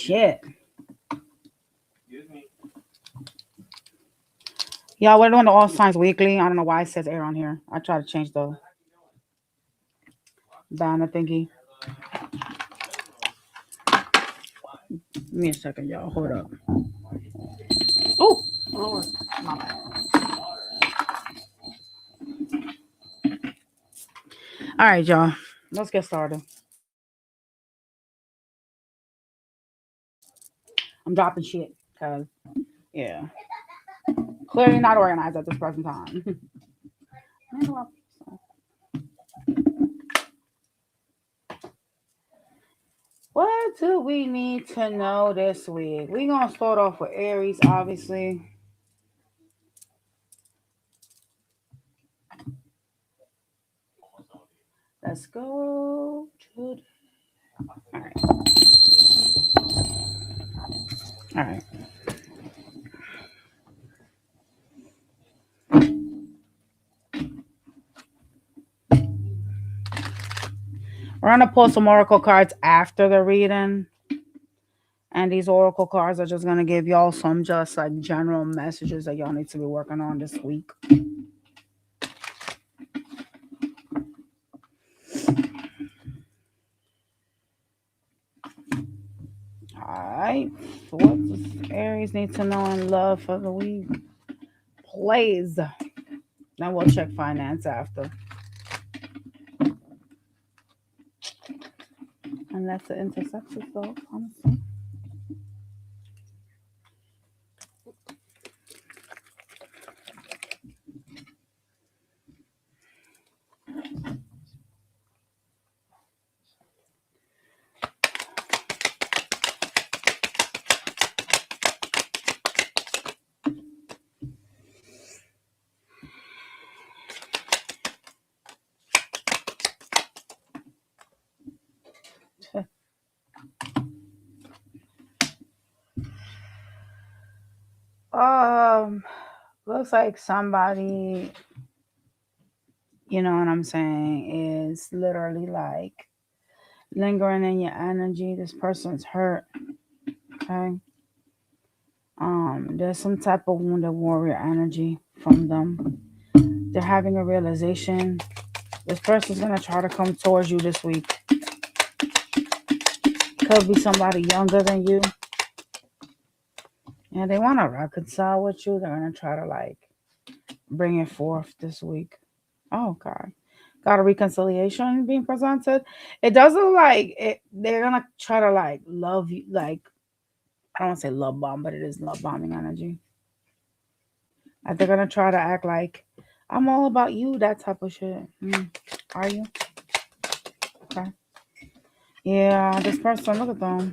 shit. Y'all, we're doing the All Signs Weekly. I don't know why it says air on here. I try to change the banner thingy. Give me a second, y'all. Hold up. Oh, Lord. My bad. All right, y'all. Let's get started. I'm dropping shit because, yeah, clearly not organized at this present time. What do we need to know this week? We're going to start off with Aries, obviously. Let's go to. All right. All right. We're going to pull some oracle cards after the reading. And these oracle cards are just going to give y'all some just like general messages that y'all need to be working on this week. All right. So what does Aries need to know in love for the week? Please. Then we'll check finance after. Unless it intersects itself, honestly. Looks like somebody, you know what I'm saying, is literally like lingering in your energy. This person's hurt. Okay. There's some type of wounded warrior energy from them. They're having a realization. This person's gonna try to come towards you this week. Could be somebody younger than you. And they want to reconcile with you. They're going to try to like bring it forth this week. Oh, God. Got a reconciliation being presented. It does look like they're going to try to like love you. Like, I don't want to say love bomb, but it is love bombing energy. Like they're going to try to act like I'm all about you, that type of shit. Are you? Okay. Yeah, this person, look at them.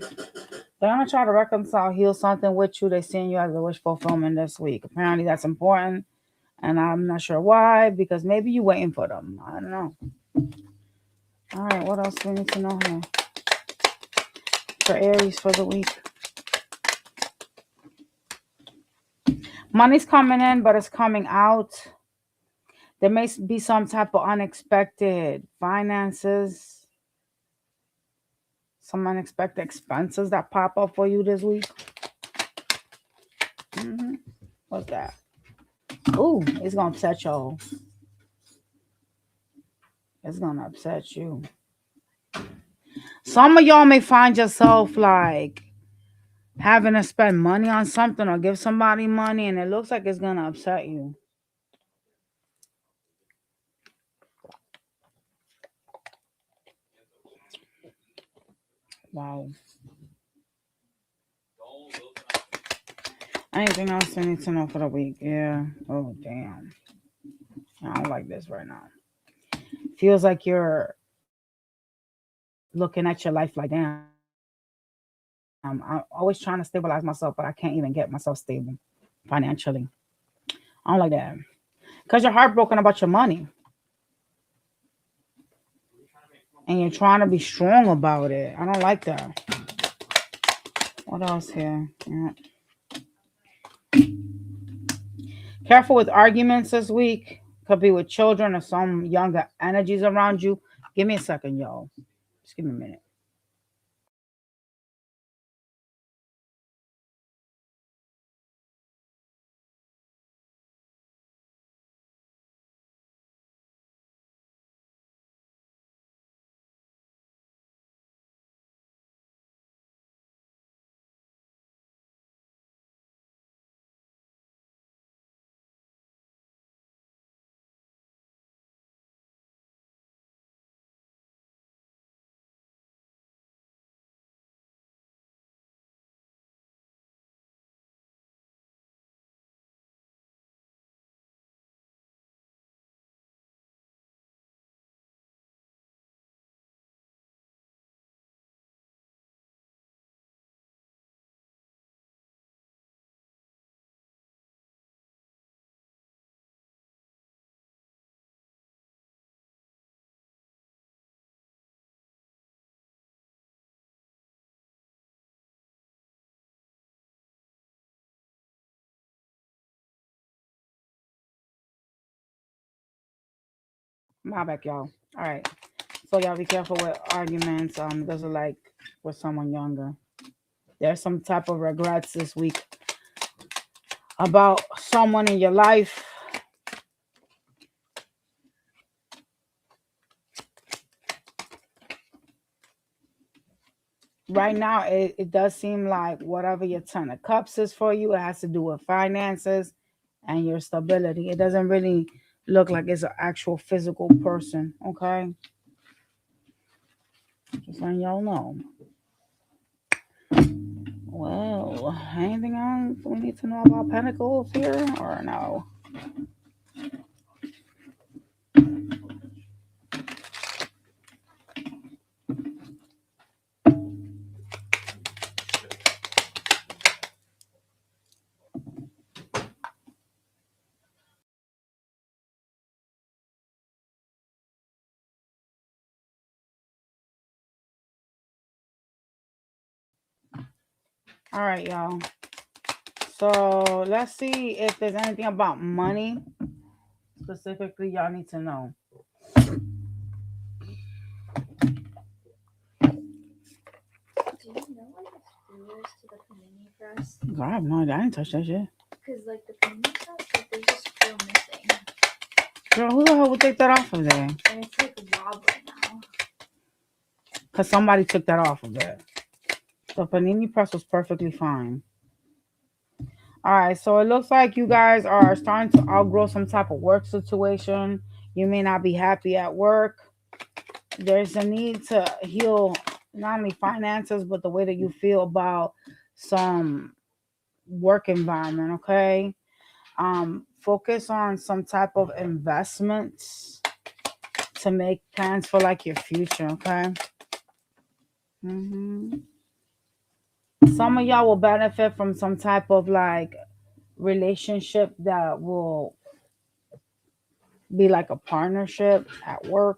They're going to try to reconcile, heal something with you. They're seeing you as a wish fulfillment this week. Apparently, that's important. And I'm not sure why, because maybe you're waiting for them. I don't know. All right, what else do we need to know here? For Aries for the week. Money's coming in, but it's coming out. There may be some type of unexpected finances. Some unexpected expenses that pop up for you this week. What's that? Ooh, it's going to upset y'all. It's going to upset you. Some of y'all may find yourself like having to spend money on something or give somebody money, and it looks like it's going to upset you. Wow. Anything else I need to know for the week? Yeah. Oh, damn. I don't like this right now. Feels like you're looking at your life like, damn, I'm always trying to stabilize myself, but I can't even get myself stable financially. I don't like that. Because you're heartbroken about your money. And you're trying to be strong about it. I don't like that. What else here? Yeah. Careful with arguments this week. Could be with children or some younger energies around you. Give me a second, y'all. Just give me a minute. My back, y'all. All right. So y'all be careful with arguments. Those are like with someone younger. There's some type of regrets this week about someone in your life. Right now, it does seem like whatever your Ten of Cups is for you, it has to do with finances and your stability. It doesn't really look like it's an actual physical person. Okay, just letting y'all know. Well, anything else we need to know about Pentacles here, or no? All right, y'all. So let's see if there's anything about money specifically y'all need to know. Do you know what the clue is to the panini press? God, I have no idea. I didn't touch that shit. Because, like, the panini press, like, there's a screw missing. Girl, who the hell would take that off of there? And it's, like, wobbling now. Because somebody took that off of there. The panini press was perfectly fine. All right, so it looks like you guys are starting to outgrow some type of work situation. You may not be happy at work. There's a need to heal not only finances, but the way that you feel about some work environment, okay? Focus on some type of investments to make plans for like your future, okay? hmm Some of y'all will benefit from some type of like relationship that will be like a partnership at work.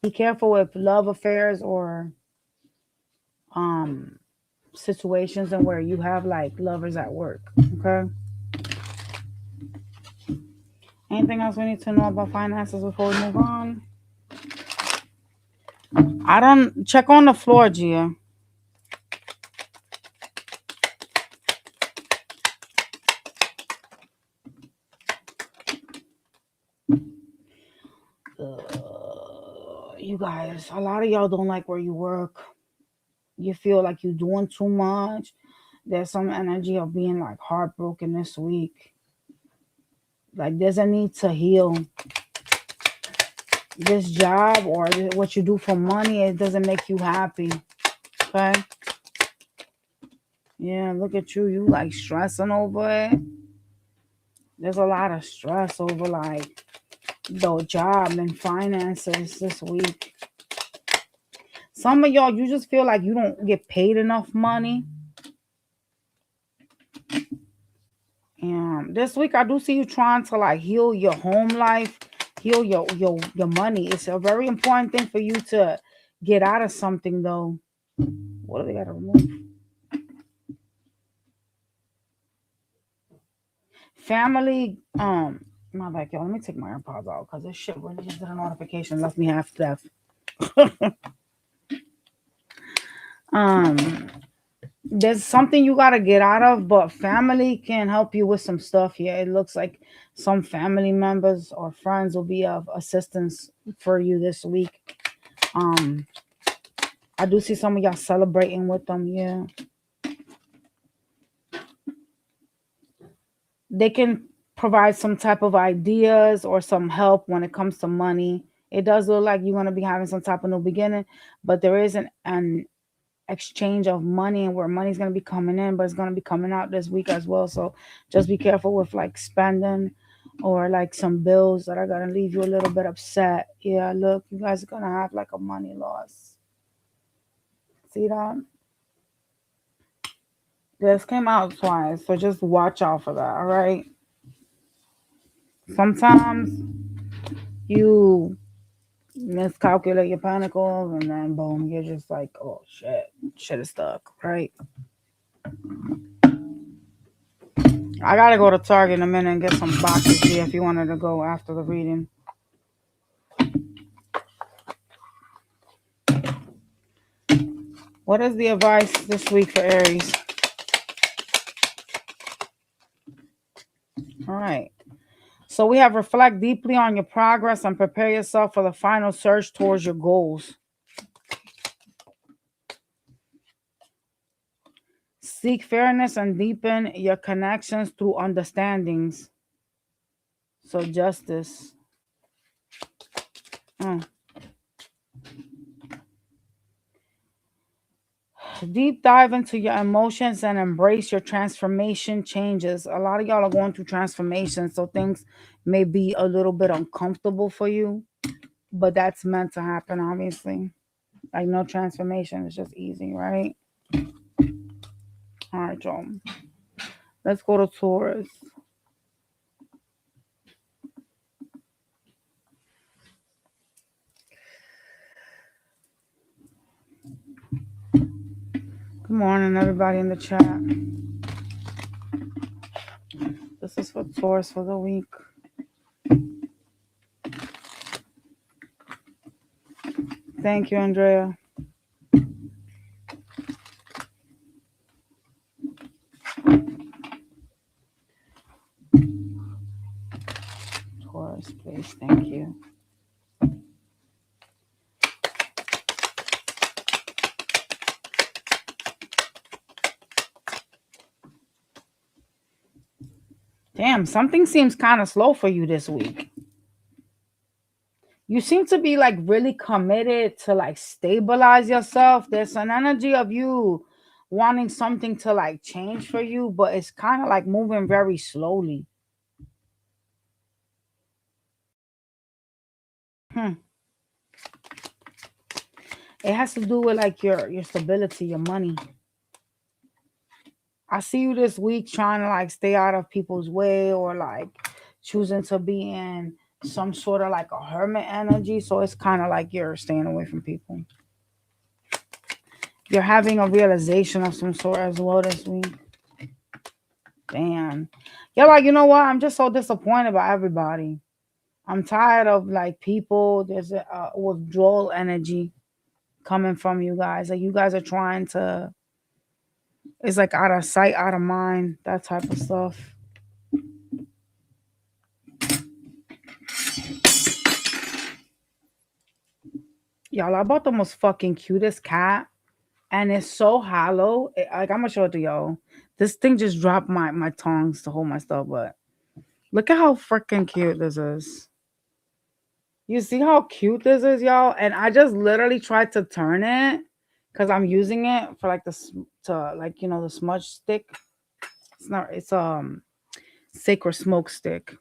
Be careful with love affairs or um situations and where you have like lovers at work. Okay. Anything else we need to know about finances before we move on? I don't check on the floor, Gia. You guys, a lot of y'all don't like where you work. You feel like you're doing too much. There's some energy of being like heartbroken this week. Like there's a need to heal. This job or what you do for money, it doesn't make you happy. Okay. Yeah, look at you. You like stressing over it. There's a lot of stress over like the job and finances this week. Some of y'all, you just feel like you don't get paid enough money. And this week, I do see you trying to like heal your home life, heal your money. It's a very important thing for you to get out of something, though. What do they got to remove? Family. My bad, y'all. Let me take my AirPods out because this shit really just did a notification, left me half deaf. um, there's something you gotta get out of, but family can help you with some stuff. Yeah, it looks like some family members or friends will be of assistance for you this week. Um, I do see some of y'all celebrating with them. Yeah, they can provide some type of ideas or some help when it comes to money. It does look like you're gonna be having some type of new beginning, but there is an exchange of money and where money's going to be coming in, but it's going to be coming out this week as well. So just be careful with like spending or like some bills that are going to leave you a little bit upset. Yeah, look, you guys are going to have like a money loss. See that? This came out twice, so just watch out for that, all right? Sometimes you miscalculate your panicles and then boom, you're just like, oh shit, shit is stuck, right? I gotta go to Target in a minute and get some boxes here if you wanted to go after the reading. What is the advice this week for Aries? All right. So we have reflect deeply on your progress and prepare yourself for the final surge towards your goals. Seek fairness and deepen your connections through understandings. So justice. Mm. Deep dive into your emotions and embrace your transformation changes. A lot of y'all are going through transformation, so things may be a little bit uncomfortable for you, but that's meant to happen, obviously. Like no transformation is just easy, right? All right, y'all. Let's go to Taurus. Good morning, everybody in the chat. This is for Taurus for the week. Thank you, Andrea. Taurus, please. Thank you. Damn, something seems kind of slow for you this week. You seem to be like really committed to like stabilize yourself. There's an energy of you wanting something to like change for you, but it's kind of like moving very slowly. Hmm. It has to do with like your stability, your money. I see you this week trying to like stay out of people's way or like choosing to be in some sort of like a hermit energy. So it's kind of like you're staying away from people. You're having a realization of some sort as well this week. Damn. You're like, you know what? I'm just so disappointed by everybody. I'm tired of like people. There's a withdrawal energy coming from you guys. Like you guys are trying to, it's like out of sight, out of mind, that type of stuff. Y'all, I bought the most fucking cutest cat, and it's so hollow. Like I'm gonna show it to y'all. This thing just dropped my tongs to hold my stuff, but look at how freaking cute this is. You see how cute this is, y'all? And I just literally tried to turn it because I'm using it for like to like the smudge stick. It's not. It's sacred smoke stick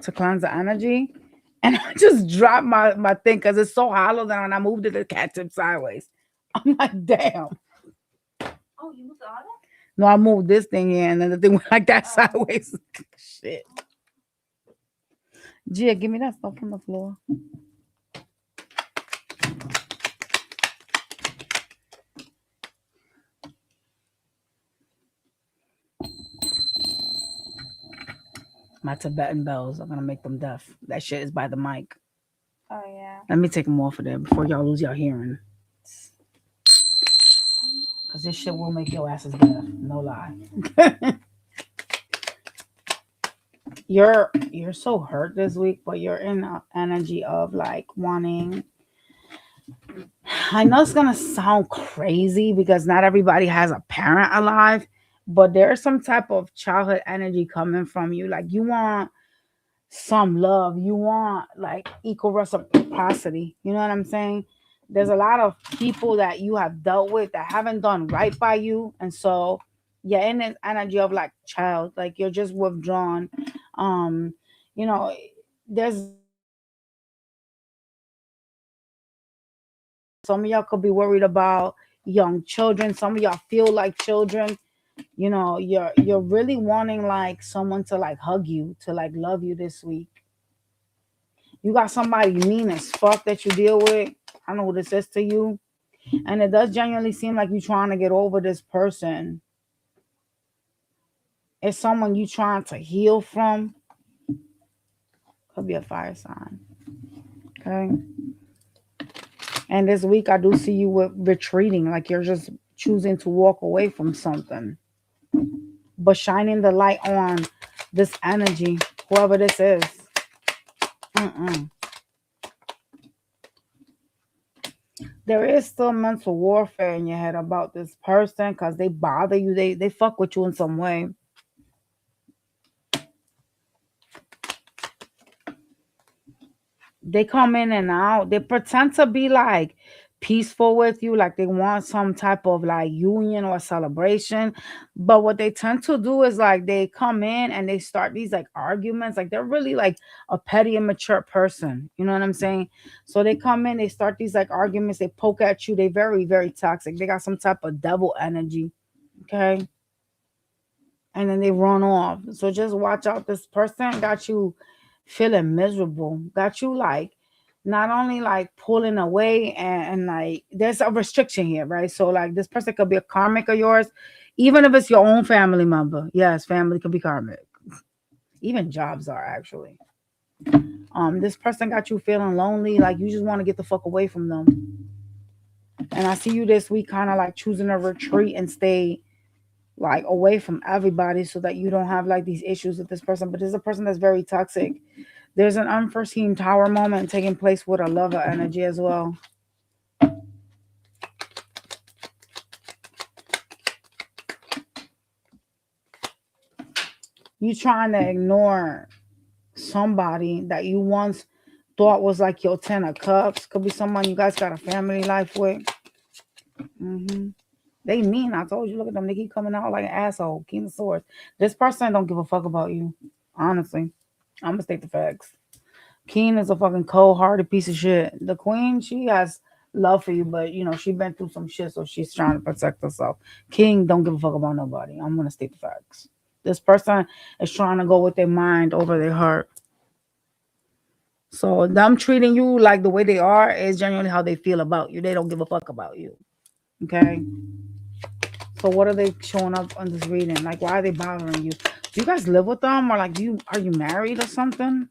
to cleanse the energy. And I just dropped my thing because it's so hollow that when I moved it, the cat tipped sideways. I'm like, damn. Oh, you moved the other? No, I moved this thing in, and then the thing went like that sideways. Shit. Gia, give me that stuff from the floor. My Tibetan bells are gonna make them deaf. That shit is by the mic. Oh yeah. Let me take them off of there before y'all lose your hearing. Cause this shit will make your asses deaf. No lie. You're so hurt this week, but you're in an energy of like wanting. I know it's gonna sound crazy because not everybody has a parent alive, but there's some type of childhood energy coming from you. Like you want some love, you want like equal reciprocity. You know what I'm saying? There's a lot of people that you have dealt with that haven't done right by you, and so you're in this energy of like child, like you're just withdrawn. Um, you know, there's some of y'all could be worried about young children. Some of y'all feel like children. You're really wanting like someone to like hug you, to like love you this week. You got somebody mean as fuck that you deal with. I know what this is to you. And it does genuinely seem like you're trying to get over this person. It's someone you trying to heal from. Could be a fire sign. Okay. And this week I do see you with retreating, like you're just choosing to walk away from something. But shining the light on this energy, whoever this is. Mm-mm. There is still mental warfare in your head about this person because they bother you. They fuck with you in some way. They come in and out. They pretend to be like peaceful with you, like they want some type of like union or celebration. But what they tend to do is like they come in and they start these like arguments. Like they're really like a petty, immature person. You know what I'm saying? So they come in, they start these like arguments, they poke at you, they very, very toxic. They got some type of devil energy. Okay. And then they run off. So just watch out. This person got you feeling miserable, got you like not only like pulling away and like there's a restriction here, right? So like this person could be a karmic of yours, even if it's your own family member. Yes, family could be karmic. Even jobs are actually. This person got you feeling lonely, like you just want to get the fuck away from them. And I see you this week kind of like choosing a retreat and stay like away from everybody so that you don't have like these issues with this person. But there's a person that's very toxic. There's an unforeseen tower moment taking place with a lover energy as well. You trying to ignore somebody that you once thought was like your 10 of cups. Could be someone you guys got a family life with. Hmm. They mean. I told you. Look at them. They keep coming out like an asshole. King of Swords. This person don't give a fuck about you. Honestly, I'm gonna state the facts. Keen is a fucking cold-hearted piece of shit. The queen, she has love for you, but you know she been through some shit, so she's trying to protect herself. King don't give a fuck about nobody. I'm gonna state the facts. This person is trying to go with their mind over their heart. So them treating you like the way they are is genuinely how they feel about you. They don't give a fuck about you. Okay. So what are they showing up on this reading? Like, why are they bothering you? Do you guys live with them, or like, do you are you married or something?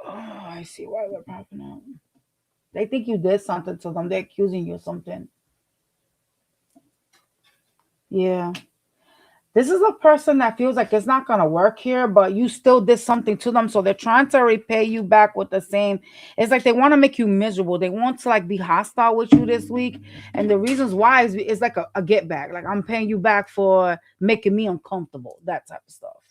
Oh, I see why they're popping up. They think you did something to them. They're accusing you of something. Yeah. This is a person that feels like it's not gonna work here, but you still did something to them. So they're trying to repay you back with the same. It's like they want to make you miserable. They want to like be hostile with you this week. And the reasons why is like a get back. Like I'm paying you back for making me uncomfortable, that type of stuff.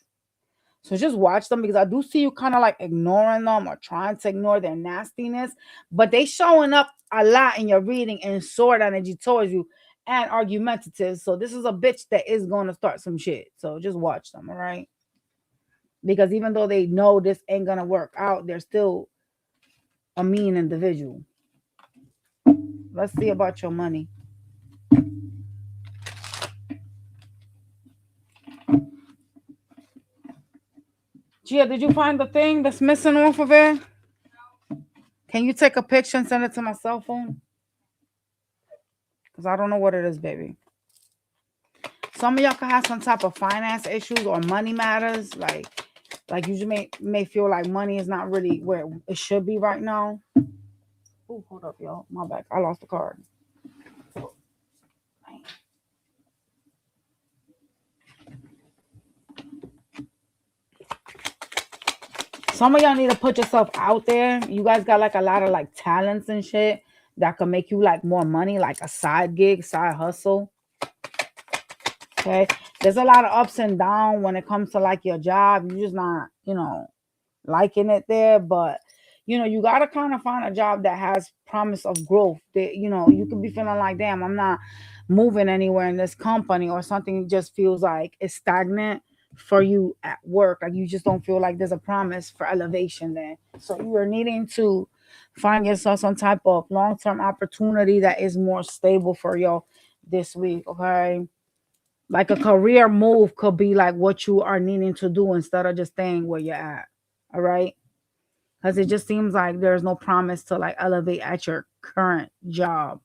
So just watch them because I do see you kind of like ignoring them or trying to ignore their nastiness, but they showing up a lot in your reading and sword energy towards you and argumentative. So this is a bitch that is going to start some shit. So just watch them, all right? Because even though they know this ain't gonna work out, they're still a mean individual. Let's see about your money. Gia, did you find the thing that's missing off of it? Can you take a picture and send it to my cell phone? Because I don't know what it is, baby. Some of y'all can have some type of finance issues or money matters. Like you just may feel like money is not really where it should be right now. Oh, hold up, y'all. My bad. I lost the card. Some of y'all need to put yourself out there. You guys got like a lot of like talents and shit that can make you like more money, like a side gig, side hustle. Okay. There's a lot of ups and downs when it comes to like your job. You're just not, liking it there. But you gotta kind of find a job that has promise of growth. That you could be feeling like, damn, I'm not moving anywhere in this company, or something just feels like it's stagnant for you at work. Like you just don't feel like there's a promise for elevation there. So you are needing to find yourself some type of long-term opportunity that is more stable for you this week. Okay. Like a career move could be like what you are needing to do instead of just staying where you're at. All right. Because it just seems like there's no promise to like elevate at your current job.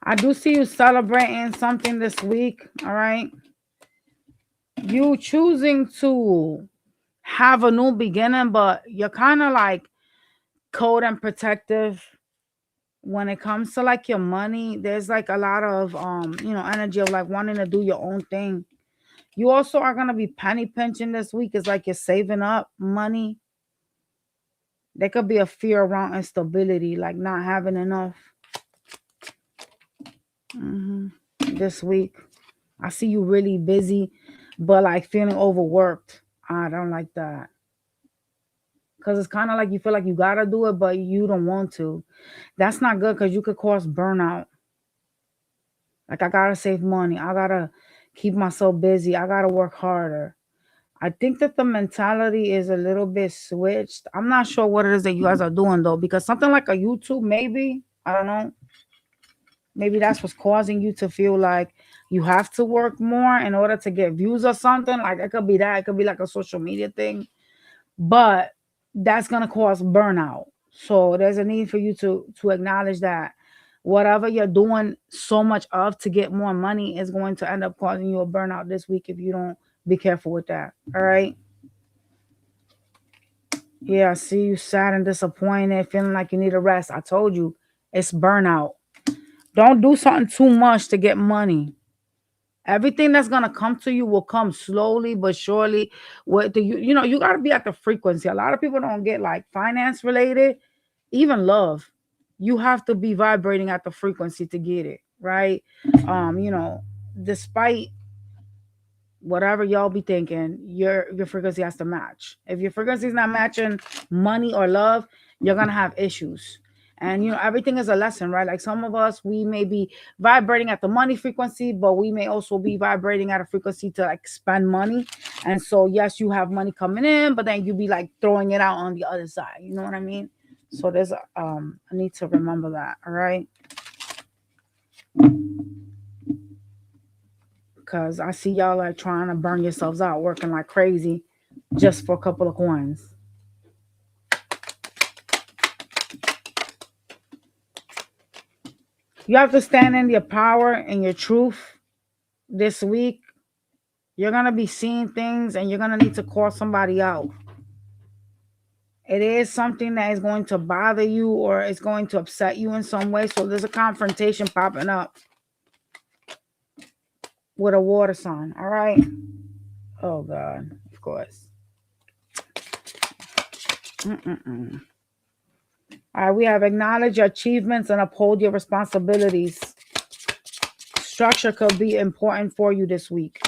I do see you celebrating something this week. All right. You choosing to have a new beginning, but you're kind of like cold and protective when it comes to like your money. There's like a lot of energy of like wanting to do your own thing. You also are gonna be penny pinching this week. It's like you're saving up money. There could be a fear around instability, like not having enough. hmm This week, I see you really busy, but like feeling overworked. I don't like that because it's kind of like you feel like you gotta do it, but you don't want to. That's not good because you could cause burnout. Like I gotta save money. I gotta keep myself busy. I gotta work harder. I think that the mentality is a little bit switched. I'm not sure what it is that you guys are doing though, because something like a YouTube, maybe, I don't know, maybe that's what's causing you to feel like you have to work more in order to get views or something. Like it could be that, it could be like a social media thing, but that's gonna cause burnout. So there's a need for you to acknowledge that whatever you're doing so much of to get more money is going to end up causing you a burnout this week if you don't be careful with that. All right. Yeah, I see you sad and disappointed, feeling like you need a rest. I told you, it's burnout. Don't do something too much to get money. Everything that's gonna come to you will come slowly but surely. What do you gotta be at the frequency. A lot of people don't get like finance related, even love. You have to be vibrating at the frequency to get it, right? You know, despite whatever y'all be thinking, your frequency has to match. If your frequency is not matching money or love, you're gonna have issues. And everything is a lesson, right? Like some of us, we may be vibrating at the money frequency, but we may also be vibrating at a frequency to like spend money. And so yes, you have money coming in, but then you be like throwing it out on the other side. You know what I mean? So there's I need to remember that, all right? Because I see y'all like trying to burn yourselves out, working like crazy just for a couple of coins. You have to stand in your power and your truth this week. You're going to be seeing things and you're going to need to call somebody out. It is something that is going to bother you or it's going to upset you in some way. So there's a confrontation popping up with a water sign. All right. Oh, God. Of course. Mm-mm-mm. All right, we have acknowledge your achievements and uphold your responsibilities. Structure could be important for you this week.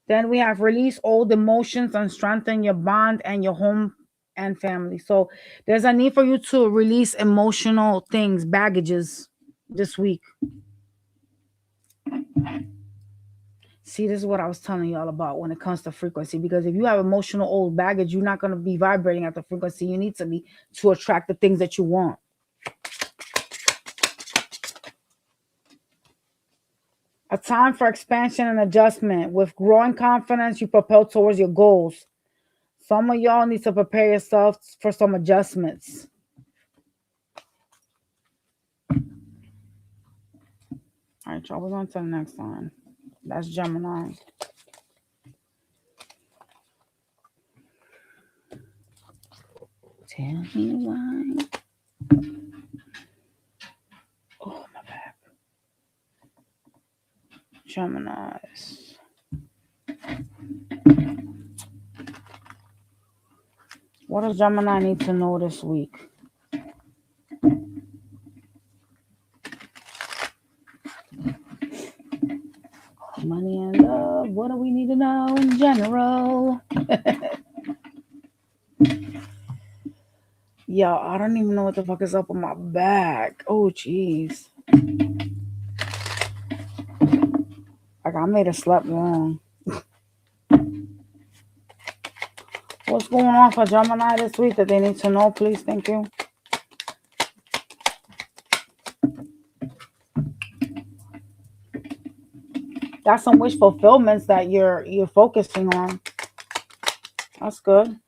Then we have release old emotions and strengthen your bond and your home and family. So there's a need for you to release emotional things, baggages this week. See, this is what I was telling y'all about when it comes to frequency. Because if you have emotional old baggage, you're not going to be vibrating at the frequency you need to be to attract the things that you want. A time for expansion and adjustment. With growing confidence, you propel towards your goals. Some of y'all need to prepare yourself for some adjustments. All right, y'all, we're going to the next one. That's Gemini. Tell me why. Oh, my back. Geminis. What does Gemini need to know this week? Money and love. What do we need to know in general? Yo, I don't even know what the fuck is up with my back. Oh, jeez. Like, I made a slept wrong. What's going on for Gemini this week that they need to know, please? Thank you. That's some wish fulfillments that you're focusing on. That's good.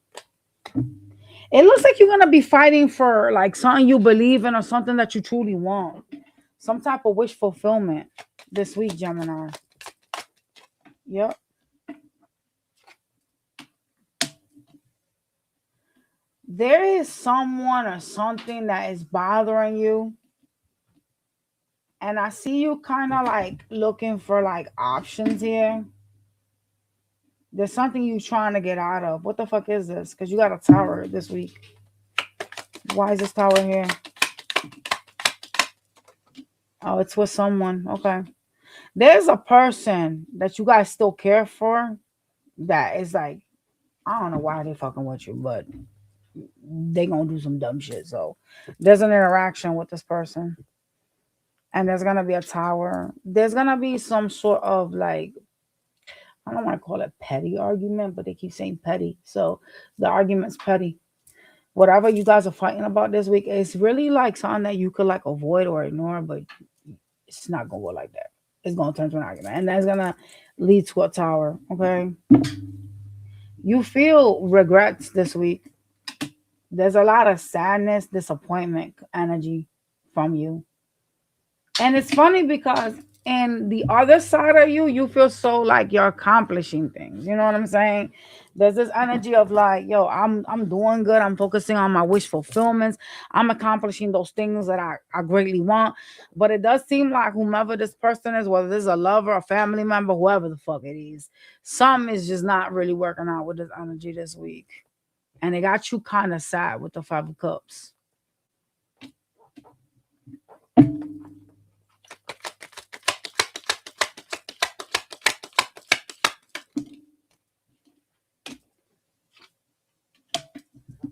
It looks like you're gonna be fighting for like something you believe in or something that you truly want. Some type of wish fulfillment this week, Gemini. Yep. There is someone or something that is bothering you. And I see you kind of like looking for like options here. There's something you trying to get out of. What the fuck is this? Because you got a tower this week. Why is this tower here? Oh, it's with someone. Okay. There's a person that you guys still care for that is like, I don't know why they fucking with you, but they gonna do some dumb shit. So there's an interaction with this person. And there's gonna be a tower. There's gonna be some sort of like, I don't want to call it petty argument, but they keep saying petty. So the argument's petty. Whatever you guys are fighting about this week, it's really like something that you could like avoid or ignore, but it's not gonna go like that. It's gonna turn to an argument, and that's gonna lead to a tower. Okay, you feel regrets this week. There's a lot of sadness, disappointment energy from you. And it's funny because in the other side of you, you feel so like you're accomplishing things. You know what I'm saying? There's this energy of like, yo, I'm doing good. I'm focusing on my wish fulfillments. I'm accomplishing those things that I greatly want. But it does seem like whomever this person is, whether this is a lover, a family member, whoever the fuck it is, some is just not really working out with this energy this week. And it got you kind of sad with the Five of Cups.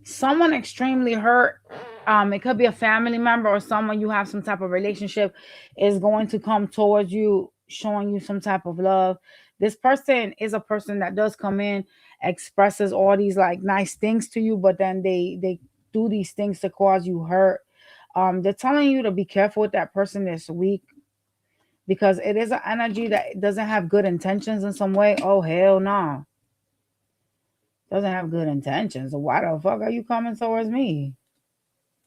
Someone extremely hurt, it could be a family member or someone you have some type of relationship, is going to come towards you showing you some type of love. This person is a person that does come in, expresses all these like nice things to you, but then they do these things to cause you hurt. They're telling you to be careful with that person this week because it is an energy that doesn't have good intentions in some way. Oh hell no, doesn't have good intentions. So why the fuck are you coming towards me?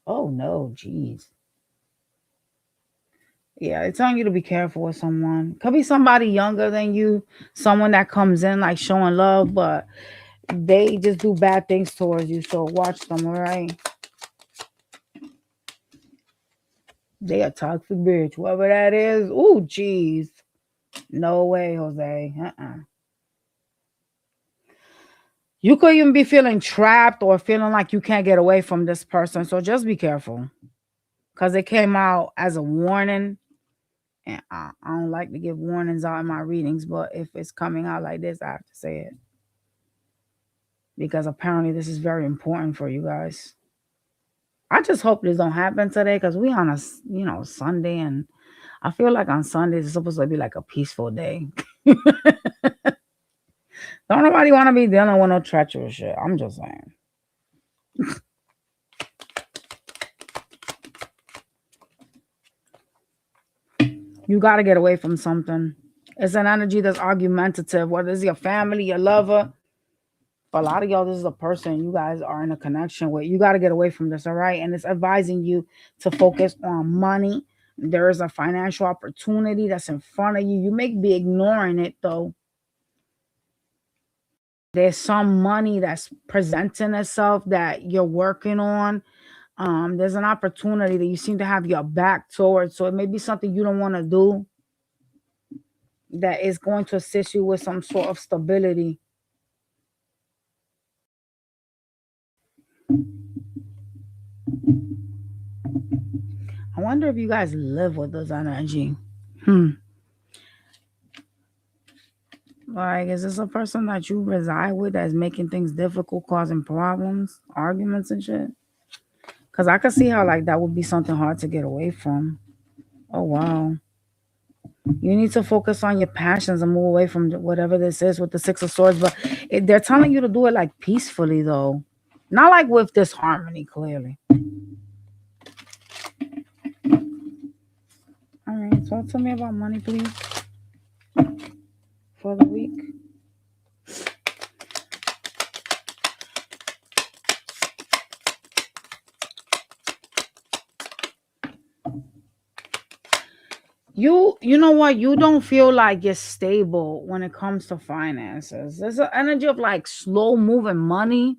Oh no, jeez. Yeah, it's telling you to be careful with someone. Could be somebody younger than you, someone that comes in like showing love, but they just do bad things towards you. So watch them, all right? They a toxic bitch, whoever that is. Ooh, jeez. No way, Jose. You could even be feeling trapped or feeling like you can't get away from this person. So just be careful. Because it came out as a warning. And I don't like to give warnings out in my readings, but if it's coming out like this, I have to say it. Because apparently this is very important for you guys. I just hope this don't happen today because we on a Sunday, and I feel like on Sundays it's supposed to be like a peaceful day. Don't nobody want to be dealing with no treacherous shit. I'm just saying. You got to get away from something. It's an energy that's argumentative, whether it's your family, your lover. For a lot of y'all, this is a person you guys are in a connection with. You got to get away from this, all right? And it's advising you to focus on money. There is a financial opportunity that's in front of you. You may be ignoring it though. There's some money that's presenting itself that you're working on. There's an opportunity that you seem to have your back towards. So it may be something you don't want to do that is going to assist you with some sort of stability. I wonder if you guys live with this energy. Hmm. Like, is this a person that you reside with that's making things difficult, causing problems, arguments, and shit? Because I could see how, like, that would be something hard to get away from. Oh, wow. You need to focus on your passions and move away from whatever this is with the Six of Swords. But they're telling you to do it, like, peacefully, though. Not like with disharmony, clearly. All right, talk to me about money, please, for the week. You know what? You don't feel like you're stable when it comes to finances. There's an energy of like slow moving money.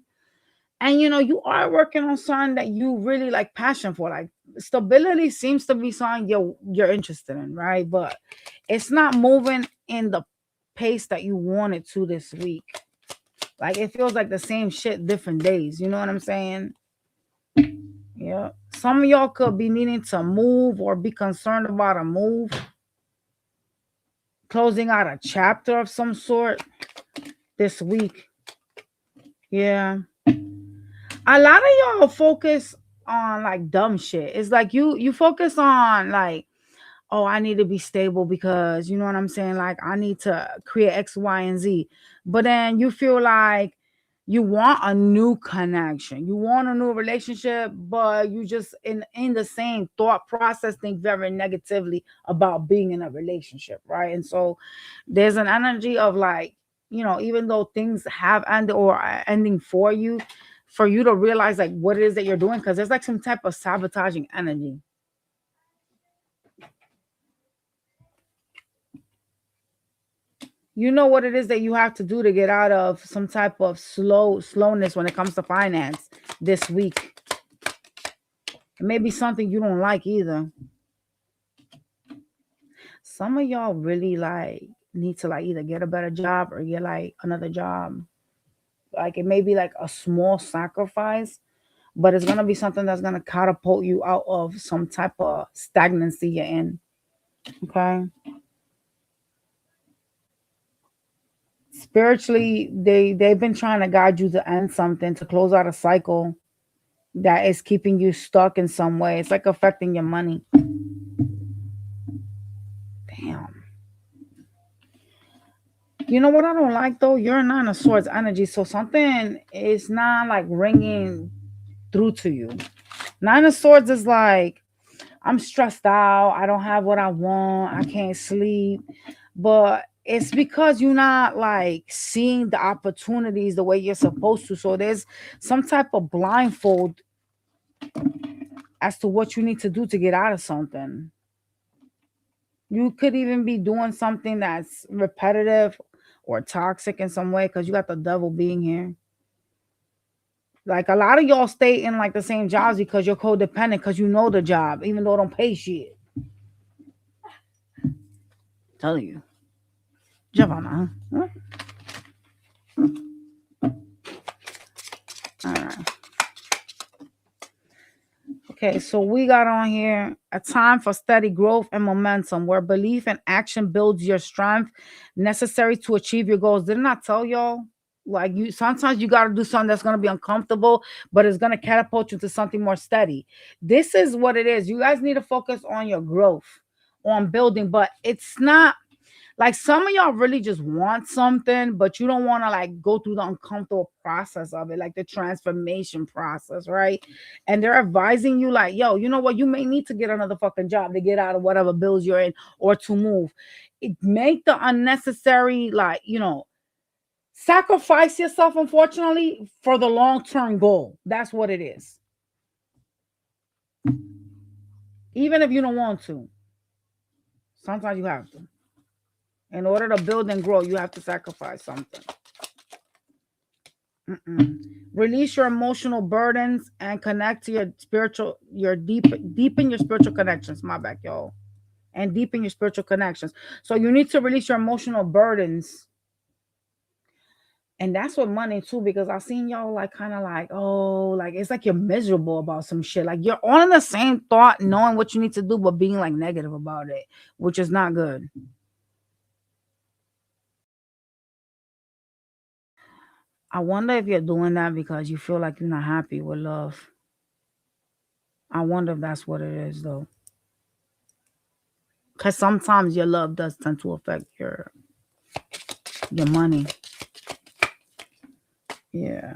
And you are working on something that you really like passion for. Like stability seems to be something you're interested in, right? But it's not moving in the pace that you want it to this week. Like it feels like the same shit different days. You know what I'm saying? Yeah. Some of y'all could be needing to move or be concerned about a move, closing out a chapter of some sort this week. Yeah. A lot of y'all focus on like dumb shit. It's like you focus on like, oh, I need to be stable because you know what I'm saying? Like I need to create X, Y, and Z. But then you feel like you want a new connection. You want a new relationship, but you just in the same thought process think very negatively about being in a relationship, right? And so there's an energy of like, even though things have ended or are ending for you to realize like what it is that you're doing, because there's like some type of sabotaging energy. You know what it is that you have to do to get out of some type of slowness when it comes to finance this week. It may be something you don't like either. Some of y'all really like need to like either get a better job or get like another job. Like it may be like a small sacrifice, but it's gonna be something that's gonna catapult you out of some type of stagnancy you're in. Okay. Spiritually, they've been trying to guide you to end something, to close out a cycle that is keeping you stuck in some way. It's like affecting your money. Damn. You know what I don't like though? You're a nine of swords energy, so something is not like ringing through to you. Nine of swords is like, I'm stressed out. I don't have what I want. I can't sleep. But it's because you're not like seeing the opportunities the way you're supposed to. So there's some type of blindfold as to what you need to do to get out of something. You could even be doing something that's repetitive or toxic in some way because you got the devil being here. Like a lot of y'all stay in like the same jobs because you're codependent because you know the job, even though it don't pay shit. Tell you. Giovanna. Huh? All right. Okay, so we got on here a time for steady growth and momentum where belief and action builds your strength necessary to achieve your goals. Didn't I tell y'all? Like you sometimes you gotta do something that's gonna be uncomfortable, but it's gonna catapult you to something more steady. This is what it is. You guys need to focus on your growth, on building, but it's not like some of y'all really just want something, but you don't want to like go through the uncomfortable process of it, like the transformation process, right? And they're advising you, like, yo, you know what? You may need to get another fucking job to get out of whatever bills you're in or to move. It make the unnecessary, like, sacrifice yourself, unfortunately, for the long term goal. That's what it is. Even if you don't want to, sometimes you have to. In order to build and grow, you have to sacrifice something. Mm-mm. Release your emotional burdens and connect to your deepen your spiritual connections. My back, y'all, and deepen your spiritual connections. So you need to release your emotional burdens, and that's what money too. Because I've seen y'all like kind of like, oh, like it's like you're miserable about some shit. Like you're on the same thought, knowing what you need to do, but being like negative about it, which is not good. I wonder if you're doing that because you feel like you're not happy with love. I wonder if that's what it is though. Because sometimes your love does tend to affect your money. Yeah.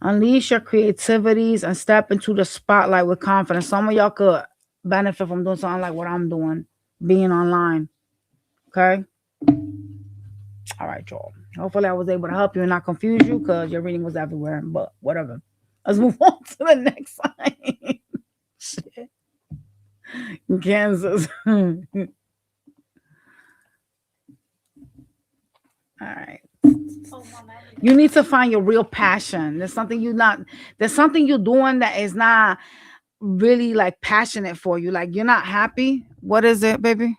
Unleash your creativities and step into the spotlight with confidence. Some of y'all could benefit from doing something like what I'm doing, being online. Okay. All right, y'all. Hopefully, I was able to help you and not confuse you because your reading was everywhere. But whatever. Let's move on to the next sign. Shit. Kansas. All right. Oh, mom, I have You need to find your real passion. There's something you're doing that is not really like passionate for you. Like you're not happy. What is it, baby? a video,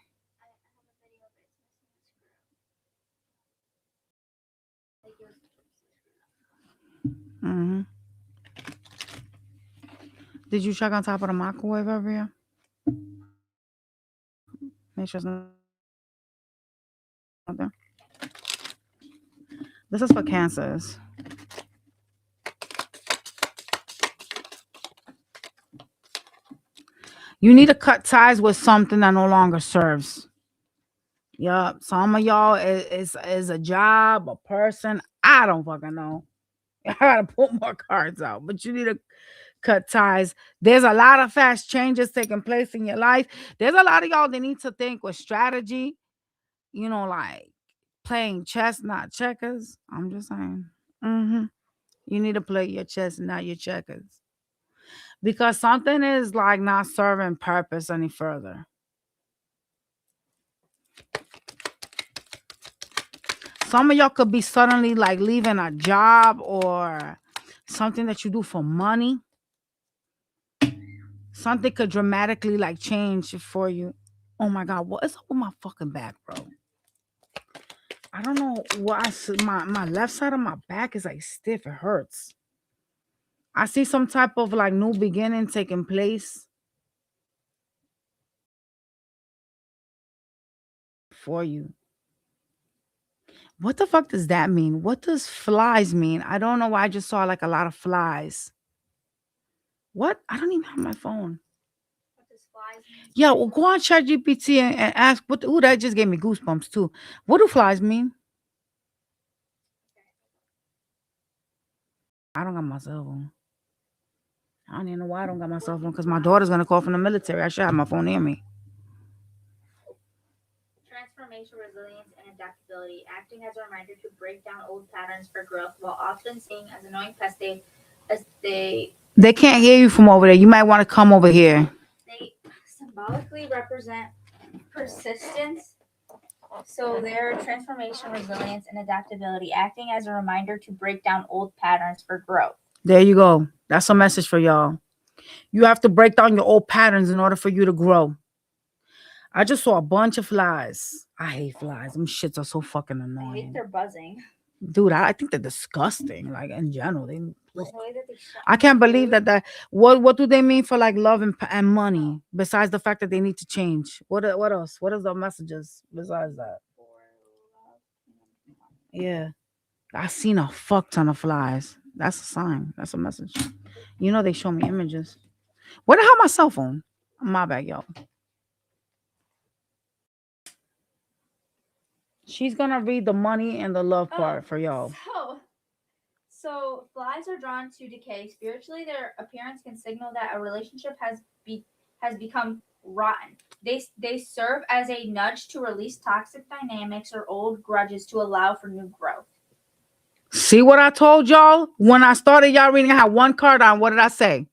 but it's missing the screw. Like it was supposed to screw. Hmm. Did you check on top of the microwave over here? Make sure it's not there. This is for cancers. You need to cut ties with something that no longer serves. Yup. Some of y'all is a job, a person. I don't fucking know. I gotta put more cards out, but you need to cut ties. There's a lot of fast changes taking place in your life. There's a lot of y'all that need to think with strategy, like playing chess, not checkers. I'm just saying. Hmm. You need to play your chess, not your checkers. Because something is like not serving purpose any further. Some of y'all could be suddenly like leaving a job or something that you do for money. Something could dramatically like change for you. Oh my god, what is up with my fucking back, bro? I don't know what my left side of my back is like stiff. It hurts. I see some type of like new beginning taking place for you. What the fuck does that mean? What does flies mean? I don't know why I just saw like a lot of flies. What? I don't even have my phone. What does flies mean? Yeah, well, go on ChatGPT and ask what. Ooh, that just gave me goosebumps too. What do flies mean? I don't got my cell phone. I don't even know why I don't got my cell phone because my daughter's gonna call from the military. I should have my phone near me. Transformation, resilience, and adaptability, acting as a reminder to break down old patterns for growth, while often seen as annoying pests. They can't hear you from over there. You might want to come over here. They symbolically represent persistence. So their transformation, resilience, and adaptability, acting as a reminder to break down old patterns for growth. There you go. That's a message for y'all. You have to break down your old patterns in order for you to grow. I just saw a bunch of flies. I hate flies. Them shits are so fucking I hate annoying. their buzzing. Dude, I think they're disgusting. Like in general, they. The way that they I can't believe that. What do they mean for like love and money? Besides the fact that they need to change. What else? What is the messages besides that? Yeah, I seen a fuck ton of flies. That's a sign. That's a message. They show me images. Where the hell my cell phone? My bad, y'all. She's gonna read the money and the love part for y'all. So flies are drawn to decay. Spiritually, their appearance can signal that a relationship has become rotten. They serve as a nudge to release toxic dynamics or old grudges to allow for new growth. See what I told y'all? When I started y'all reading, I had one card on. What did I say?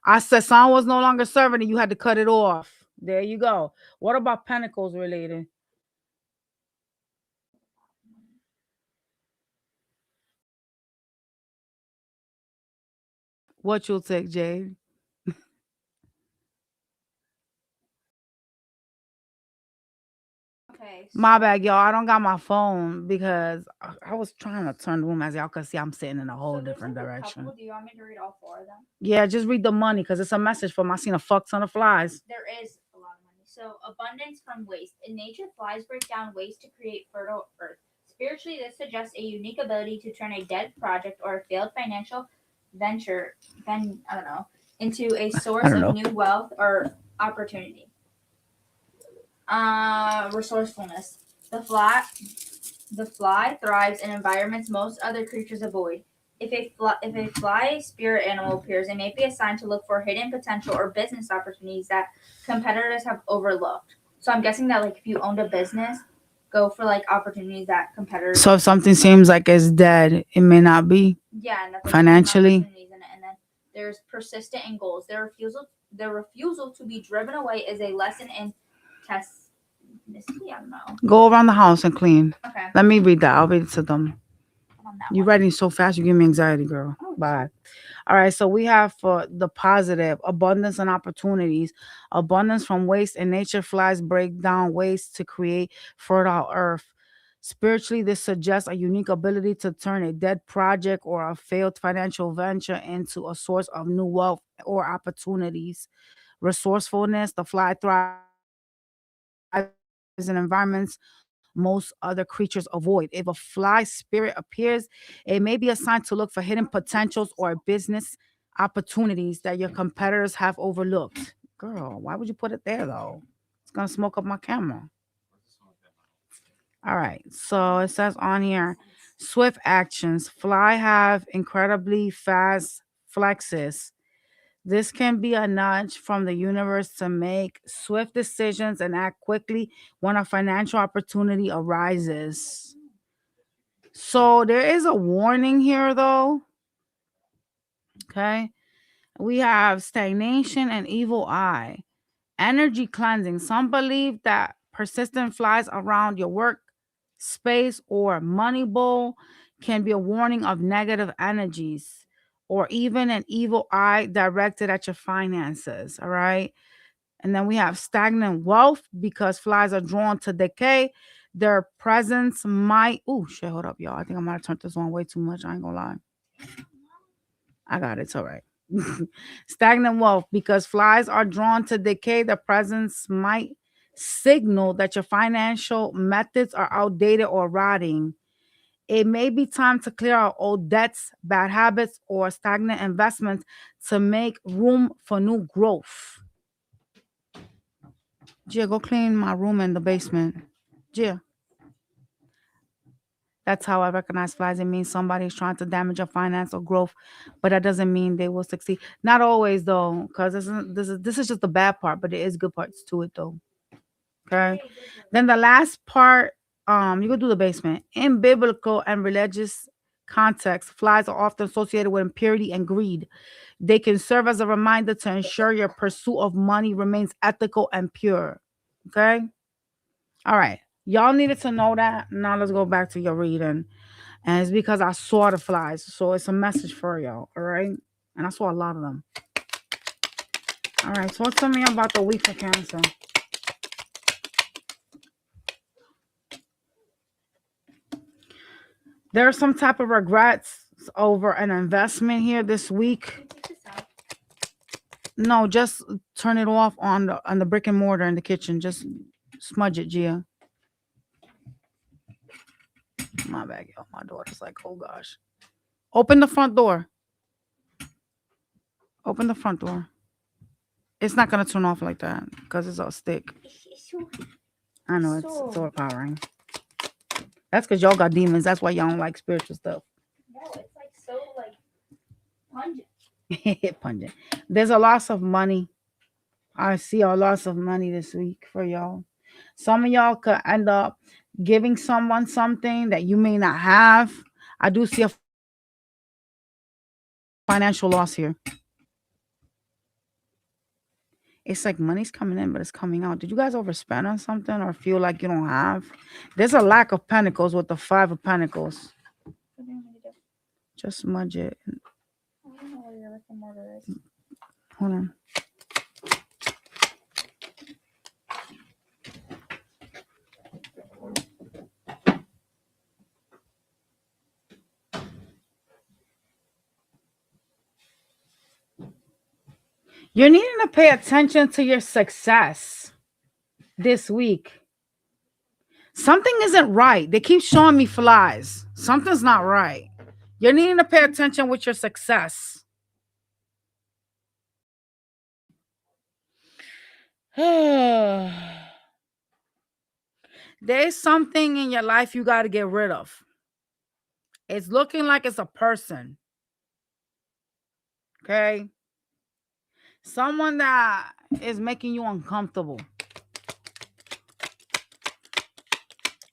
I said someone was no longer serving and you had to cut it off. There you go. What about pentacles related? What you'll take, Jade? Okay. My bad, y'all. I don't got my phone because I was trying to turn the room. As y'all can see, I'm sitting in a whole different direction. Do you want me to read all four of them? Yeah, just read the money because it's a message for me. I seen a fuck ton of flies. There is a lot of money. So abundance from waste. In nature, flies break down waste to create fertile earth. Spiritually, this suggests a unique ability to turn a dead project or a failed financial venture, into a source of new wealth or opportunity. Resourcefulness. The fly thrives in environments most other creatures avoid. If a fly spirit animal appears, it may be a sign to look for hidden potential or business opportunities that competitors have overlooked. So I'm guessing that like if you owned a business, go for like opportunities that competitors. So if something seems like it's dead, it may not be. Yeah, and financially. and then There's persistent in goals. Their refusal to be driven away is a lesson in test. I don't know. Go around the house and clean. Okay, Let me read that. I'll read it to them. on that You're one. writing so fast, you give me anxiety, girl. Oh, Bye. All right, so we have for the positive abundance and opportunities. Abundance from waste and nature flies break down waste to create fertile earth. Spiritually, this suggests a unique ability to turn a dead project or a failed financial venture into a source of new wealth or opportunities. Resourcefulness, the fly thrives in environments most other creatures avoid. If a fly spirit appears, it may be a sign to look for hidden potentials or business opportunities that your competitors have overlooked. Girl, why would you put it there though? It's gonna smoke up my camera. All right. So it says on here, swift actions. Fly have incredibly fast flexes. This can be a nudge from the universe to make swift decisions and act quickly when a financial opportunity arises. So there is a warning here though. Okay. We have stagnation and evil eye. Energy cleansing. Some believe that persistent flies around your work space or money bowl can be a warning of negative energies or even an evil eye directed at your finances. All right. And then we have stagnant wealth because flies are drawn to decay. Their presence might. Oh, shit. Hold up, y'all. I think I might have turned this on way too much. I ain't gonna lie. I got it. It's all right. Stagnant wealth because flies are drawn to decay. The presence might signal that your financial methods are outdated or rotting. It may be time to clear out old debts, bad habits, or stagnant investments to make room for new growth. Gia, go clean my room in the basement. Gia. That's how I recognize flies. It means somebody's trying to damage your finance or growth, but that doesn't mean they will succeed. Not always though, because this is just the bad part, but there is good parts to it though. Okay. Then the last part, you can do the basement. In biblical and religious context, flies are often associated with impurity and greed. They can serve as a reminder to ensure your pursuit of money remains ethical and pure. Okay. All right. Y'all needed to know that. Now let's go back to your reading. And it's because I saw the flies. So it's a message for y'all. All right. And I saw a lot of them. All right. Talk to me about the week for Cancer. There's some type of regrets over an investment here this week. No, just turn it off on the brick and mortar in the kitchen. Just smudge it, Gia. My bad, yo. My daughter's like, oh gosh. Open the front door. Open the front door. It's not gonna turn off like that because it's all stick. I know it's overpowering. That's because y'all got demons. That's why y'all don't like spiritual stuff. No, it's like so like pungent. Pungent. There's a loss of money. I see a loss of money this week for y'all. Some of y'all could end up giving someone something that you may not have. I do see a financial loss here. It's like money's coming in, but it's coming out. Did you guys overspend on something or feel like you don't have? There's a lack of pentacles with the 5 of Pentacles. What do you want me to do? Just smudge it. I don't know where your Rick and Mortar is. Hold on. You're needing to pay attention to your success this week. Something isn't right. They keep showing me flies. Something's not right. You're needing to pay attention with your success. There's something in your life you got to get rid of. It's looking like it's a person. Okay? Someone that is making you uncomfortable.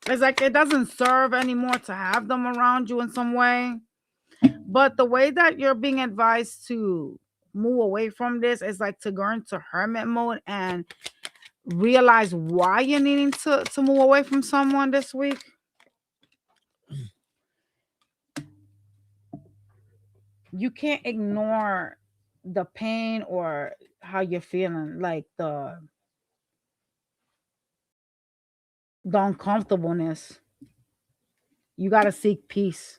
It's like it doesn't serve anymore to have them around you in some way. But the way that you're being advised to move away from this. It's like to go into hermit mode and realize why you're needing to move away from someone this week. You can't ignore the pain or how you're feeling, like the uncomfortableness. You got to seek peace.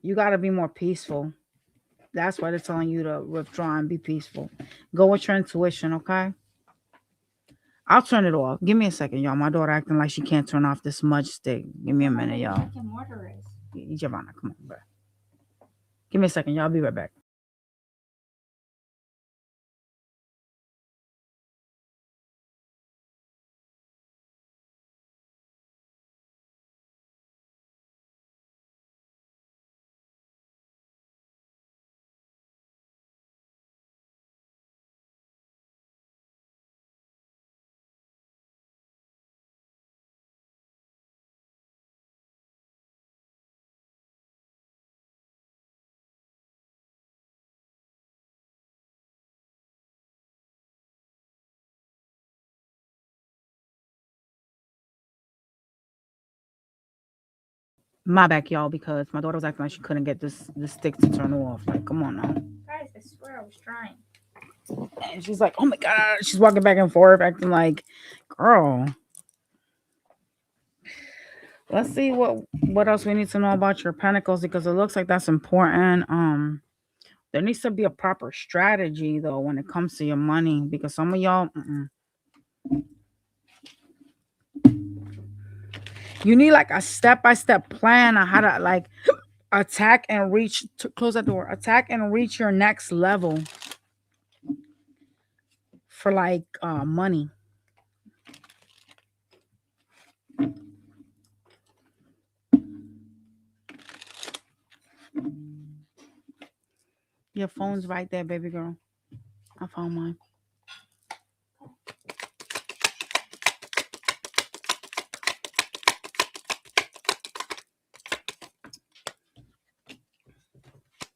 You got to be more peaceful. That's why they're telling you to withdraw and be peaceful. Go with your intuition, okay? I'll turn it off. Give me a second, y'all. My daughter acting like she can't turn off this smudge stick. Give me a minute, y'all. Giovanna, come on, bro. Give me a second, y'all. I'll be right back. My back, y'all, because my daughter was acting like she couldn't get this stick to turn off. Like, come on now. Guys, I swear I was trying. And she's like, oh my God. She's walking back and forth, acting like, girl. Let's see what else we need to know about your pentacles, because it looks like that's important. There needs to be a proper strategy though when it comes to your money, because some of y'all, you need like a step-by-step plan on how to like attack and reach. Close that door. Attack and reach your next level for like money. Your phone's right there, baby girl. I found mine.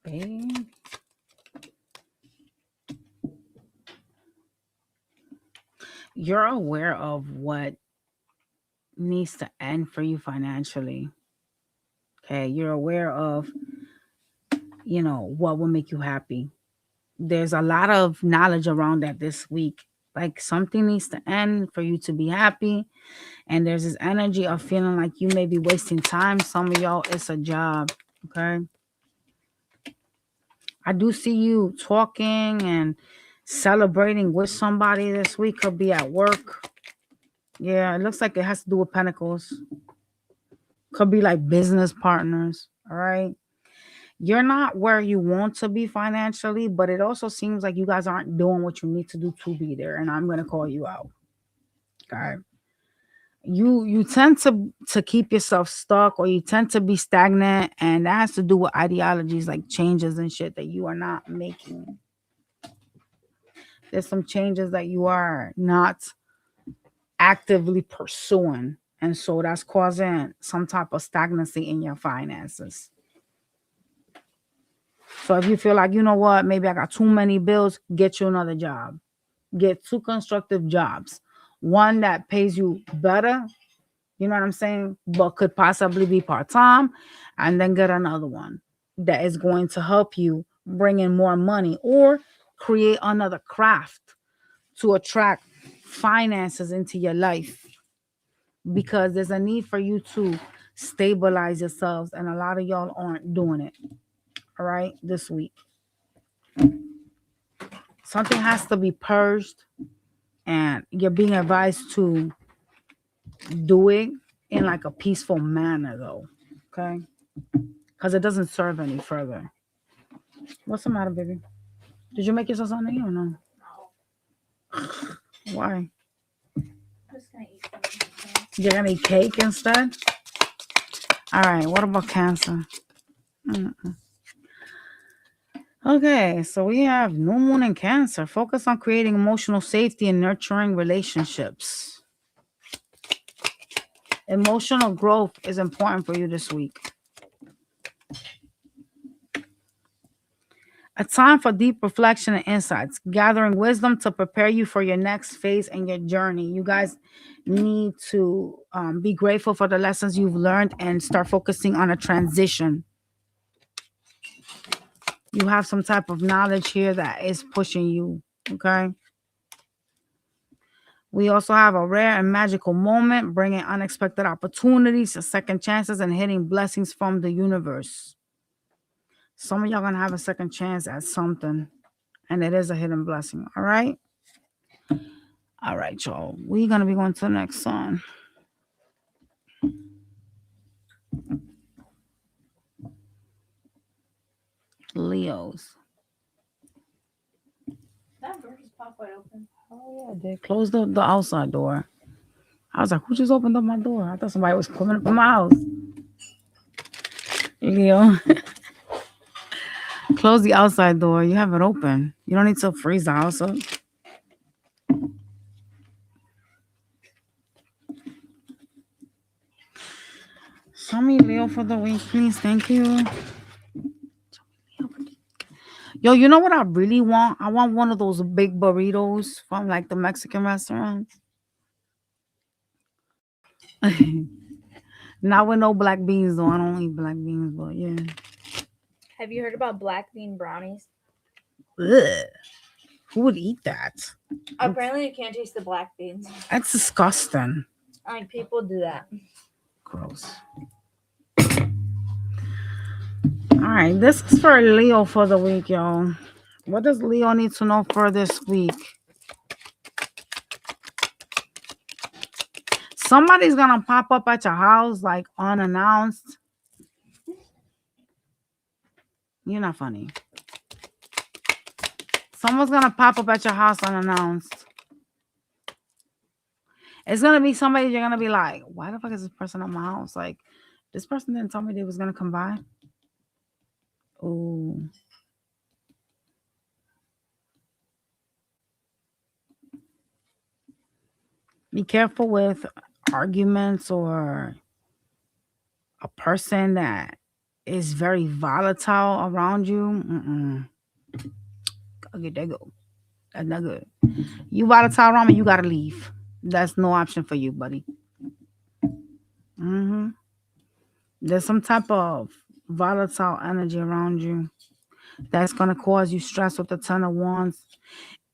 Babe. You're aware of what needs to end for you financially. Okay, you're aware of, what will make you happy. There's a lot of knowledge around that this week. Like something needs to end for you to be happy. And there's this energy of feeling like you may be wasting time. Some of y'all, it's a job. Okay. I do see you talking and celebrating with somebody this week. Could be at work. Yeah, it looks like it has to do with pentacles. Could be like business partners. All right. You're not where you want to be financially, but it also seems like you guys aren't doing what you need to do to be there. And I'm gonna call you out. Okay. You tend to keep yourself stuck, or you tend to be stagnant, and that has to do with ideologies like changes and shit that you are not making. There's some changes that you are not actively pursuing, and so that's causing some type of stagnancy in your finances. So if you feel like, you know what, maybe I got too many bills, get you another job. Get two constructive jobs. One that pays you better, you know what I'm saying, but could possibly be part-time, and then get another one that is going to help you bring in more money, or create another craft to attract finances into your life, because there's a need for you to stabilize yourselves, and a lot of y'all aren't doing it. All right, this week something has to be purged, and you're being advised to do it in like a peaceful manner though. Okay, because it doesn't serve any further. What's the matter, baby? Did you make yourself something or no? Why? I'm just gonna eat something. You're gonna eat cake instead? All right, what about Cancer? Mm-mm. Okay, so we have new moon in Cancer. Focus on creating emotional safety and nurturing relationships. Emotional growth is important for you this week. A time for deep reflection and insights, gathering wisdom to prepare you for your next phase in your journey. You guys need to be grateful for the lessons you've learned and start focusing on a transition. You have some type of knowledge here that is pushing you. Okay. We also have a rare and magical moment, bringing unexpected opportunities, second chances, and hitting blessings from the universe. Some of y'all gonna have a second chance at something, and it is a hidden blessing. All right. All right, y'all. We're gonna be going to the next song. Leos. That door just popped wide open. Oh yeah, they closed the outside door. I was like, who just opened up my door? I thought somebody was coming up in my house. Leo. Close the outside door. You have it open. You don't need to freeze the house up. Show me Leo for the week, please. Thank you. Yo, you know what I really want? I want one of those big burritos from like the Mexican restaurants. Not with no black beans though. I don't eat black beans, but yeah. Have you heard about black bean brownies? Ugh. Who would eat that? Apparently, you can't taste the black beans. That's disgusting. Like, people do that. Gross. All right, this is for Leo for the week, y'all. What does Leo need to know for this week? Somebody's gonna pop up at your house like unannounced. You're not funny. Someone's gonna pop up at your house unannounced. It's gonna be somebody you're gonna be like, why the fuck is this person at my house? Like, this person didn't tell me they was gonna come by. Oh. Be careful with arguments or a person that is very volatile around you. Okay, there go. That's not good. You volatile around me, you gotta leave. That's no option for you, buddy. There's some type of volatile energy around you that's gonna cause you stress with the Ten of Wands.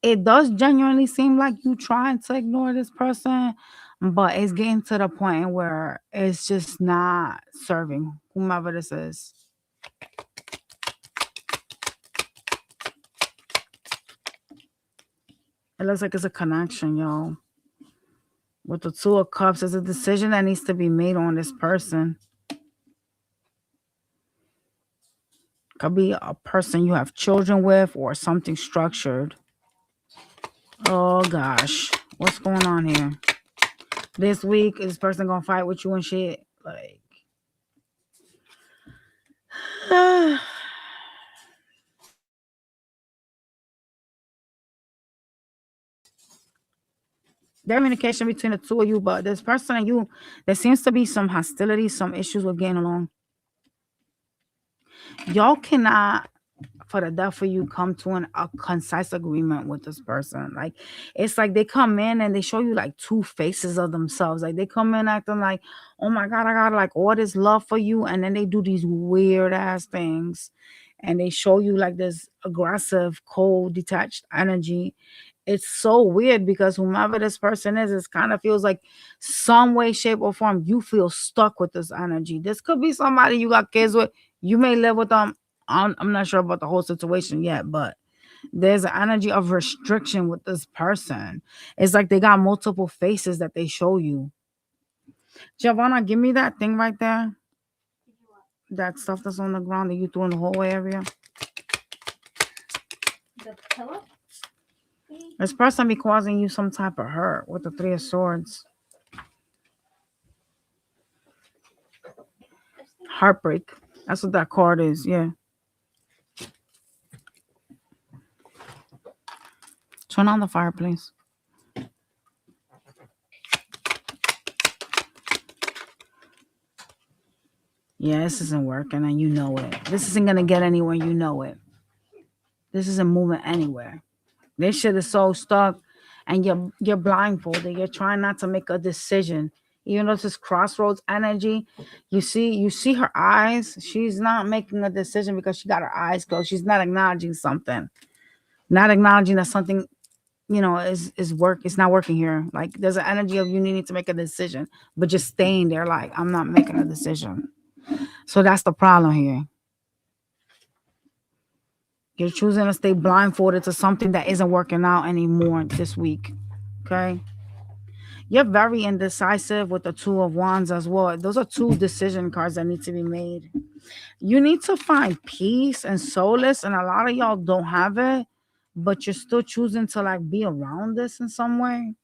It does genuinely seem like you trying to ignore this person, but it's getting to the point where it's just not serving whomever this is. It looks like it's a connection, y'all. With the Two of Cups, there's a decision that needs to be made on this person. Could be a person you have children with or something structured. Oh gosh, what's going on here? This week, is this person gonna fight with you and shit? Like, there's communication between the two of you, but this person and you, there seems to be some hostility, some issues with getting along. Y'all cannot, for the death of you, come to a concise agreement with this person. Like, it's like they come in and they show you like two faces of themselves. Like, they come in acting like, oh my God, I got like all this love for you. And then they do these weird ass things. And they show you like this aggressive, cold, detached energy. It's so weird because whomever this person is, it kind of feels like some way, shape, or form you feel stuck with this energy. This could be somebody you got kids with. You may live with them. I'm not sure about the whole situation yet, but there's an energy of restriction with this person. It's like they got multiple faces that they show you. Giovanna, give me that thing right there. That stuff that's on the ground that you threw in the hallway area. The pillow? This person be causing you some type of hurt with the Three of Swords. Heartbreak. That's what that card is, yeah. Turn on the fireplace. Yeah, this isn't working and you know it. This isn't going to get anywhere, you know it. This isn't moving anywhere. This shit is so stuck, and you're blindfolded. You're trying not to make a decision. Even though this is crossroads energy, you see her eyes. She's not making a decision because she got her eyes closed. She's not acknowledging something. Not acknowledging that something, is not working here. Like there's an energy of you needing to make a decision, but just staying there like I'm not making a decision. So that's the problem here. You're choosing to stay blindfolded to something that isn't working out anymore this week. Okay. You're very indecisive with the two of wands as well. Those are two decision cards that need to be made. You need to find peace and solace, and a lot of y'all don't have it, but you're still choosing to like be around this in some way.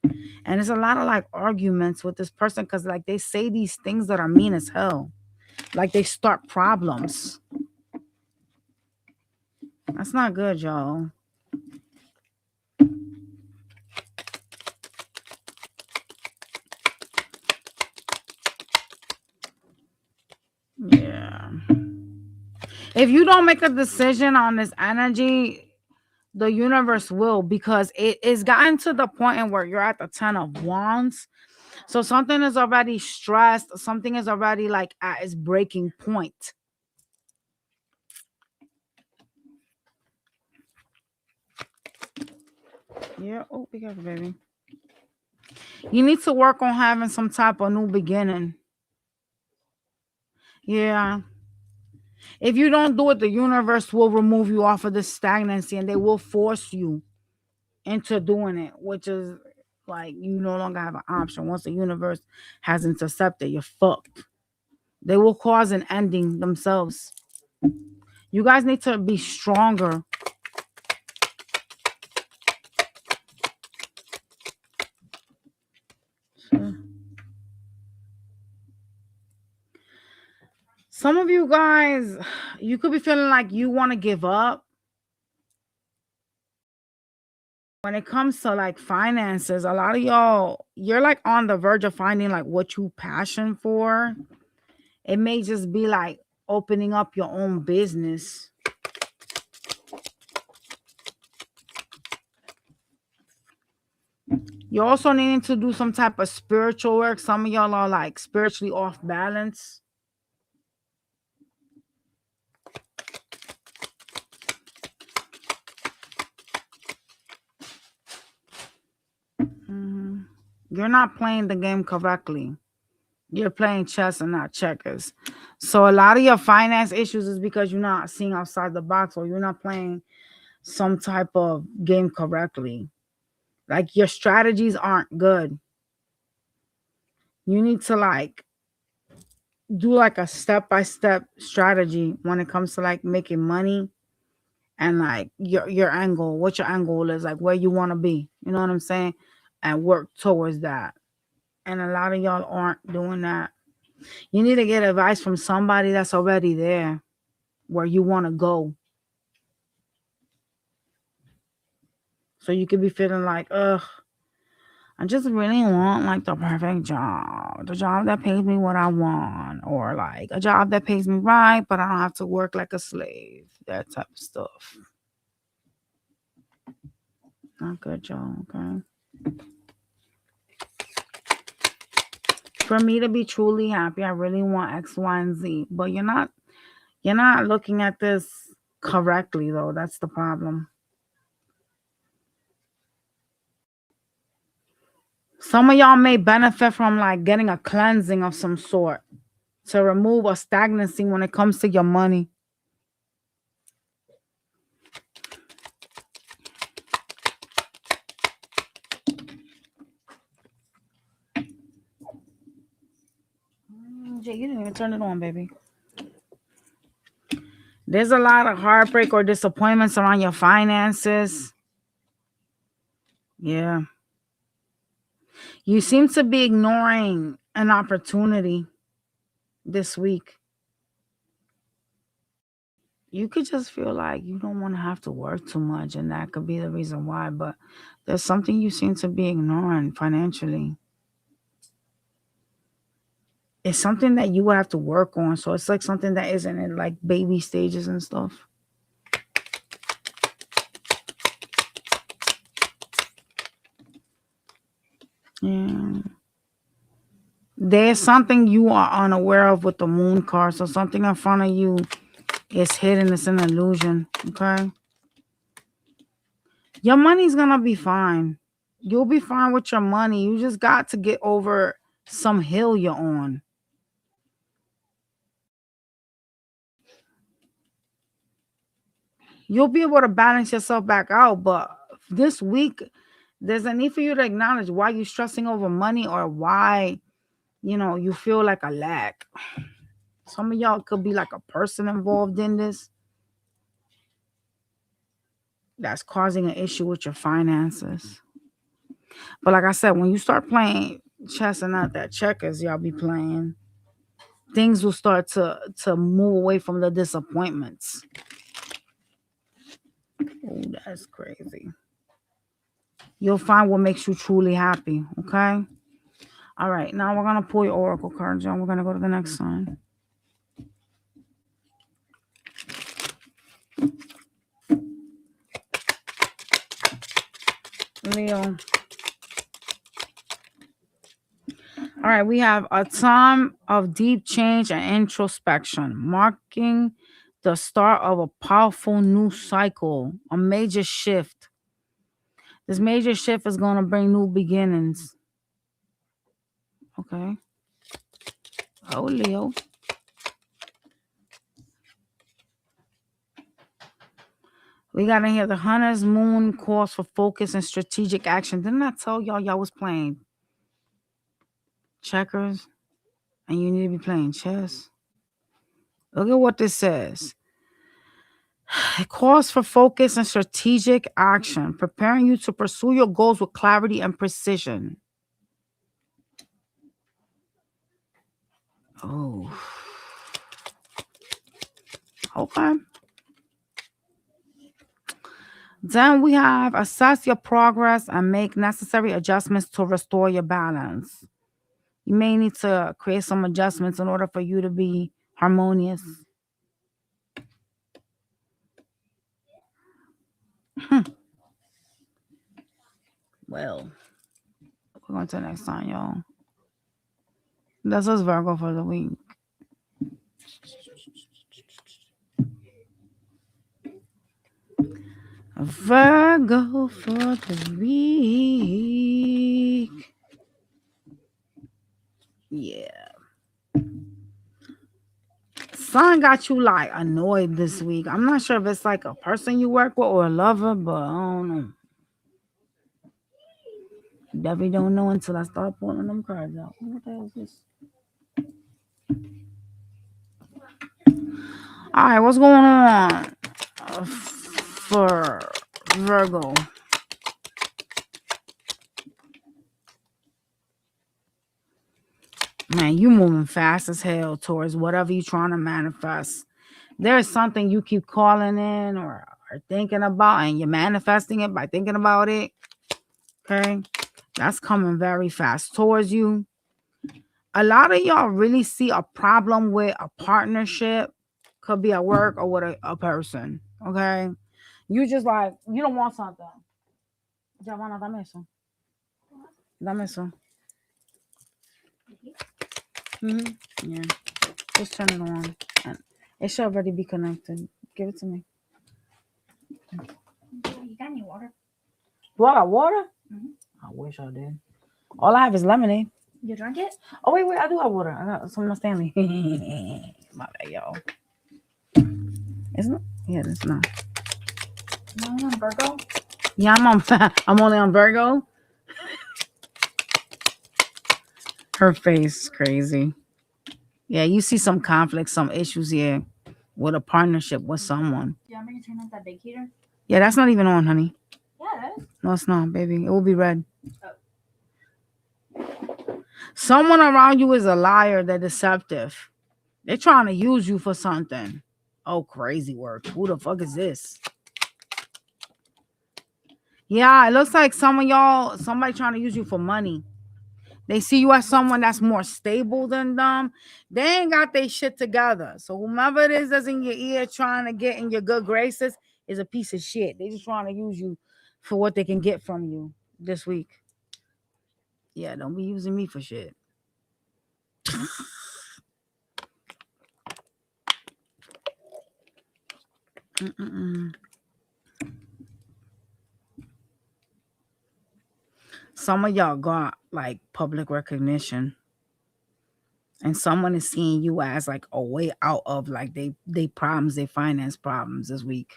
And there's a lot of like arguments with this person because like they say these things that are mean as hell. Like they start problems. That's not good, y'all. Yeah. If you don't make a decision on this energy, the universe will, because it is gotten to the point where you're at the 10 of wands. So something is already stressed, something is already like at its breaking point. Yeah. Oh, be careful, baby. You need to work on having some type of new beginning. Yeah. If you don't do it, the universe will remove you off of this stagnancy and they will force you into doing it, which is like you no longer have an option. Once the universe has intercepted, you're fucked. They will cause an ending themselves. You guys need to be stronger. Some of you guys, you could be feeling like you want to give up. When it comes to like finances, a lot of y'all, you're like on the verge of finding like what you passion for. It may just be like opening up your own business. You're also needing to do some type of spiritual work. Some of y'all are like spiritually off balance. Mhm. You're not playing the game correctly. You're playing chess and not checkers. So a lot of your finance issues is because you're not seeing outside the box, or you're not playing some type of game correctly. Like your strategies aren't good. You need to like do like a step by step strategy when it comes to like making money, and like your angle, what your angle is, like where you want to be. You know what I'm saying? And work towards that. And a lot of y'all aren't doing that. You need to get advice from somebody that's already there where you want to go. So you could be feeling like, ugh, I just really want like the perfect job, the job that pays me what I want, or like a job that pays me right, but I don't have to work like a slave. That type of stuff. Not good, y'all. Okay. For me to be truly happy, I really want X, Y, and Z. But you're not looking at this correctly though. That's the problem. Some of y'all may benefit from like getting a cleansing of some sort to remove a stagnancy when it comes to your money. Jay, you didn't even turn it on, baby. There's a lot of heartbreak or disappointments around your finances. Yeah. You seem to be ignoring an opportunity this week. You could just feel like you don't want to have to work too much, and that could be the reason why. But there's something you seem to be ignoring financially. It's something that you would have to work on. So it's like something that isn't in like baby stages and stuff. There's something you are unaware of with the moon card. So something in front of you is hidden. It's an illusion. Okay. Your money's gonna be fine. You'll be fine with your money. You just got to get over some hill you're on. You'll be able to balance yourself back out. But this week, there's a need for you to acknowledge why you're stressing over money or why, you feel like a lack. Some of y'all could be like a person involved in this that's causing an issue with your finances. But like I said, when you start playing chess and not that checkers y'all be playing, things will start to move away from the disappointments. Oh, that's crazy. You'll find what makes you truly happy. Okay. All right. Now we're gonna pull your oracle card, John. We're gonna go to the next sign. Leo. All right, we have a time of deep change and introspection, marking the start of a powerful new cycle, a major shift. This major shift is going to bring new beginnings. Okay. Oh, Leo. We got in here the Hunter's Moon calls for focus and strategic action. Didn't I tell y'all was playing checkers and you need to be playing chess? Look at what this says. It calls for focus and strategic action, preparing you to pursue your goals with clarity and precision. Oh, okay. Then we have assess your progress and make necessary adjustments to restore your balance. You may need to create some adjustments in order for you to be harmonious. Well, we're going to the next sign, y'all. That's us Virgo for the week. Virgo for the week. Yeah. Sun got you like annoyed this week. I'm not sure if it's like a person you work with or a lover, but I don't know. Definitely don't know until I start pulling them cards out. What the hell is this? All right, what's going on for Virgo? Man, you moving fast as hell towards whatever you're trying to manifest. There's something you keep calling in or thinking about, and you're manifesting it by thinking about it. Okay, that's coming very fast towards you. A lot of y'all really see a problem with a partnership, could be at work or with a person. Okay, you just like you don't want something. Giovanna, dame eso. Dame eso. Yeah, just turn it on. And it should already be connected. Give it to me. You got any water? Do I got water? Mhm. I wish I did. All I have is lemonade. You drank it? Oh wait, I do have water. I got some of my Stanley. My bad, y'all. Isn't it? Yeah, it's not. No, I'm on Virgo. Yeah, I'm only on Virgo. Her face is crazy. Yeah, you see some conflict, some issues here with a partnership with someone. Do you want me to turn off that big heater? Yeah, that's not even on, honey. Yeah, it is. No, it's not, baby. It will be red. Oh. Someone around you is a liar. They're deceptive. They're trying to use you for something. Oh, crazy work. Who the fuck is this? Yeah, it looks like somebody trying to use you for money. They see you as someone that's more stable than them. They ain't got their shit together. So whomever it is that's in your ear trying to get in your good graces is a piece of shit. They just trying to use you for what they can get from you this week. Yeah, don't be using me for shit. Mm-mm-mm. Some of y'all got like public recognition, and someone is seeing you as like a way out of like they problems, they finance problems this week.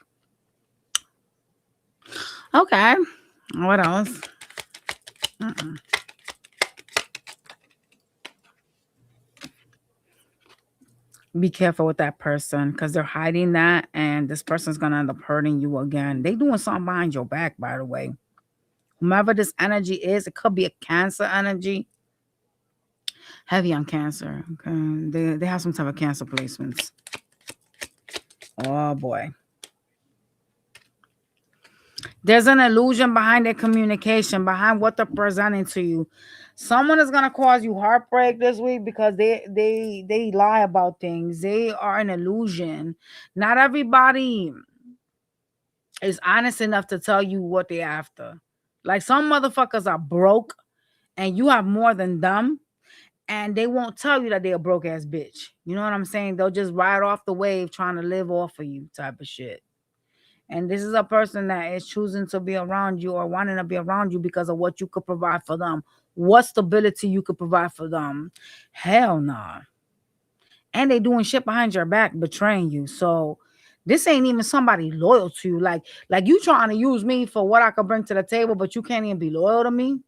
Okay, what else? Mm-mm. Be careful with that person because they're hiding that, and this person's gonna end up hurting you again. They doing something behind your back, by the way. Whomever this energy is, it could be a cancer energy, heavy on cancer. Okay, they have some type of cancer placements. Oh boy, there's an illusion behind their communication, behind what they're presenting to you. Someone is gonna cause you heartbreak this week because they lie about things. They are an illusion. Not everybody is honest enough to tell you what they're after. Like some motherfuckers are broke and you have more than them, and they won't tell you that they're a broke ass bitch. You know what I'm saying? They'll just ride off the wave trying to live off of you type of shit. And this is a person that is choosing to be around you or wanting to be around you because of what you could provide for them. What stability you could provide for them. Hell nah. And they doing shit behind your back, betraying you. So this ain't even somebody loyal to you. Like you trying to use me for what I could bring to the table, but you can't even be loyal to me.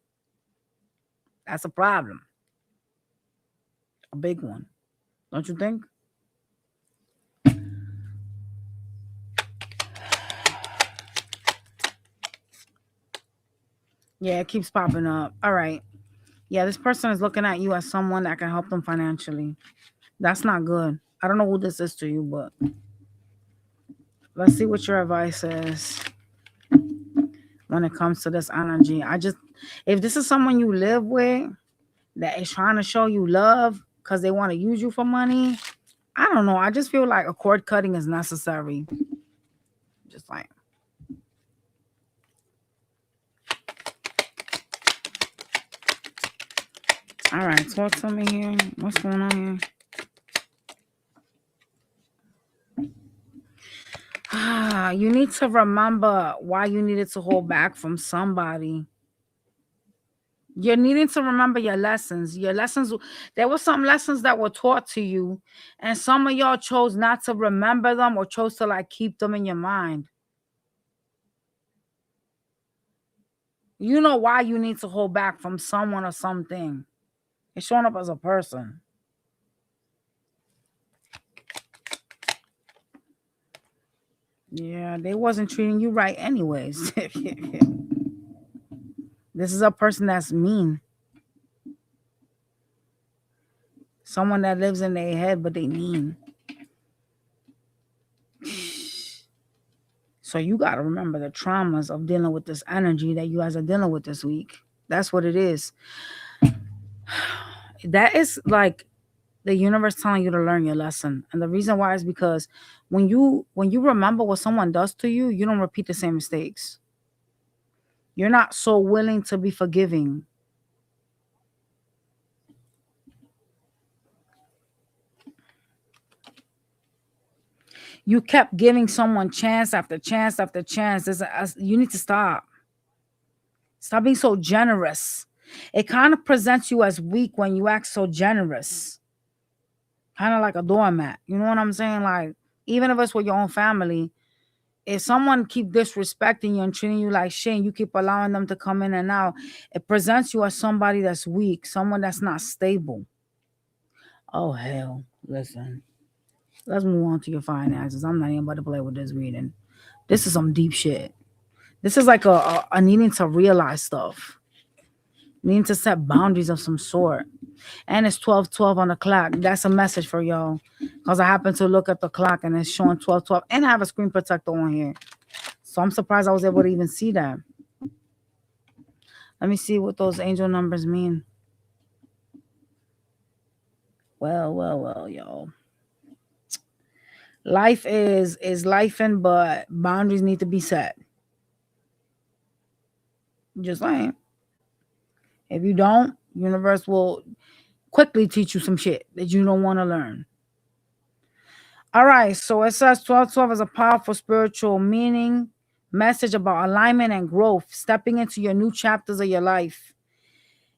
That's a problem. A big one. Don't you think? Yeah, it keeps popping up. All right. Yeah, this person is looking at you as someone that can help them financially. That's not good. I don't know who this is to you, but let's see what your advice is when it comes to this energy. If this is someone you live with that is trying to show you love because they want to use you for money, I don't know. I just feel like a cord cutting is necessary. Just like, all right, talk to me here. What's going on here? You need to remember why you needed to hold back from somebody. You're needing to remember your lessons. Your lessons, there were some lessons that were taught to you, and some of y'all chose not to remember them or chose to like keep them in your mind. You know why you need to hold back from someone or something. It's showing up as a person. Yeah, they wasn't treating you right anyways. This is a person that's mean. Someone that lives in their head, but they mean. So you got to remember the traumas of dealing with this energy that you guys are dealing with this week. That's what it is. That is like the universe telling you to learn your lesson. And the reason why is because when you remember what someone does to you, you don't repeat the same mistakes. You're not so willing to be forgiving. You kept giving someone chance after chance after chance. You need to stop. Stop being so generous. It kind of presents you as weak when you act so generous. Kind of like a doormat. You know what I'm saying? Like, even if it's with your own family, if someone keep disrespecting you and treating you like shit and you keep allowing them to come in and out, it presents you as somebody that's weak, someone that's not stable. Oh hell. Listen. Let's move on to your finances. I'm not even about to play with this reading. This is some deep shit. This is like a needing to realize stuff. Needing to set boundaries of some sort. And it's 12:12 on the clock. That's a message for y'all. Because I happen to look at the clock and it's showing 12:12. And I have a screen protector on here. So I'm surprised I was able to even see that. Let me see what those angel numbers mean. Well, y'all. Life is life, and but boundaries need to be set. Just saying. If you don't, universe will quickly teach you some shit that you don't want to learn. All right, so it says 1212 is a powerful spiritual meaning message about alignment and growth, stepping into your new chapters of your life.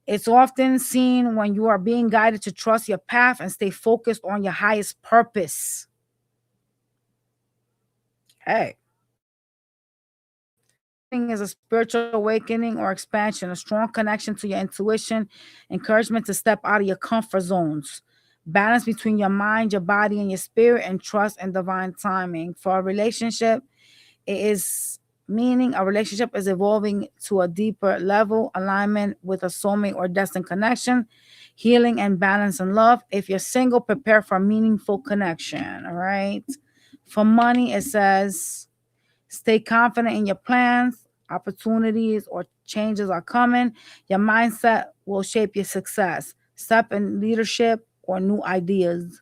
It's often seen when you are being guided to trust your path and stay focused on your highest purpose. Hey. Is a spiritual awakening or expansion, a strong connection to your intuition, encouragement to step out of your comfort zones, balance between your mind, your body, and your spirit, and trust and divine timing. For a relationship, it is meaning a relationship is evolving to a deeper level, alignment with a soulmate or destined connection, healing and balance and love. If you're single, prepare for a meaningful connection. All right. For money, it says stay confident in your plans, opportunities or changes are coming. Your mindset will shape your success. Step in leadership or new ideas.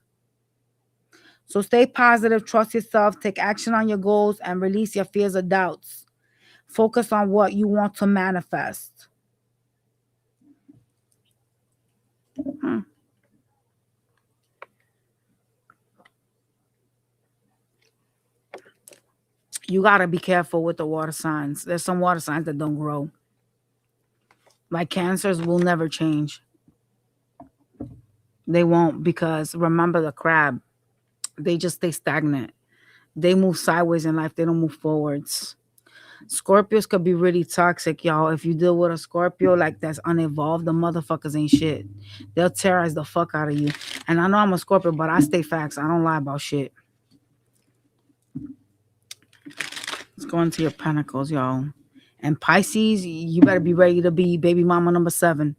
So stay positive, trust yourself, take action on your goals, and release your fears or doubts. Focus on what you want to manifest. Hmm. You got to be careful with the water signs. There's some water signs that don't grow. Like cancers will never change. They won't, because remember the crab, they just stay stagnant. They move sideways in life, they don't move forwards. Scorpios could be really toxic, y'all. If you deal with a Scorpio like that's unevolved, the motherfuckers ain't shit. They'll terrorize the fuck out of you. And I know I'm a Scorpio, but I stay facts. I don't lie about shit. Let's go into your pentacles, y'all. And Pisces, you better be ready to be baby mama number 7.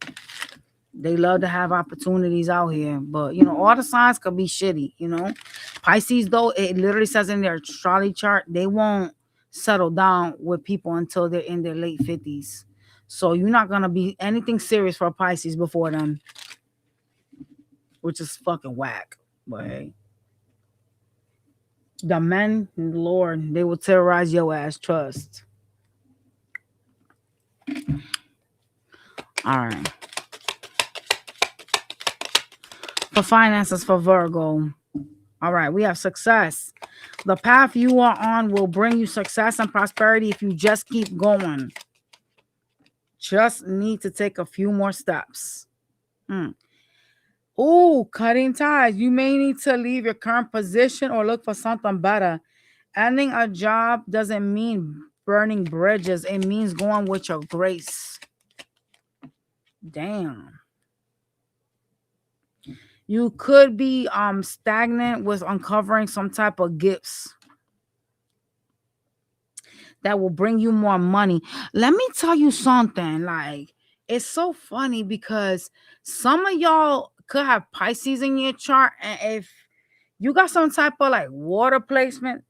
They love to have opportunities out here, but all the signs could be shitty. Pisces, though, it literally says in their astrology chart they won't settle down with people until they're in their late 50s. So you're not gonna be anything serious for a Pisces before then, which is fucking whack. But hey, the men, Lord, they will terrorize your ass. Trust. All right. For finances for Virgo. All right, we have success. The path you are on will bring you success and prosperity if you just keep going. Just need to take a few more steps. Ooh, cutting ties. You may need to leave your current position or look for something better. Ending a job doesn't mean burning bridges. It means going with your grace. Damn. You could be stagnant with uncovering some type of gifts that will bring you more money. Let me tell you something. Like, it's so funny because some of y'all could have Pisces in your chart, and if you got some type of like water placement,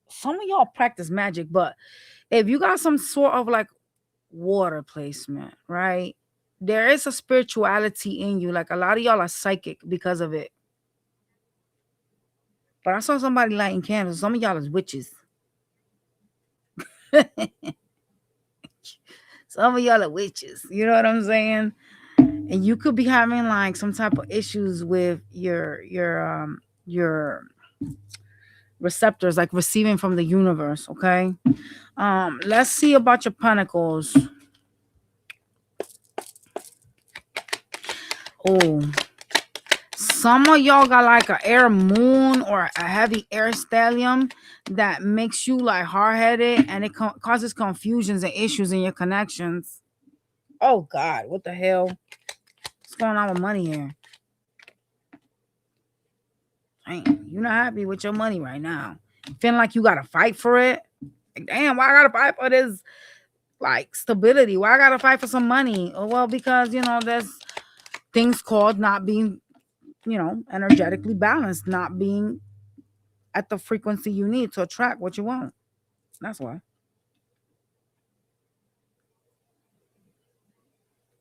some of y'all practice magic, but if you got some sort of like water placement, right? There is a spirituality in you. Like, a lot of y'all are psychic because of it. But I saw somebody lighting candles. Some of y'all is witches. Some of y'all are witches. You know what I'm saying? And you could be having like some type of issues with your receptors, like receiving from the universe. Okay. Let's see about your pentacles. Oh, some of y'all got like an air moon or a heavy air stellium that makes you like hard-headed, and it causes confusions and issues in your connections. Oh God, what the hell? What's going on with money here? Dang, you're not happy with your money right now. Feeling like you gotta fight for it. Like, damn, why I gotta fight for this like stability? Why I gotta fight for some money? Oh, well, because there's things called not being, energetically balanced, not being at the frequency you need to attract what you want. That's why.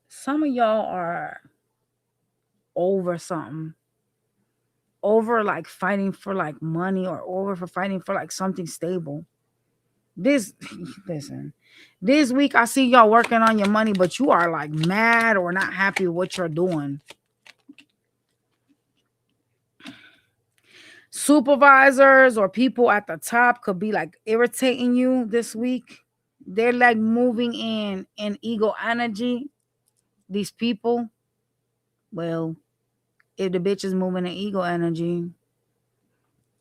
Some of y'all are over something. Over like fighting for like money, or over for fighting for like something stable. This listen. This week I see y'all working on your money, but you are like mad or not happy with what you're doing. Supervisors or people at the top could be like irritating you this week. They're like moving in ego energy. These people, well, if the bitch is moving in ego energy,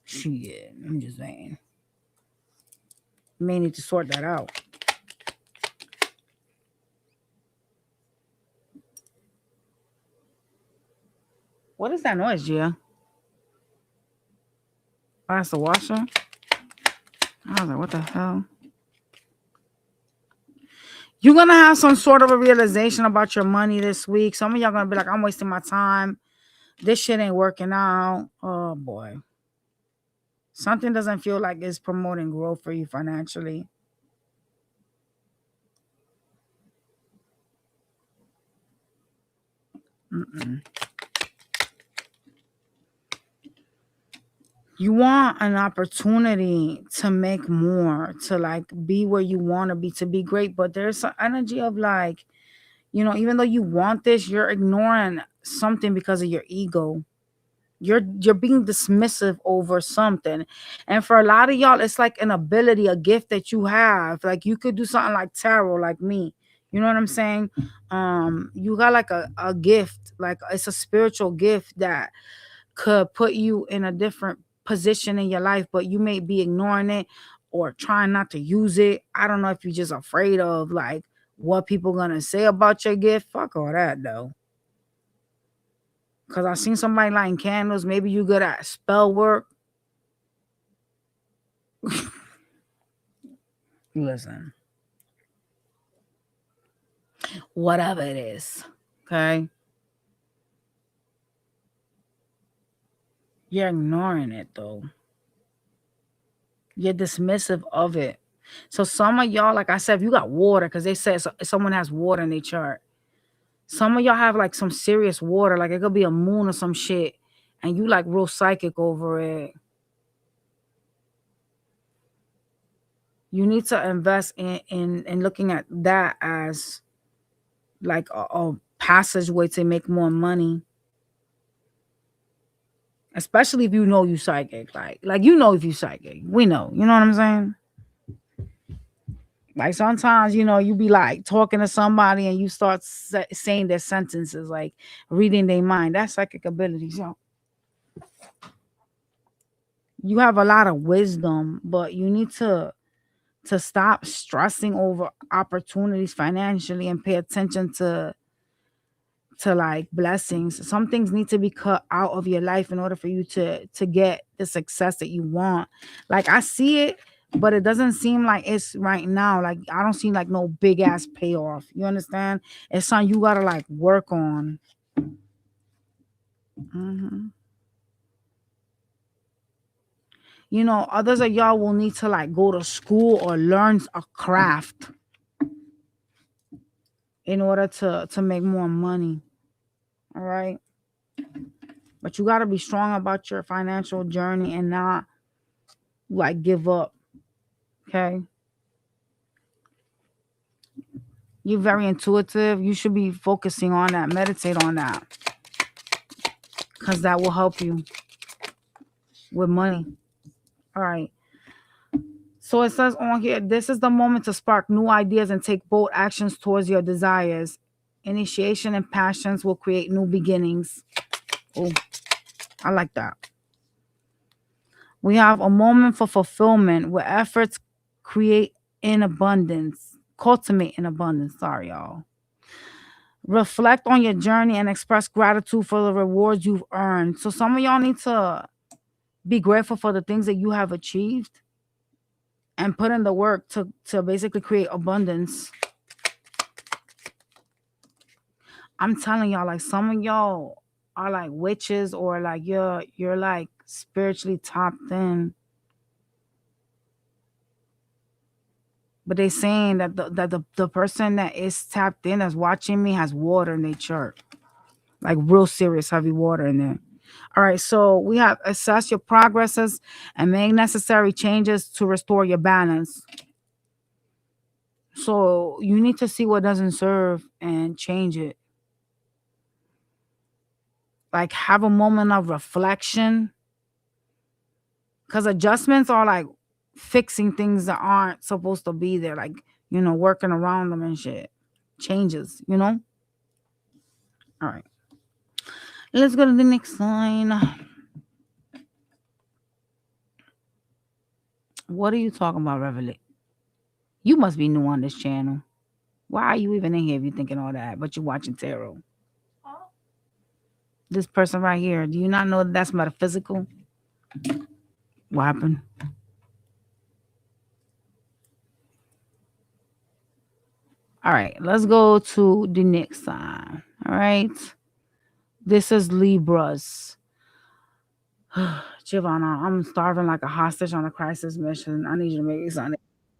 shit, I'm just saying, you may need to sort that out. What is that noise, Gia? Oh, that's the washer. I was like, what the hell? You're gonna have some sort of a realization about your money this week. Some of y'all gonna be like, I'm wasting my time. This shit ain't working out. Oh boy. Something doesn't feel like it's promoting growth for you financially. Mm-mm. You want an opportunity to make more, to like be where you want to be, to be great. But there's an energy of like, even though you want this, you're ignoring something because of your ego. You're being dismissive over something. And for a lot of y'all, it's like an ability, a gift that you have. Like you could do something like tarot, like me. You know what I'm saying? You got like a gift, like it's a spiritual gift that could put you in a different position in your life, but you may be ignoring it or trying not to use it. I don't know if you're just afraid of like what people gonna say about your gift. Fuck all that though. Cause I seen somebody lighting candles. Maybe you good at spell work. Listen, whatever it is, okay, you're ignoring it though. You're dismissive of it. So some of y'all, like I said, if you got water, because they said someone has water in their chart. Some of y'all have like some serious water, like it could be a moon or some shit, and you like real psychic over it. You need to invest in looking at that as like a passageway to make more money, especially if you know you psychic. Like if you psychic, we know. You know what I'm saying? Like sometimes you be like talking to somebody and you start saying their sentences, like reading their mind. That's psychic ability. So you have a lot of wisdom, but you need to stop stressing over opportunities financially and pay attention to like blessings. Some things need to be cut out of your life in order for you to get the success that you want. Like I see it, but it doesn't seem like it's right now. Like I don't see like no big ass payoff. You understand? It's something you gotta like work on. hmm Others of y'all will need to like go to school or learn a craft in order to make more money. All right. But you got to be strong about your financial journey and not like give up. Okay. You're very intuitive. You should be focusing on that. Meditate on that because that will help you with money. All right. So it says on here, this is the moment to spark new ideas and take bold actions towards your desires. Initiation and passions will create new beginnings. Oh, I like that. We have a moment for fulfillment where efforts create in abundance, cultivate in abundance. Sorry, y'all. Reflect on your journey and express gratitude for the rewards you've earned. So some of y'all need to be grateful for the things that you have achieved and put in the work to basically create abundance. I'm telling y'all, like some of y'all are like witches or like you're like spiritually tapped in. But they saying that the person that is tapped in that's watching me has water in their chart. Like real serious heavy water in there. All right, so we have assess your progresses and make necessary changes to restore your balance. So you need to see what doesn't serve and change it. Like have a moment of reflection Because adjustments are like fixing things that aren't supposed to be there, like, working around them and shit. Changes, you know? All right. Let's go to the next line. What are you talking about, Reveille? You must be new on this channel. Why are you even in here if you're thinking all that? But you're watching tarot. Huh? This person right here, do you not know that that's metaphysical? What happened? All right, let's go to the next sign. All right. This is Libras. Giovanna, I'm starving like a hostage on a crisis mission. I need you to make me something.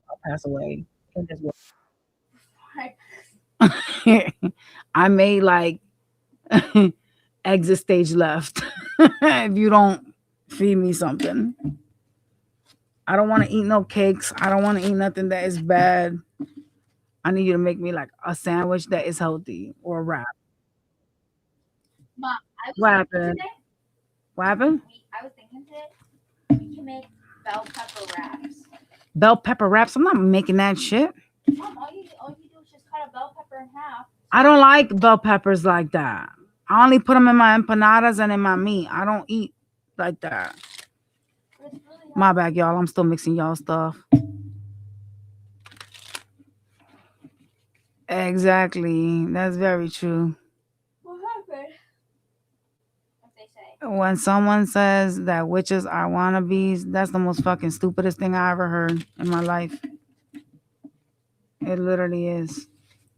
I'll pass away. In this way. I may like exit stage left if you don't feed me something. I don't want to eat no cakes. I don't want to eat nothing that is bad. I need you to make me like a sandwich that is healthy or a wrap. Mom, I was What thinking happened? today. What happened? I was thinking today we can make bell pepper wraps. Bell pepper wraps. I'm not making that shit. Mom, all you do is just cut a bell pepper in half. I don't like bell peppers like that. I only put them in my empanadas and in my meat. I don't eat like that. But it's really My bad, y'all. I'm still mixing y'all stuff. Exactly. That's very true. what happened? What they say. When someone says that witches are wannabes, that's the most fucking stupidest thing I ever heard in my life. It literally is.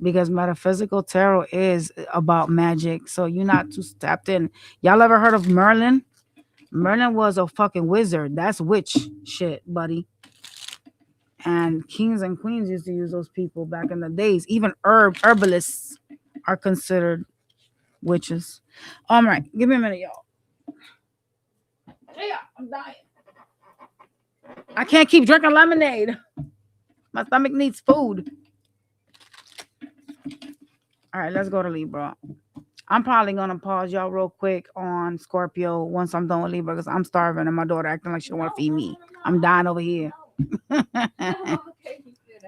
Because metaphysical tarot is about magic. So you're not too tapped in. Y'all ever heard of Merlin? Merlin was a fucking wizard. That's witch shit, buddy. And kings and queens used to use those people back in the days. Even herbalists are considered witches. All right, give me a minute, y'all. Yeah, I'm dying. I can't keep drinking lemonade. My stomach needs food. All right, let's go to Libra. I'm probably gonna pause y'all real quick on Scorpio once I'm done with Libra because I'm starving and my daughter acting like she don't want to feed me. I'm dying over here. Okay, you did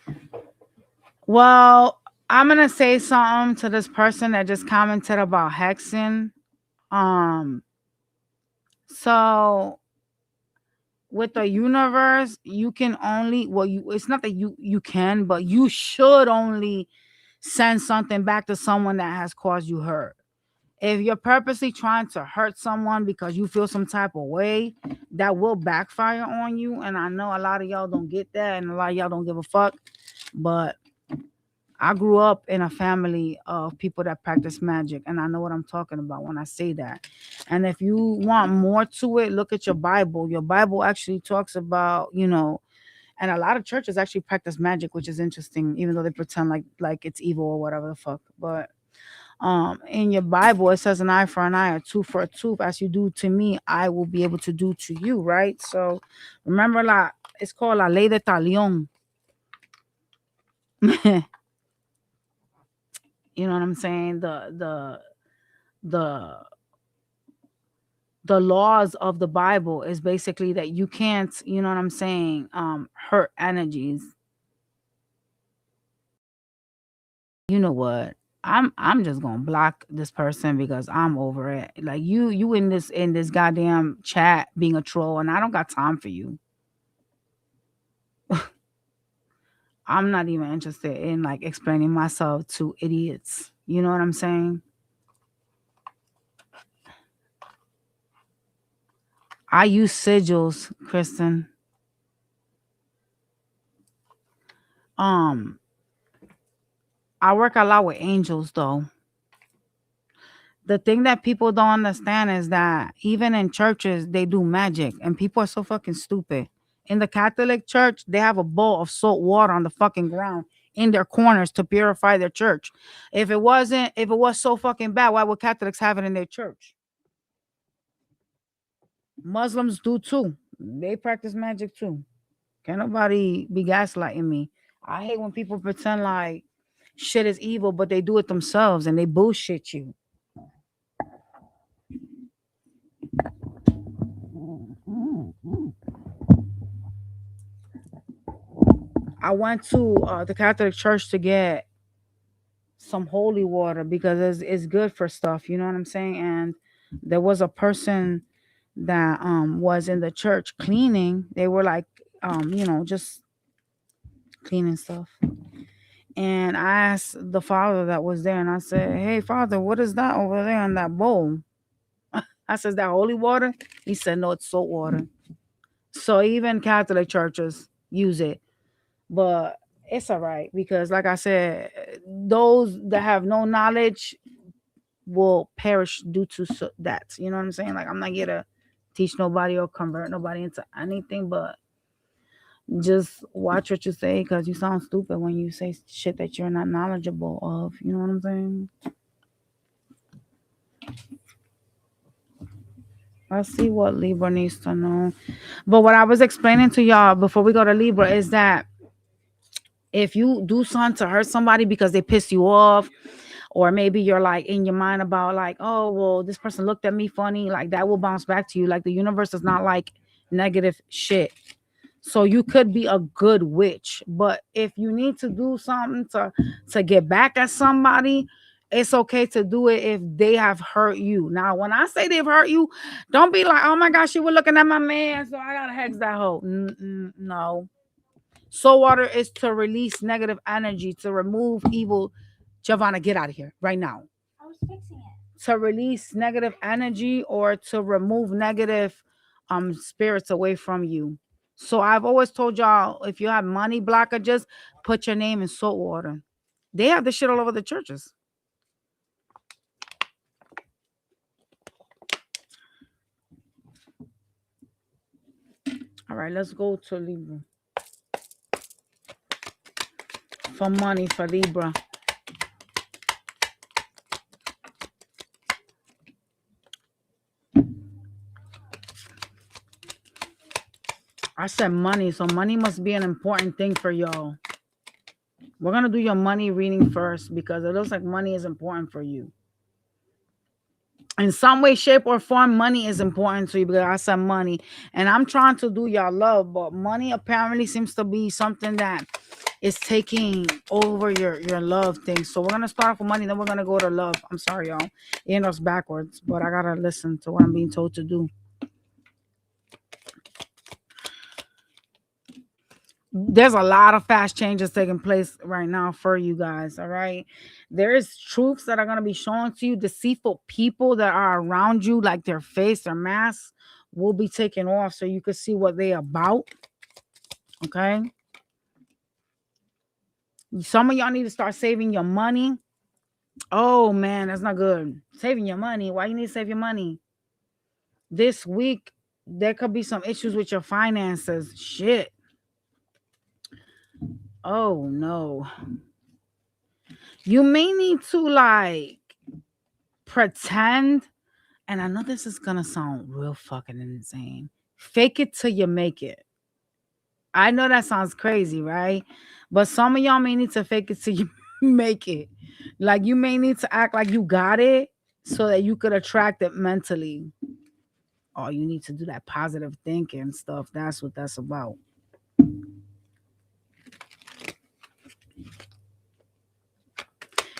it. Well, I'm gonna say something to this person that just commented about hexing. Um, so with the universe, you can only it's not that you can, but you should only send something back to someone that has caused you hurt. If you're purposely trying to hurt someone because you feel some type of way, that will backfire on you. And I know a lot of y'all don't get that, and a lot of y'all don't give a fuck. But I grew up in a family of people that practice magic, and I know what I'm talking about when I say that. And if you want more to it, look at your Bible. Your Bible actually talks about, and a lot of churches actually practice magic, which is interesting, even though they pretend like it's evil or whatever the fuck. But in your Bible it says an eye for an eye, a tooth for a tooth. As you do to me, I will be able to do to you, right? So remember, it's called la ley de talion. You know what I'm saying? The the laws of the Bible is basically that you can't, you know what I'm saying, hurt energies. You know what? I'm just gonna block this person because I'm over it. Like you in this goddamn chat being a troll, and I don't got time for you. I'm not even interested in like explaining myself to idiots. You know what I'm saying? I use sigils, Kristen. Um, I work a lot with angels though. The thing that people don't understand is that even in churches they do magic, and people are so fucking stupid. In the Catholic Church, they have a bowl of salt water on the fucking ground in their corners to purify their church. If it was so fucking bad, why would Catholics have it in their church? Muslims do too. They practice magic too. Can't nobody be gaslighting me. I hate when people pretend like shit is evil, but they do it themselves and they bullshit you. I went to the Catholic Church to get some holy water because it's good for stuff. You know what I'm saying? And there was a person that was in the church cleaning. They were like just cleaning stuff. And I asked the father that was there, and I said, "Hey, father, what is that over there in that bowl?" I said, "That holy water?" He said, "No, it's salt water." So even Catholic churches use it, but it's all right because, like I said, those that have no knowledge will perish due to that. You know what I'm saying? Like I'm not here to teach nobody or convert nobody into anything, but just watch what you say because you sound stupid when you say shit that you're not knowledgeable of. You know what I'm saying? Let's see what Libra needs to know. But what I was explaining to y'all before we go to Libra is that if you do something to hurt somebody because they piss you off, or maybe you're like in your mind about like, oh, well, this person looked at me funny, like that will bounce back to you. Like the universe does not like negative shit. So you could be a good witch, but if you need to do something to get back at somebody, it's okay to do it if they have hurt you. Now, when I say they've hurt you, don't be like, "Oh my gosh, she was looking at my man, so I gotta hex that hoe." No. Soul water is to release negative energy, to remove evil. Giovanna, get out of here right now. I was fixing it. To release negative energy or to remove negative spirits away from you. So I've always told y'all, if you have money blockages, put your name in salt water. They have this shit all over the churches. All right, let's go to Libra. For money for Libra. I said money, so money must be an important thing for y'all. We're gonna do your money reading first because it looks like money is important for you. In some way, shape, or form, money is important to you because I said money. And I'm trying to do y'all love, but money apparently seems to be something that is taking over your love thing. So we're gonna start off with money, then we're gonna go to love. I'm sorry, y'all. It ends backwards, but I gotta listen to what I'm being told to do. There's a lot of fast changes taking place right now for you guys. All right, there is truths that are going to be shown to you. Deceitful people that are around you, like their face, their masks, will be taken off so you can see what they about. Okay, some of y'all need to start saving your money. Oh man, that's not good. Saving your money. Why you need to save your money this week? There could be some issues with your finances. Shit. Oh no, you may need to like pretend, and I know this is gonna sound real fucking insane. Fake it till you make it. I know that sounds crazy, right? But some of y'all may need to fake it till you make it. Like you may need to act like you got it so that you could attract it mentally. Oh, you need to do that positive thinking stuff. That's what that's about.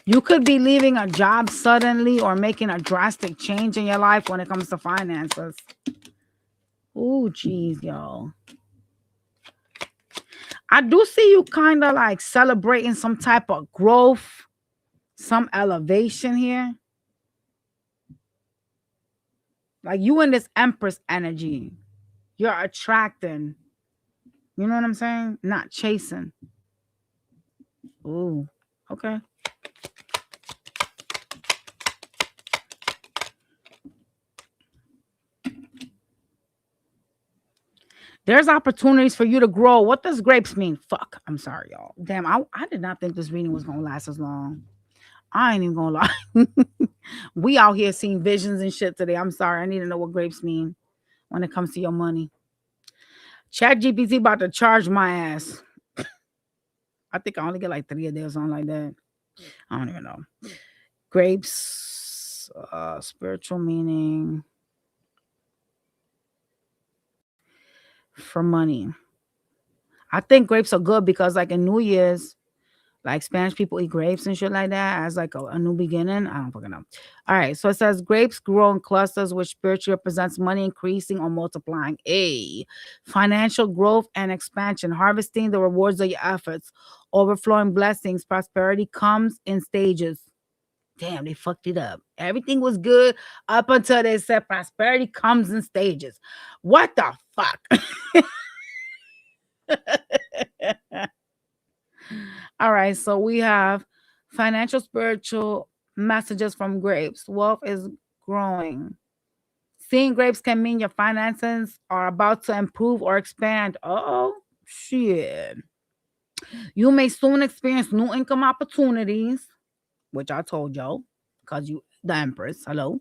You could be leaving a job suddenly or making a drastic change in your life when it comes to finances. Oh, geez, y'all. I do see you kind of like celebrating some type of growth, some elevation here. Like you in this Empress energy. You're attracting. You know what I'm saying? Not chasing. Ooh, okay. There's opportunities for you to grow. What does grapes mean? Fuck. I'm sorry, y'all. Damn, I did not think this reading was going to last as long. I ain't even going to lie. We out here seeing visions and shit today. I'm sorry. I need to know what grapes mean when it comes to your money. Chat GPT about to charge my ass. I think I only get like 3 a day or something like that. I don't even know. Grapes, spiritual meaning. for money. I think grapes are good because, like in New Year's, like Spanish people eat grapes and shit like that as like a new beginning. I don't fucking know. All right, so it says grapes grow in clusters, which spiritually represents money increasing or multiplying. A financial growth and expansion, harvesting the rewards of your efforts, overflowing blessings. Prosperity comes in stages. Damn, they fucked it up. Everything was good up until they said prosperity comes in stages. What the fuck? All right, so we have financial spiritual messages from grapes. Wealth is growing. Seeing grapes can mean your finances are about to improve or expand. Oh, shit. You may soon experience new income opportunities, which I told y'all, because you, the Empress, hello.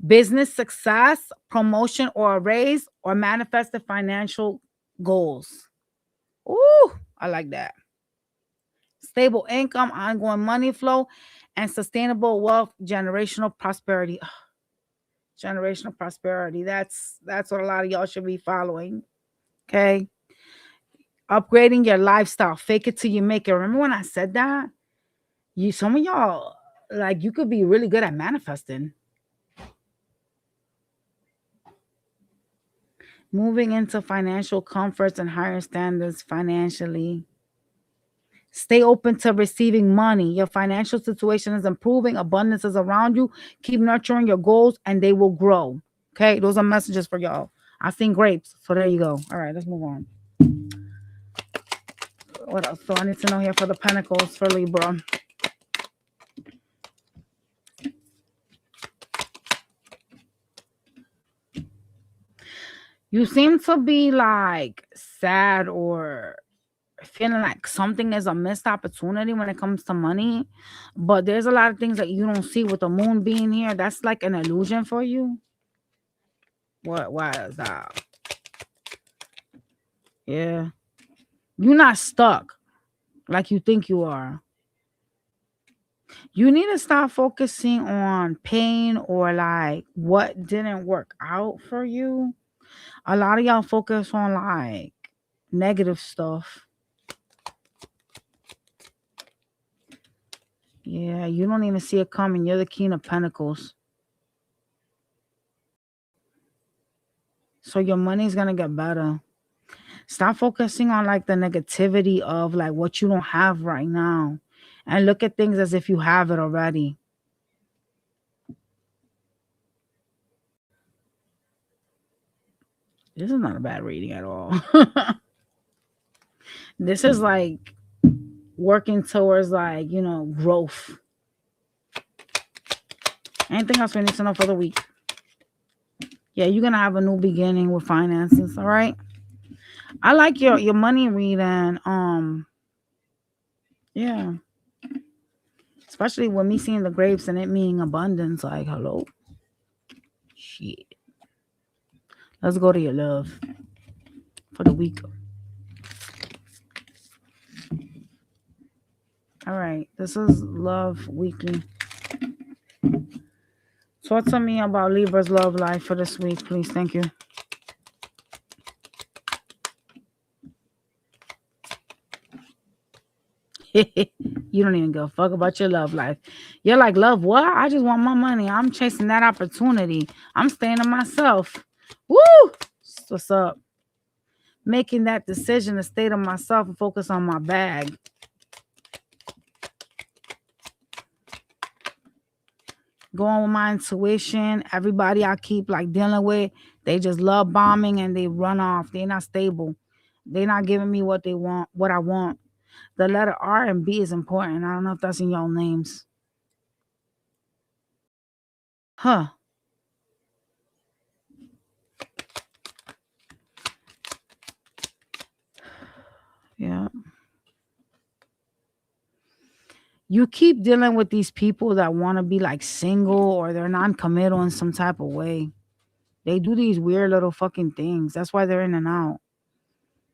Business success, promotion or a raise, or manifested financial goals. Ooh, I like that. Stable income, ongoing money flow, and sustainable wealth, generational prosperity. Ugh, generational prosperity. That's what a lot of y'all should be following. Okay. Upgrading your lifestyle. Fake it till you make it. Remember when I said that? You some of y'all like you could be really good at manifesting. Moving into financial comforts and higher standards financially. Stay open to receiving money. Your financial situation is improving. Abundance is around you. Keep nurturing your goals and they will grow. Okay, those are messages for y'all. I seen grapes. So there you go. All right, let's move on. What else? So I need to know here for the Pentacles for Libra. You seem to be like sad or feeling like something is a missed opportunity when it comes to money, but there's a lot of things that you don't see with the moon being here. That's like an illusion for you. What? Why is that? Yeah, you're not stuck like you think you are. You need to stop focusing on pain or like what didn't work out for you. A lot of y'all focus on like negative stuff. Yeah, you don't even see it coming. You're the King of Pentacles. So your money's gonna get better. Stop focusing on like the negativity of like what you don't have right now. And look at things as if you have it already. This is not a bad reading at all. This is like working towards like, growth. Anything else we need to know for the week? Yeah, you're gonna have a new beginning with finances, all right? I like your money reading. Yeah. Especially with me seeing the grapes and it meaning abundance. Like, hello. Shit. Let's go to your love for the week. All right. This is Love Weekly. Talk to me about Libra's love life for this week, please. Thank you. You don't even give a fuck about your love life. You're like, love what? I just want my money. I'm chasing that opportunity. I'm staying to myself. Woo! What's up? Making that decision to stay to myself and focus on my bag. Going with my intuition. Everybody I keep like dealing with, they just love bombing and they run off. They're not stable. They're not giving me what they want, what I want. The letter R and B is important. I don't know if that's in your names. Huh. Yeah. You keep dealing with these people that want to be like single or they're non-committal in some type of way. They do these weird little fucking things. That's why they're in and out.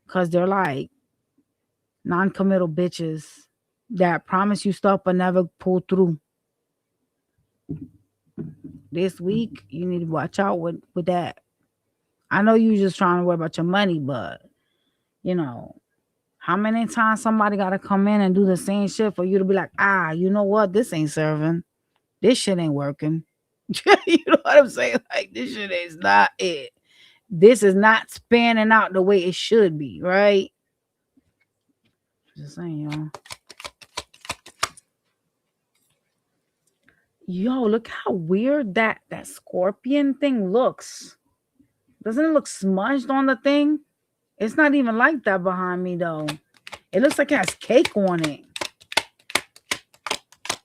Cause they're like non-committal bitches that promise you stuff but never pull through. This week, you need to watch out with that. I know you just trying to worry about your money, but you know, how many times somebody got to come in and do the same shit for you to be like, you know what? This ain't serving. This shit ain't working. You know what I'm saying? Like, this shit is not it. This is not spanning out the way it should be, right? Just saying, y'all. Yo, look how weird that scorpion thing looks. Doesn't it look smudged on the thing? It's not even like that behind me though. It looks like it has cake on it.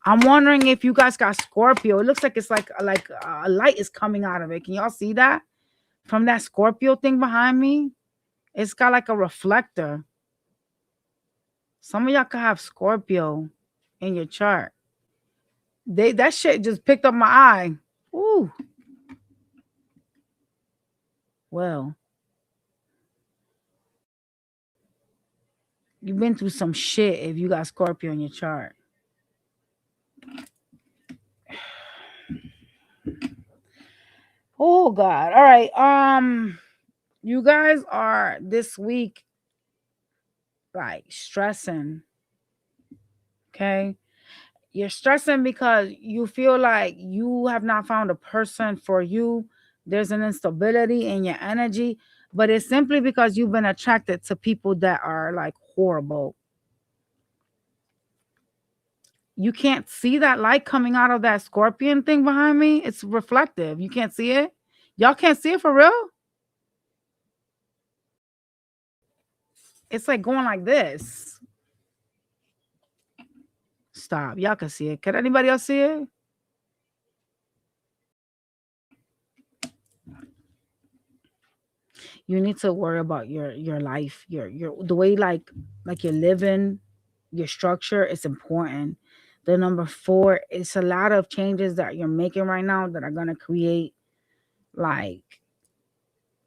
I'm wondering if you guys got Scorpio. It looks like it's like a light is coming out of it. Can y'all see that? From that Scorpio thing behind me? It's got like a reflector. Some of y'all could have Scorpio in your chart. That shit just picked up my eye. Ooh. Well, you've been through some shit if you got Scorpio in your chart. Oh God. All right. You guys are this week like stressing. Okay. You're stressing because you feel like you have not found a person for you. There's an instability in your energy, but it's simply because you've been attracted to people that are like horrible. You can't see that light coming out of that scorpion thing behind me. It's reflective. You can't see it. Y'all can't see it for real. It's like going like this. Stop. Y'all can see it. Can anybody else see it? You need to worry about your life, your the way like you're living, your structure is important. The number four, it's a lot of changes that you're making right now that are gonna create like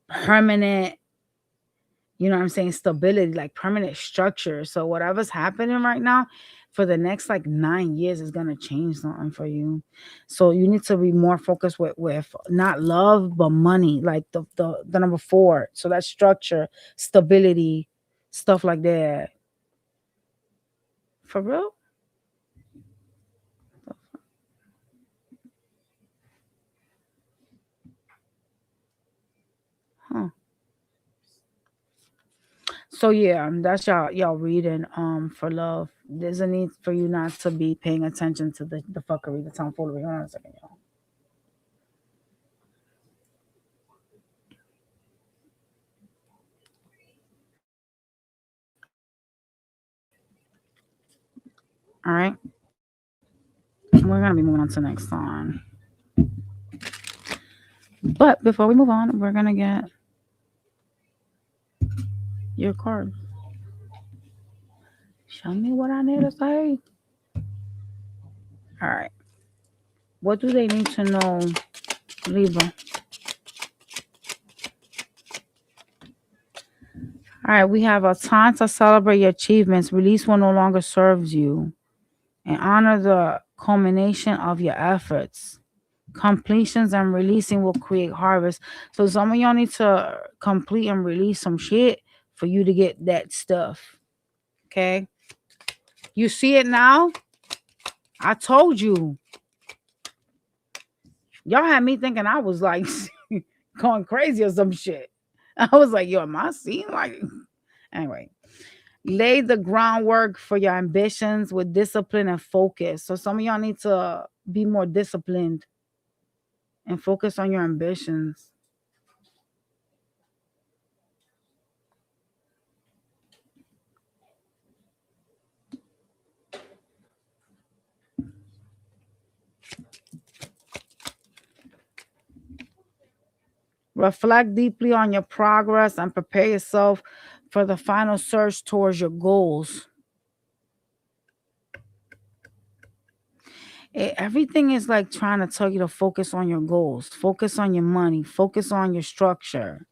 permanent, you know what I'm saying, stability, like permanent structure. So whatever's happening right now for the next like 9 years is gonna change something for you. So you need to be more focused with not love but money, like the number four. So that's structure, stability, stuff like that. For real? Huh. So yeah, that's y'all reading for love. There's a need for you not to be paying attention to the fuckery, the tomfoolery. Hold on a second, y'all. All right. We're gonna be moving on to next song. But before we move on, we're gonna get your card. Show me what I need to say. All right. What do they need to know, Libra? All right, we have a time to celebrate your achievements. Release what no longer serves you and honor the culmination of your efforts. Completions and releasing will create harvest. So some of y'all need to complete and release some shit for you to get that stuff. Okay? You see it now? I told you. Y'all had me thinking I was like going crazy or some shit. I was like, yo, am I seeing like anyway? Lay the groundwork for your ambitions with discipline and focus. So some of y'all need to be more disciplined and focus on your ambitions. Reflect deeply on your progress and prepare yourself for the final search towards your goals. Everything is like trying to tell you to focus on your goals, focus on your money, focus on your structure.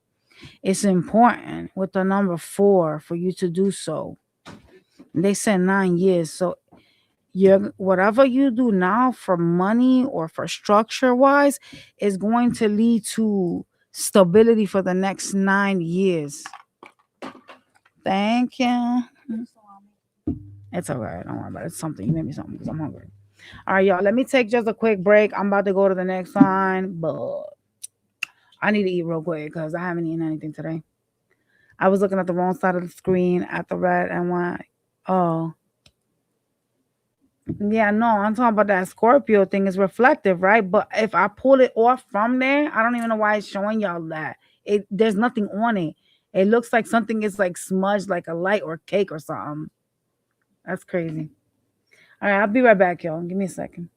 It's important with the number four for you to do so. They said 9 years. So whatever you do now for money or for structure wise is going to lead to stability for the next 9 years. Thank you. Little salami. It's all right. Don't worry about it. It's something. You made me something because I'm hungry. All right, y'all. Let me take just a quick break. I'm about to go to the next line, but I need to eat real quick because I haven't eaten anything today. I was looking at the wrong side of the screen at the red and white. Oh, yeah, no, I'm talking about that Scorpio thing is reflective, right? But if I pull it off from there, I don't even know why it's showing y'all that. There's nothing on it. It looks like something is like smudged like a light or cake or something. That's crazy. All right, I'll be right back, y'all. Give me a second.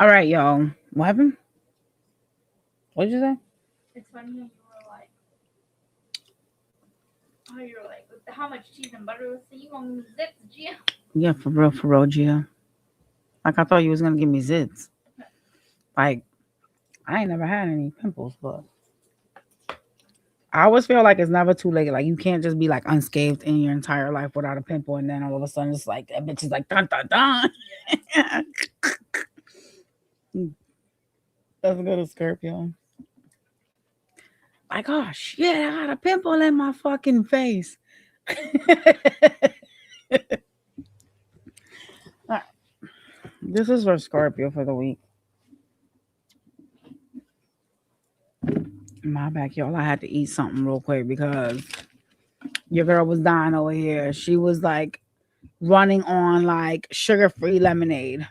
All right, y'all. What happened? What did you say? It's funny how you were like, how much cheese and butter was you gonna zip the Gia? Yeah, for real, Gia. Like I thought you was gonna give me zits. Like I ain't never had any pimples, but I always feel like it's never too late. Like you can't just be like unscathed in your entire life without a pimple, and then all of a sudden it's like that bitch is like dun dun dun. That's a good Scorpio. Like, oh shit, I got a pimple in my fucking face. This is for Scorpio for the week. My back, y'all. I had to eat something real quick because your girl was dying over here. She was like running on like sugar-free lemonade.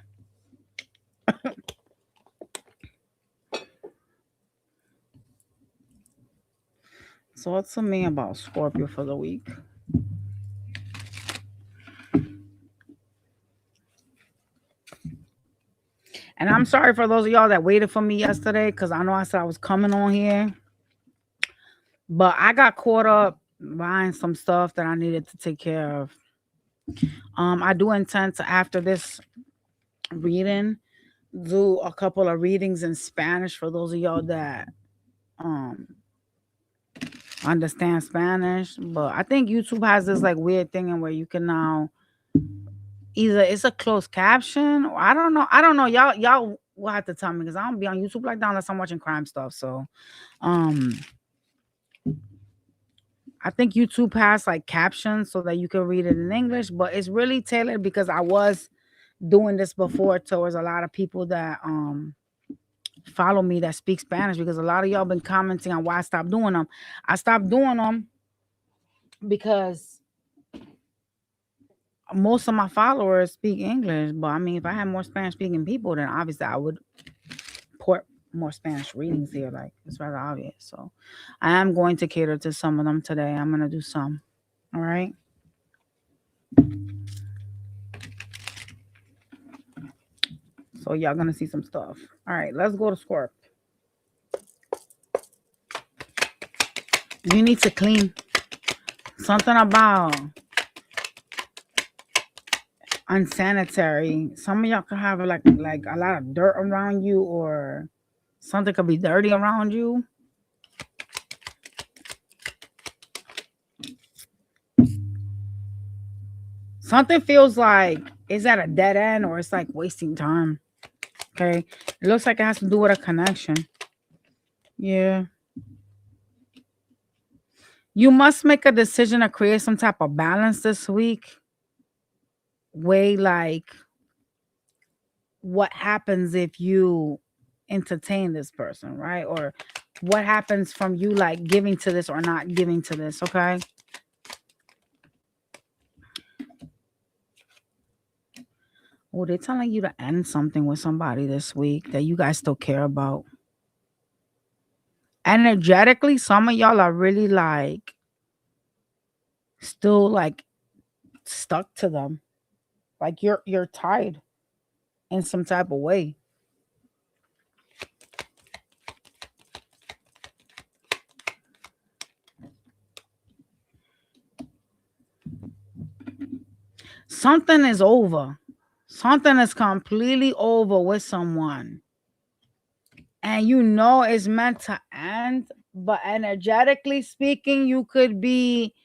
So what's to me about Scorpio for the week? And I'm sorry for those of y'all that waited for me yesterday because I know I said I was coming on here, but I got caught up buying some stuff that I needed to take care of. I do intend to, after this reading, do a couple of readings in Spanish for those of y'all that um understand Spanish. But I think YouTube has this like weird thing in where you can now either it's a closed caption or I don't know. I don't know. Y'all will have to tell me because I don't be on YouTube like that unless I'm watching crime stuff. So um I think YouTube has like captions so that you can read it in English, but it's really tailored because I was doing this before towards a lot of people that follow me that speak Spanish because a lot of y'all been commenting on why I stopped doing them. I stopped doing them because most of my followers speak English, but I mean, if I had more Spanish speaking people, then obviously I would put more Spanish readings here. Like it's rather obvious. So I am going to cater to some of them today. I'm gonna do some. All right. So y'all gonna see some stuff. All right, let's go to Scorp. You need to clean something about unsanitary. Some of y'all could have like a lot of dirt around you, or something could be dirty around you. Something feels like it's at a dead end, or it's like wasting time. Okay, it looks like it has to do with a connection. Yeah, you must make a decision to create some type of balance this week. Way like what happens if you entertain this person, right? Or what happens from you like giving to this or not giving to this, okay? Oh, they're telling you to end something with somebody this week that you guys still care about. Energetically, some of y'all are really like still like stuck to them. Like you're tied in some type of way. Something is over. Something is completely over with someone. And you know it's meant to end, but energetically speaking, you could be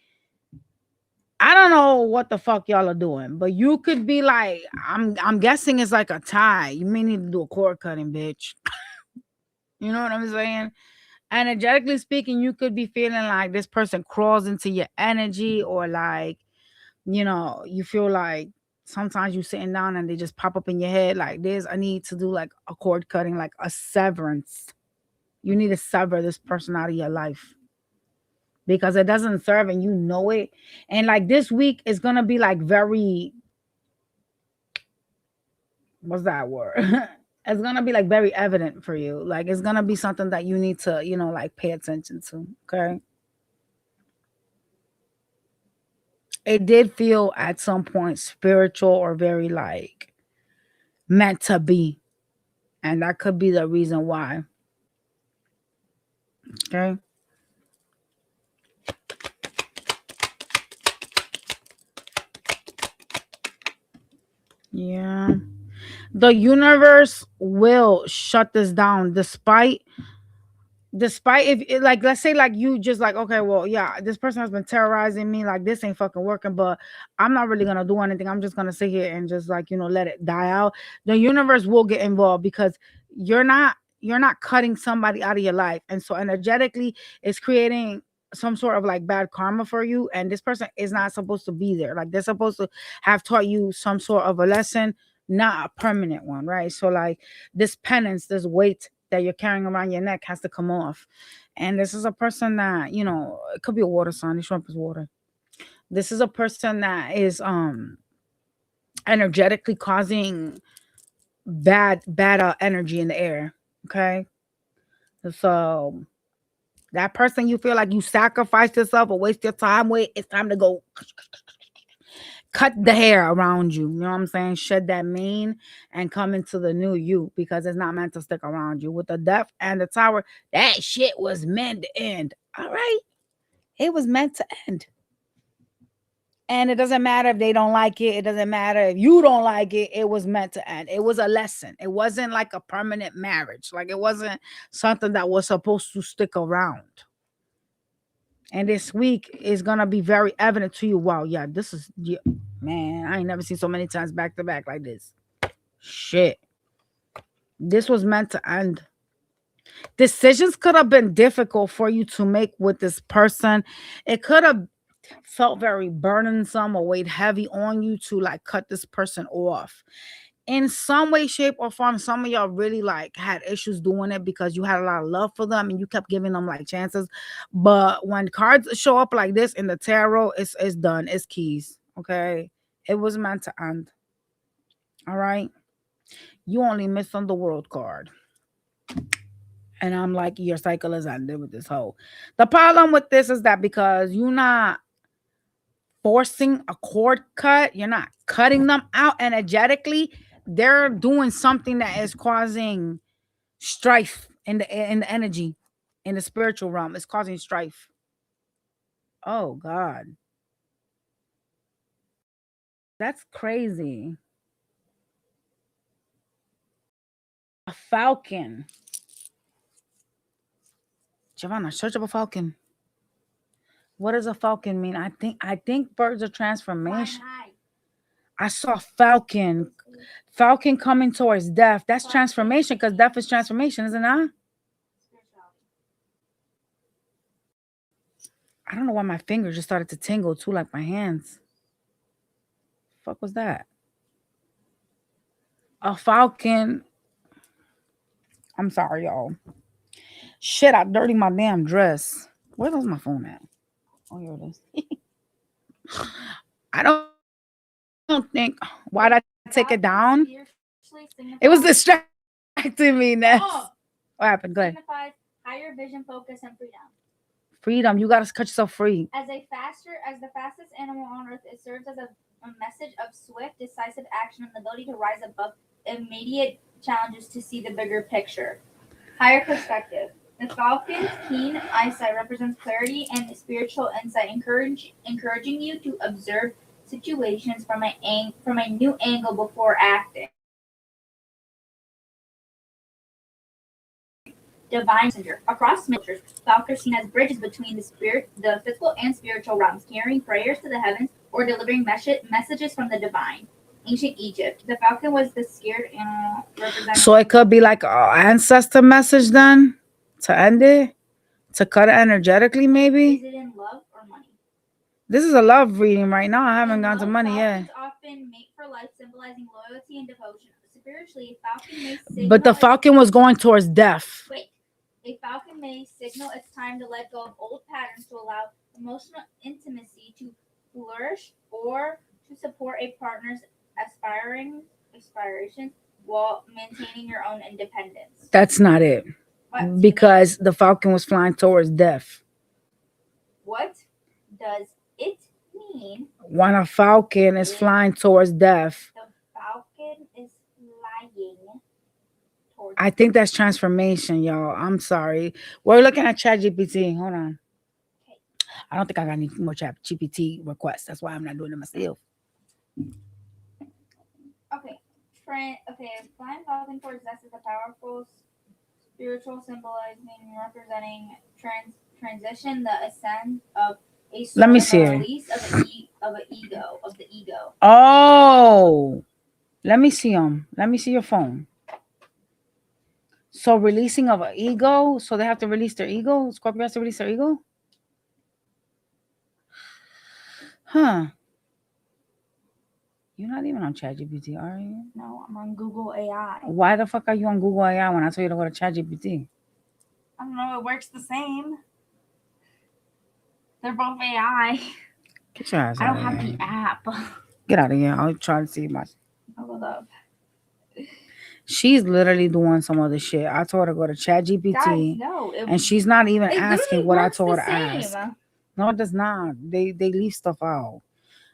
I don't know what the fuck y'all are doing, but you could be like, I'm guessing it's like a tie. You may need to do a cord cutting, bitch. You know what I'm saying? Energetically speaking, you could be feeling like this person crawls into your energy, or like, you feel like sometimes you sitting down and they just pop up in your head like this. I need to do like a cord cutting, like a severance. You need to sever this person out of your life because it doesn't serve and you know it. And like this week is gonna be like very what's that word? It's gonna be like very evident for you. Like it's gonna be something that you need to, like pay attention to. Okay. It did feel at some point spiritual or very like meant to be. And that could be the reason why. Okay. Yeah. The universe will shut this down despite despite if like let's say like you just like okay well yeah this person has been terrorizing me like this ain't fucking working but I'm not really gonna do anything. I'm just gonna sit here and just like let it die out. The universe will get involved because you're not cutting somebody out of your life, and so energetically it's creating some sort of like bad karma for you, and this person is not supposed to be there. Like they're supposed to have taught you some sort of a lesson, not a permanent one, right? So like this penance, this weight that you're carrying around your neck has to come off. And this is a person that, it could be a water sign. This shrimp is water. This is a person that is energetically causing bad energy in the air. Okay. So that person you feel like you sacrificed yourself or waste your time with, it's time to go cut the hair around you. You know what I'm saying? Shed that mane and come into the new you because it's not meant to stick around you. With the death and the tower, that shit was meant to end. All right. It was meant to end. And it doesn't matter if they don't like it. It doesn't matter if you don't like it. It was meant to end. It was a lesson. It wasn't like a permanent marriage. Like it wasn't something that was supposed to stick around. And this week is gonna be very evident to you. Wow, yeah, this is yeah, man. I ain't never seen so many times back to back like this. Shit, this was meant to end. Decisions could have been difficult for you to make with this person. It could have felt very burdensome or weighed heavy on you to like cut this person off in some way, shape, or form. Some of y'all really like had issues doing it because you had a lot of love for them and you kept giving them like chances. But when cards show up like this in the tarot, it's done. It's keys. Okay. It was meant to end. All right. You only missed on the world card. And I'm like, your cycle is ended with this whole. The problem with this is that because you're not forcing a cord cut, you're not cutting them out energetically. They're doing something that is causing strife in the energy, in the spiritual realm. It's causing strife. Oh God, that's crazy. A falcon, Giovanna. Search up a falcon. What does a falcon mean? I think birds are transformation. I saw falcon. Falcon coming towards death. That's transformation because death is transformation, isn't it? I don't know why my fingers just started to tingle too, like my hands. Fuck was that? A falcon. I'm sorry, y'all. Shit, I dirty my damn dress. Where was my phone at? Oh, here it is. I don't think. Why'd I take it down? It was distracting me, Ness. What happened? Go ahead. Signifies higher vision, focus, and freedom. Freedom. You gotta cut yourself free. As the fastest animal on earth, it serves as a message of swift, decisive action and the ability to rise above immediate challenges to see the bigger picture. Higher perspective. The falcon's keen eyesight represents clarity and spiritual insight, encouraging you to observe situations from a new angle before acting. Divine messenger. Across many cultures, falcons are seen as bridges between the physical and spiritual realms, carrying prayers to the heavens or delivering messages from the divine. Ancient Egypt. The falcon was the scared animal representing. So it could be like an ancestor message then to end it, to cut it energetically, maybe. Is it in love or money? This is a love reading right now. I haven't gone to money Falcons yet. often mate for life, symbolizing loyalty and devotion. Spiritually, a falcon may signal. But the falcon was going towards death. Wait. A falcon may signal it's time to let go of old patterns to allow emotional intimacy to flourish or to support a partner's aspirations while maintaining your own independence. That's not it. What? Because the falcon was flying towards death. What does it mean? When a falcon is flying towards death, The falcon is flying towards. I think that's transformation, y'all. I'm sorry. We're looking at ChatGPT. Hold on. Okay. I don't think I got any more ChatGPT requests. That's why I'm not doing it myself. Okay. Okay. Flying falcon towards death is a powerful Spiritual symbolizing representing transition, the ascent of a Let me soul, see the it. release of an ego of the ego. Oh, let me see them. Let me see your phone. So releasing of an ego. So they have to release their ego. Scorpio has to release their ego. Huh? You're not even on ChatGPT, are you? No, I'm on Google AI. Why the fuck are you on Google AI when I told you to go to ChatGPT? I don't know. It works the same. They're both AI. Get your ass I out don't of have here. the app. Get out of here. I'll try to see my. Hold up. She's literally doing some other shit. I told her to go to ChatGPT, Guys, no. and she's not even It asking literally what I works told the her to ask. same. No, it does not. They leave stuff out.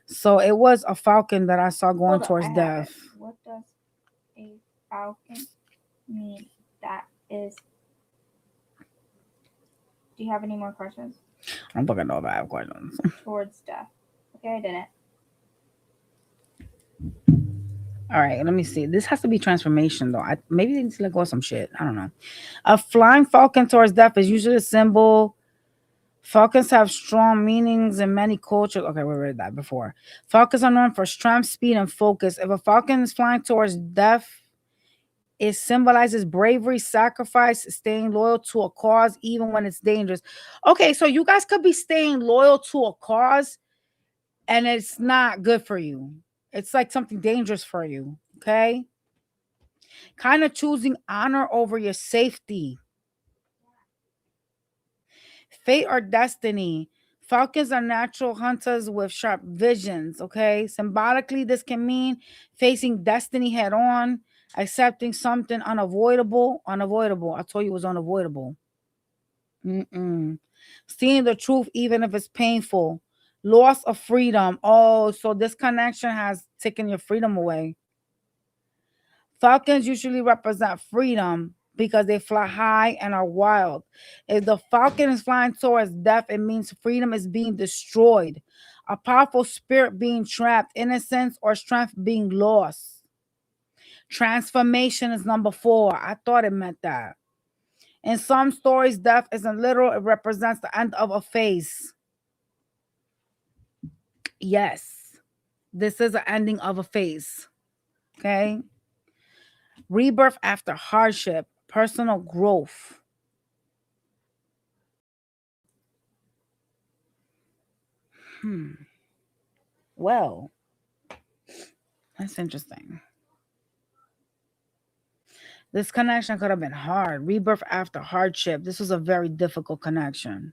So it was a falcon that I saw going Hold up, towards I have death. it. What does a falcon mean? That is. Do you have any more questions? I don't fucking know if I have questions. Towards death. Okay, I did it. All right, let me see. This has to be transformation, though. Maybe they need to let go of some shit. I don't know. A flying falcon towards death is usually a symbol. Falcons have strong meanings in many cultures. Okay, we read that before. Falcons are known for strength, speed, and focus. If a falcon is flying towards death, it symbolizes bravery, sacrifice, staying loyal to a cause, even when it's dangerous. Okay, so you guys could be staying loyal to a cause and it's not good for you. It's like something dangerous for you. Okay. Kind of choosing honor over your safety. Fate or destiny. Falcons are natural hunters with sharp visions. Okay. Symbolically, this can mean facing destiny head on, accepting something unavoidable. Unavoidable. I told you it was unavoidable. Mm-mm. Seeing the truth, even if it's painful. Loss of freedom. Oh, so this connection has taken your freedom away. Falcons usually represent freedom because they fly high and are wild. If the falcon is flying towards death, it means freedom is being destroyed, a powerful spirit being trapped, innocence or strength being lost. Transformation is number 4. I thought it meant that. In some stories, death isn't literal, it represents the end of a phase. Yes, this is the ending of a phase. Okay. Rebirth after hardship, personal growth. Well, that's interesting. This connection could have been hard. Rebirth after hardship. This was a very difficult connection.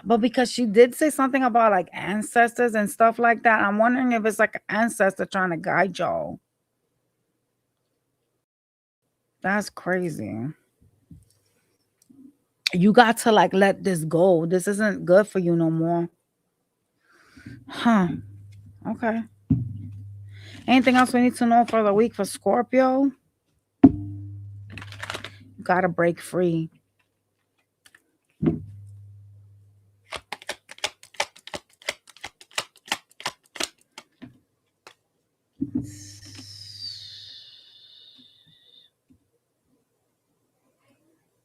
But because she did say something about like ancestors and stuff like that, I'm wondering if it's like an ancestor trying to guide y'all. That's crazy. You got to like let this go. This isn't good for you no more. Huh. Okay. Anything else we need to know for the week for Scorpio? You gotta break free.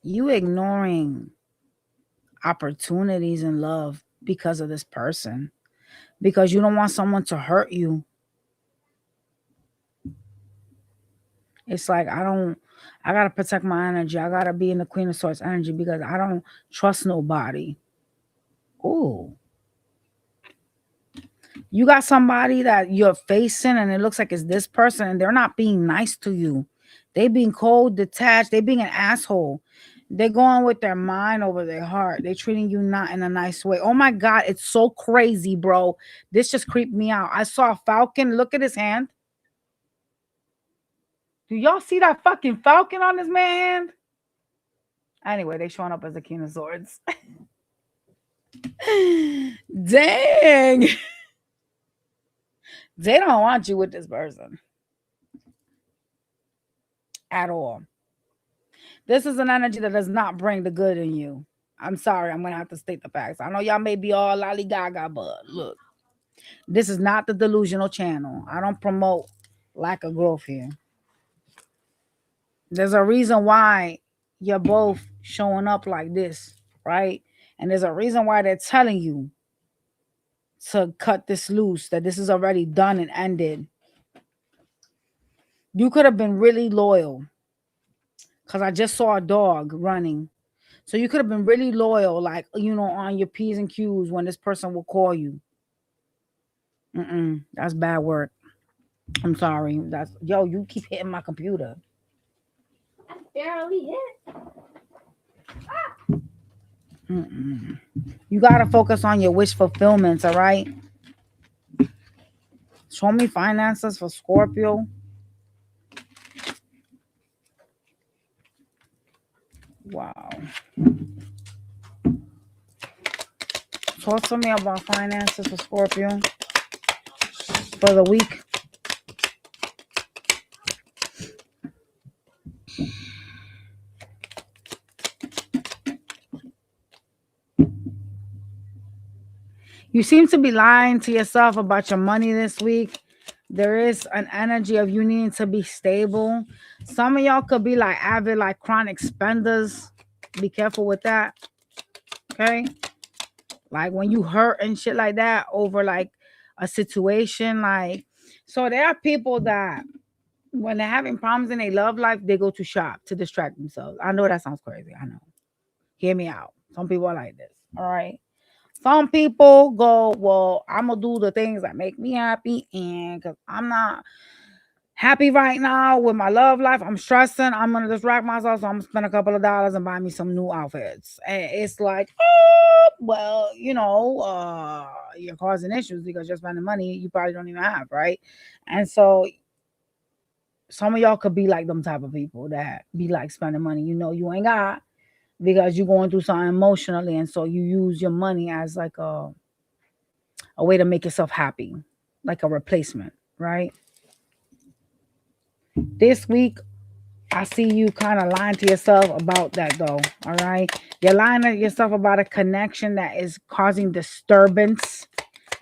You ignoring opportunities in love because of this person, because you don't want someone to hurt you. It's like I gotta protect my energy. I gotta be in the Queen of Swords energy because I don't trust nobody. Ooh, you got somebody that you're facing and it looks like it's this person and they're not being nice to you. They being cold, detached, they being an asshole. They're going with their mind over their heart. They're treating you not in a nice way. Oh my God, it's so crazy, bro. This just creeped me out. I saw a falcon. Look at his hand. Do y'all see that fucking falcon on his man hand? Anyway, they showing up as the King of Swords. Dang. They don't want you with this person at all. This is an energy that does not bring the good in you. I'm sorry, I'm gonna have to state the facts. I know y'all may be all lollygaga, but look, this is not the delusional channel. I don't promote lack of growth here. There's a reason why you're both showing up like this, right? And there's a reason why they're telling you to cut this loose, that this is already done and ended. You could have been really loyal because I just saw a dog running. So you could have been really loyal, like, on your P's and Q's when this person will call you. That's bad work. I'm sorry. You keep hitting my computer. I barely hit. Mm-mm. You gotta focus on your wish fulfillments, all right? Show me finances for Scorpio. Wow. Talk to me about finances for Scorpio for the week. You seem to be lying to yourself about your money this week. There is an energy of you needing to be stable. Some of y'all could be like avid, like chronic spenders. Be careful with that. Okay? Like when you hurt and shit like that over like a situation, like, so there are people that when they're having problems in their love life, they go to shop to distract themselves. I know that sounds crazy. I know. Hear me out. Some people are like this. All right. Some people go, well, I'm gonna do the things that make me happy, and because I'm not happy right now with my love life, I'm stressing. I'm gonna distract myself, so I'm gonna spend a couple of dollars and buy me some new outfits. And it's like, oh, well, you're causing issues because you're spending money you probably don't even have, right? And so some of y'all could be like them type of people that be like spending money you ain't got because you're going through something emotionally, and so you use your money as like a way to make yourself happy, like a replacement, right? This week, I see you kind of lying to yourself about that though. All right. You're lying to yourself about a connection that is causing disturbance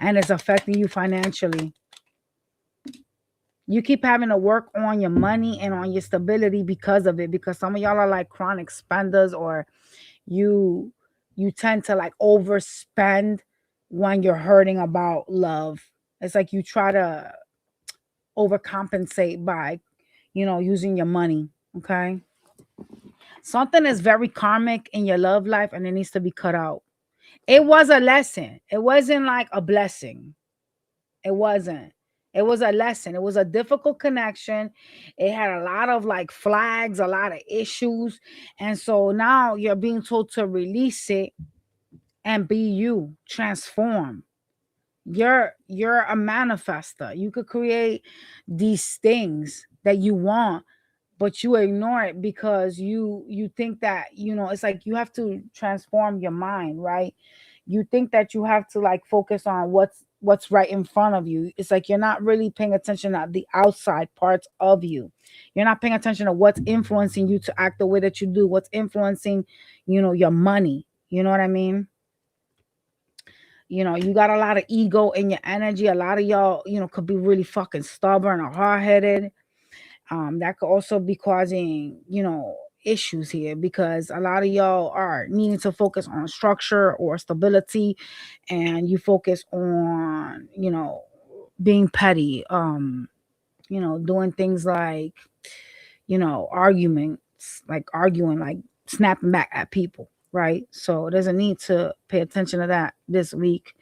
and is affecting you financially. You keep having to work on your money and on your stability because of it, because some of y'all are like chronic spenders, or you you tend to like overspend when you're hurting about love. It's like you try to overcompensate by using your money. Okay. Something is very karmic in your love life and it needs to be cut out. It was a lesson. It wasn't like a blessing. It wasn't. It was a lesson. It was a difficult connection. It had a lot of like flags, a lot of issues. And so now you're being told to release it and be you, transform. You're a manifester. You could create these things that you want, but you ignore it because you think that it's like you have to transform your mind, right? You think that you have to like focus on what's right in front of you. It's like you're not really paying attention to the outside parts of you. You're not paying attention to what's influencing you to act the way that you do, what's influencing your money. You know what I mean? You got a lot of ego in your energy. A lot of y'all could be really fucking stubborn or hard-headed. That could also be causing issues here, because a lot of y'all are needing to focus on structure or stability, and you focus on being petty, doing things like arguments, like arguing, like snapping back at people, right? So there's a need to pay attention to that this week.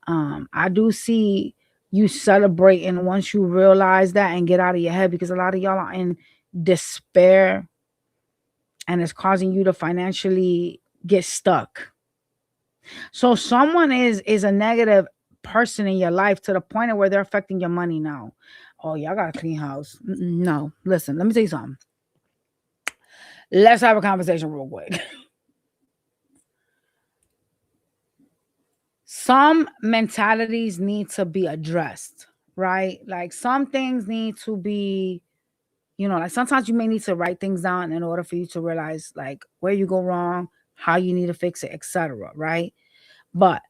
I do see you celebrating once you realize that and get out of your head, because a lot of y'all are in despair and it's causing you to financially get stuck. So someone is a negative person in your life to the point of where they're affecting your money now. Oh, y'all got a clean house. No, listen, let me tell you something. Let's have a conversation real quick. Some mentalities need to be addressed, right? Like some things need to be, like sometimes you may need to write things down in order for you to realize like where you go wrong, how you need to fix it, etc. Right? But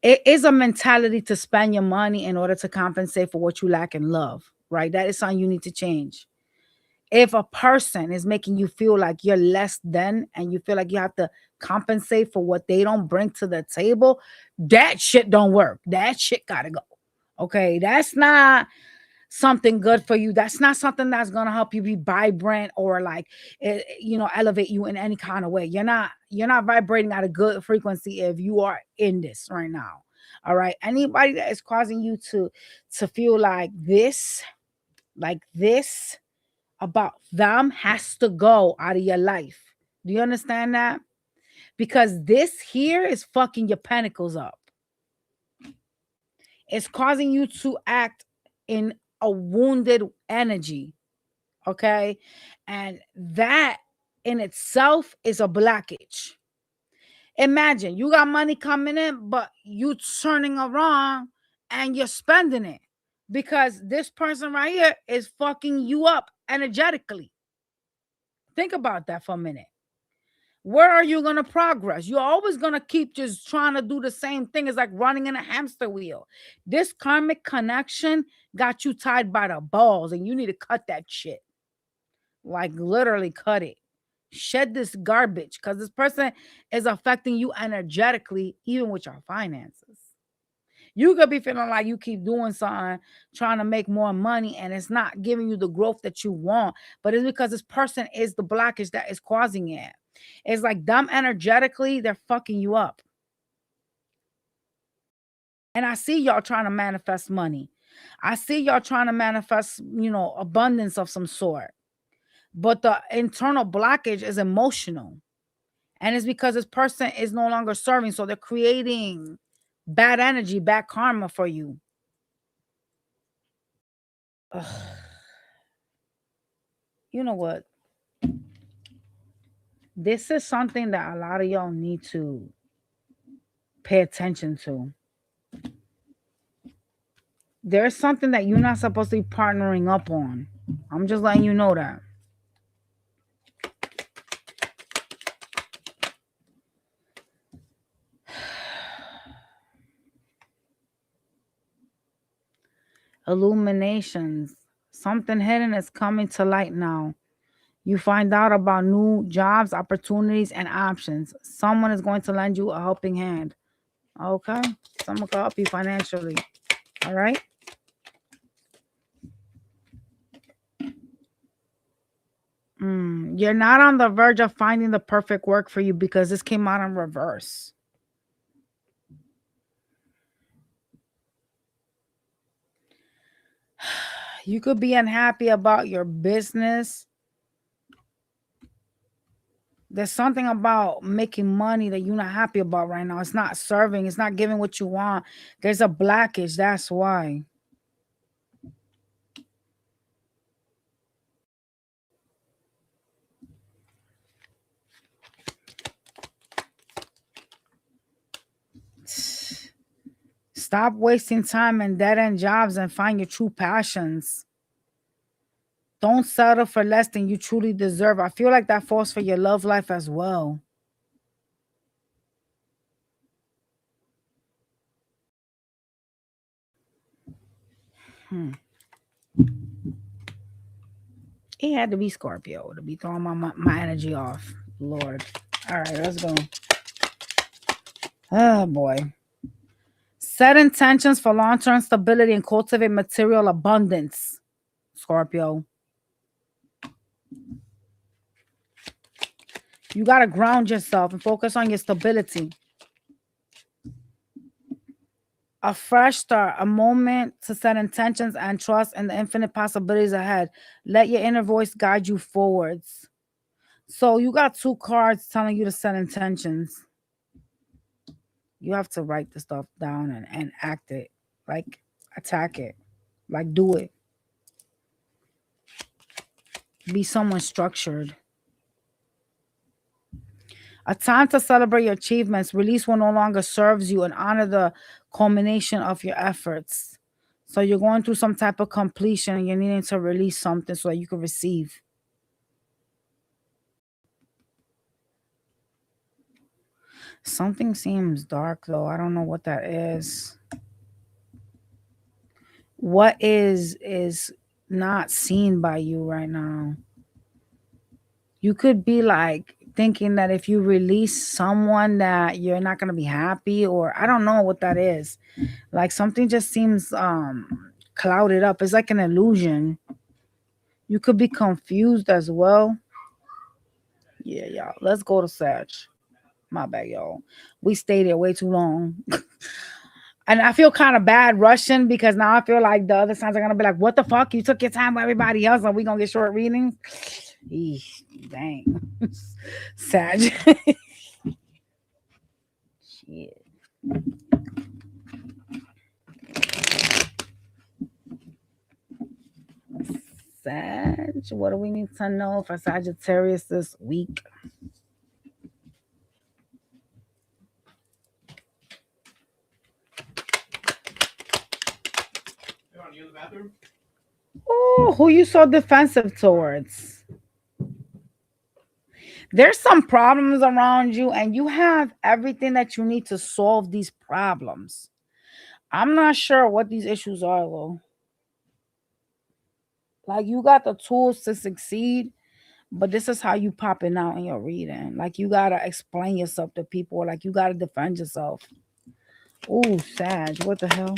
it is a mentality to spend your money in order to compensate for what you lack in love, right? That is something you need to change. If a person is making you feel like you're less than and you feel like you have to compensate for what they don't bring to the table, that shit don't work. That shit gotta go. Okay, that's not something good for you. That's not something that's gonna help you be vibrant or like elevate you in any kind of way. You're not vibrating at a good frequency if you are in this right now. All right. Anybody that is causing you to feel like this about them has to go out of your life. Do you understand that? Because this here is fucking your pentacles up. It's causing you to act in a wounded energy. Okay. And that in itself is a blockage. Imagine you got money coming in, but you turning around and you're spending it because this person right here is fucking you up energetically. Think about that for a minute. Where are you going to progress? You're always going to keep just trying to do the same thing. It's like running in a hamster wheel. This karmic connection got you tied by the balls and you need to cut that shit. Like literally cut it. Shed this garbage because this person is affecting you energetically, even with your finances. You could be feeling like you keep doing something, trying to make more money, and it's not giving you the growth that you want. But it's because this person is the blockage that is causing it. It's like them energetically, they're fucking you up. And I see y'all trying to manifest money. I see y'all trying to manifest, abundance of some sort. But the internal blockage is emotional. And it's because this person is no longer serving. So they're creating bad energy, bad karma for you. Ugh. You know what? This is something that a lot of y'all need to pay attention to. There's something that you're not supposed to be partnering up on. I'm just letting you know that. Illuminations. Something hidden is coming to light now. You find out about new jobs, opportunities, and options. Someone is going to lend you a helping hand. Okay? Someone can help you financially. All right? You're not on the verge of finding the perfect work for you because this came out in reverse. You could be unhappy about your business. There's something about making money that you're not happy about right now. It's not serving. It's not giving what you want. There's a blockage. That's why. Stop wasting time in dead-end jobs and find your true passions. Don't settle for less than you truly deserve. I feel like that falls for your love life as well. It had to be Scorpio to be throwing my energy off. Lord. All right, let's go. Oh, boy. Set intentions for long-term stability and cultivate material abundance, Scorpio. You got to ground yourself and focus on your stability. A fresh start, a moment to set intentions and trust in the infinite possibilities ahead. Let your inner voice guide you forwards. So you got two cards telling you to set intentions. You have to write the stuff down and act it. Like attack it. Like do it. Be someone structured. A time to celebrate your achievements. Release what no longer serves you and honor the culmination of your efforts. So you're going through some type of completion and you're needing to release something so that you can receive. Something seems dark though. I don't know what that is. What is not seen by you right now? You could be like thinking that if you release someone that you're not going to be happy, or I don't know what that is. Like something just seems clouded up. It's like an illusion. You could be confused as well. Yeah, y'all. Let's go to Sag. My bad, y'all. We stayed there way too long. And I feel kind of bad rushing because now I feel like the other signs are gonna be like, "What the fuck? You took your time with everybody else, and we gonna get short readings." Eesh, dang, Sag. Shit. Sag. What do we need to know for Sagittarius this week? Oh, who you so defensive towards? There's some problems around you, and you have everything that you need to solve these problems. I'm not sure what these issues are, though. Like, you got the tools to succeed, but this is how you popping out in your reading. Like, you gotta explain yourself to people. Like, you gotta defend yourself. Ooh, Sag, what the hell?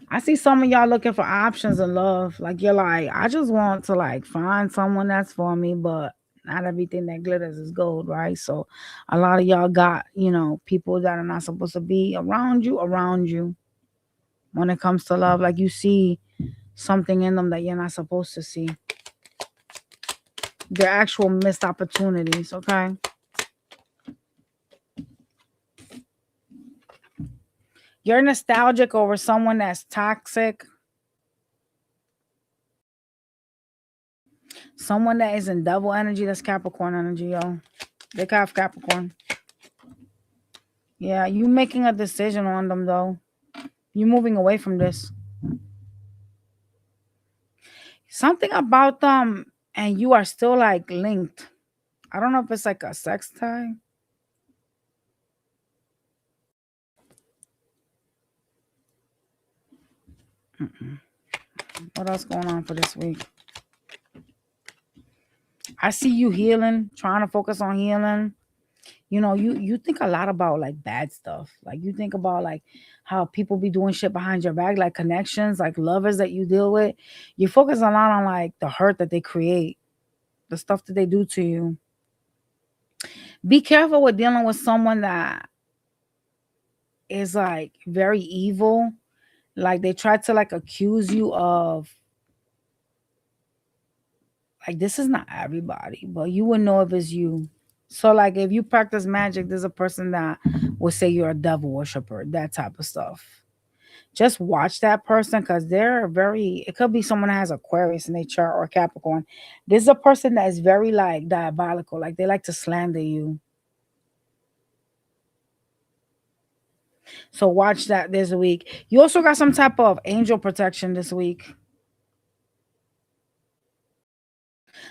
I see some of y'all looking for options in love. Like, you're like, I just want to like find someone that's for me, but not everything that glitters is gold, right? So a lot of y'all got, people that are not supposed to be around you when it comes to love. Like, you see something in them that you're not supposed to see. They're actual missed opportunities, okay? You're nostalgic over someone that's toxic, someone that is in double energy. That's Capricorn energy, yo. They have Capricorn. Yeah, you making a decision on them though. You moving away from this. Something about them, and you are still like linked. I don't know if it's like a sex tie. Mm-mm. What else going on for this week? I see you healing, trying to focus on healing. You think a lot about like bad stuff. Like you think about like how people be doing shit behind your back, like connections, like lovers that you deal with. You focus a lot on like the hurt that they create, the stuff that they do to you. Be careful with dealing with someone that is like very evil. Like they try to like accuse you of like this is not everybody, but you would know if it's you. So like if you practice magic, there's a person that will say you're a devil worshiper, that type of stuff. Just watch that person because they're very it could be someone that has Aquarius in their chart or Capricorn. This is a person that is very like diabolical, like they like to slander you. So watch that this week. You also got some type of angel protection this week.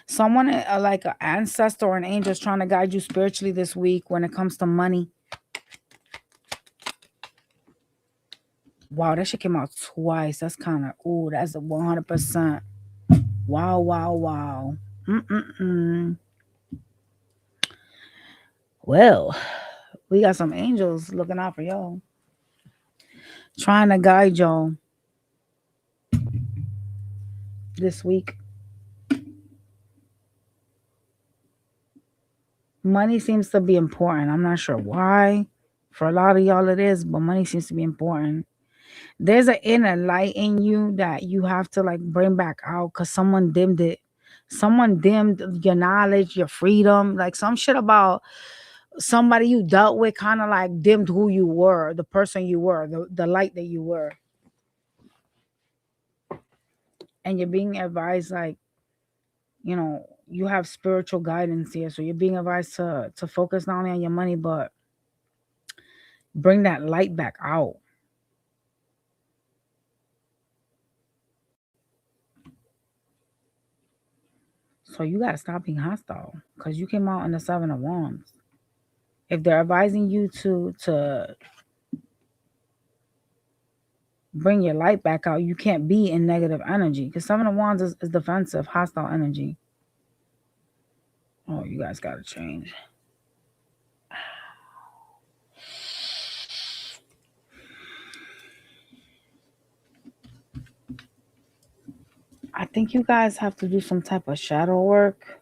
Someone like an ancestor or an angel is trying to guide you spiritually this week when it comes to money. Wow, that shit came out twice. That's kind of ooh, that's a 100%. Wow, wow, wow. Mm-mm-mm. Well, we got some angels looking out for y'all, trying to guide y'all this week. Money seems to be important. I'm not sure why. For a lot of y'all, it is, but money seems to be important. There's an inner light in you that you have to like bring back out because someone dimmed it. Someone dimmed your knowledge, your freedom, like some shit about somebody you dealt with kind of like dimmed who you were, the person you were, the light that you were. And you're being advised like, you have spiritual guidance here. So you're being advised to focus not only on your money, but bring that light back out. So you gotta stop being hostile because you came out in the 7 of Wands. If they're advising you to bring your light back out, you can't be in negative energy because Seven of Wands is defensive, hostile energy. Oh, you guys gotta change. I think you guys have to do some type of shadow work.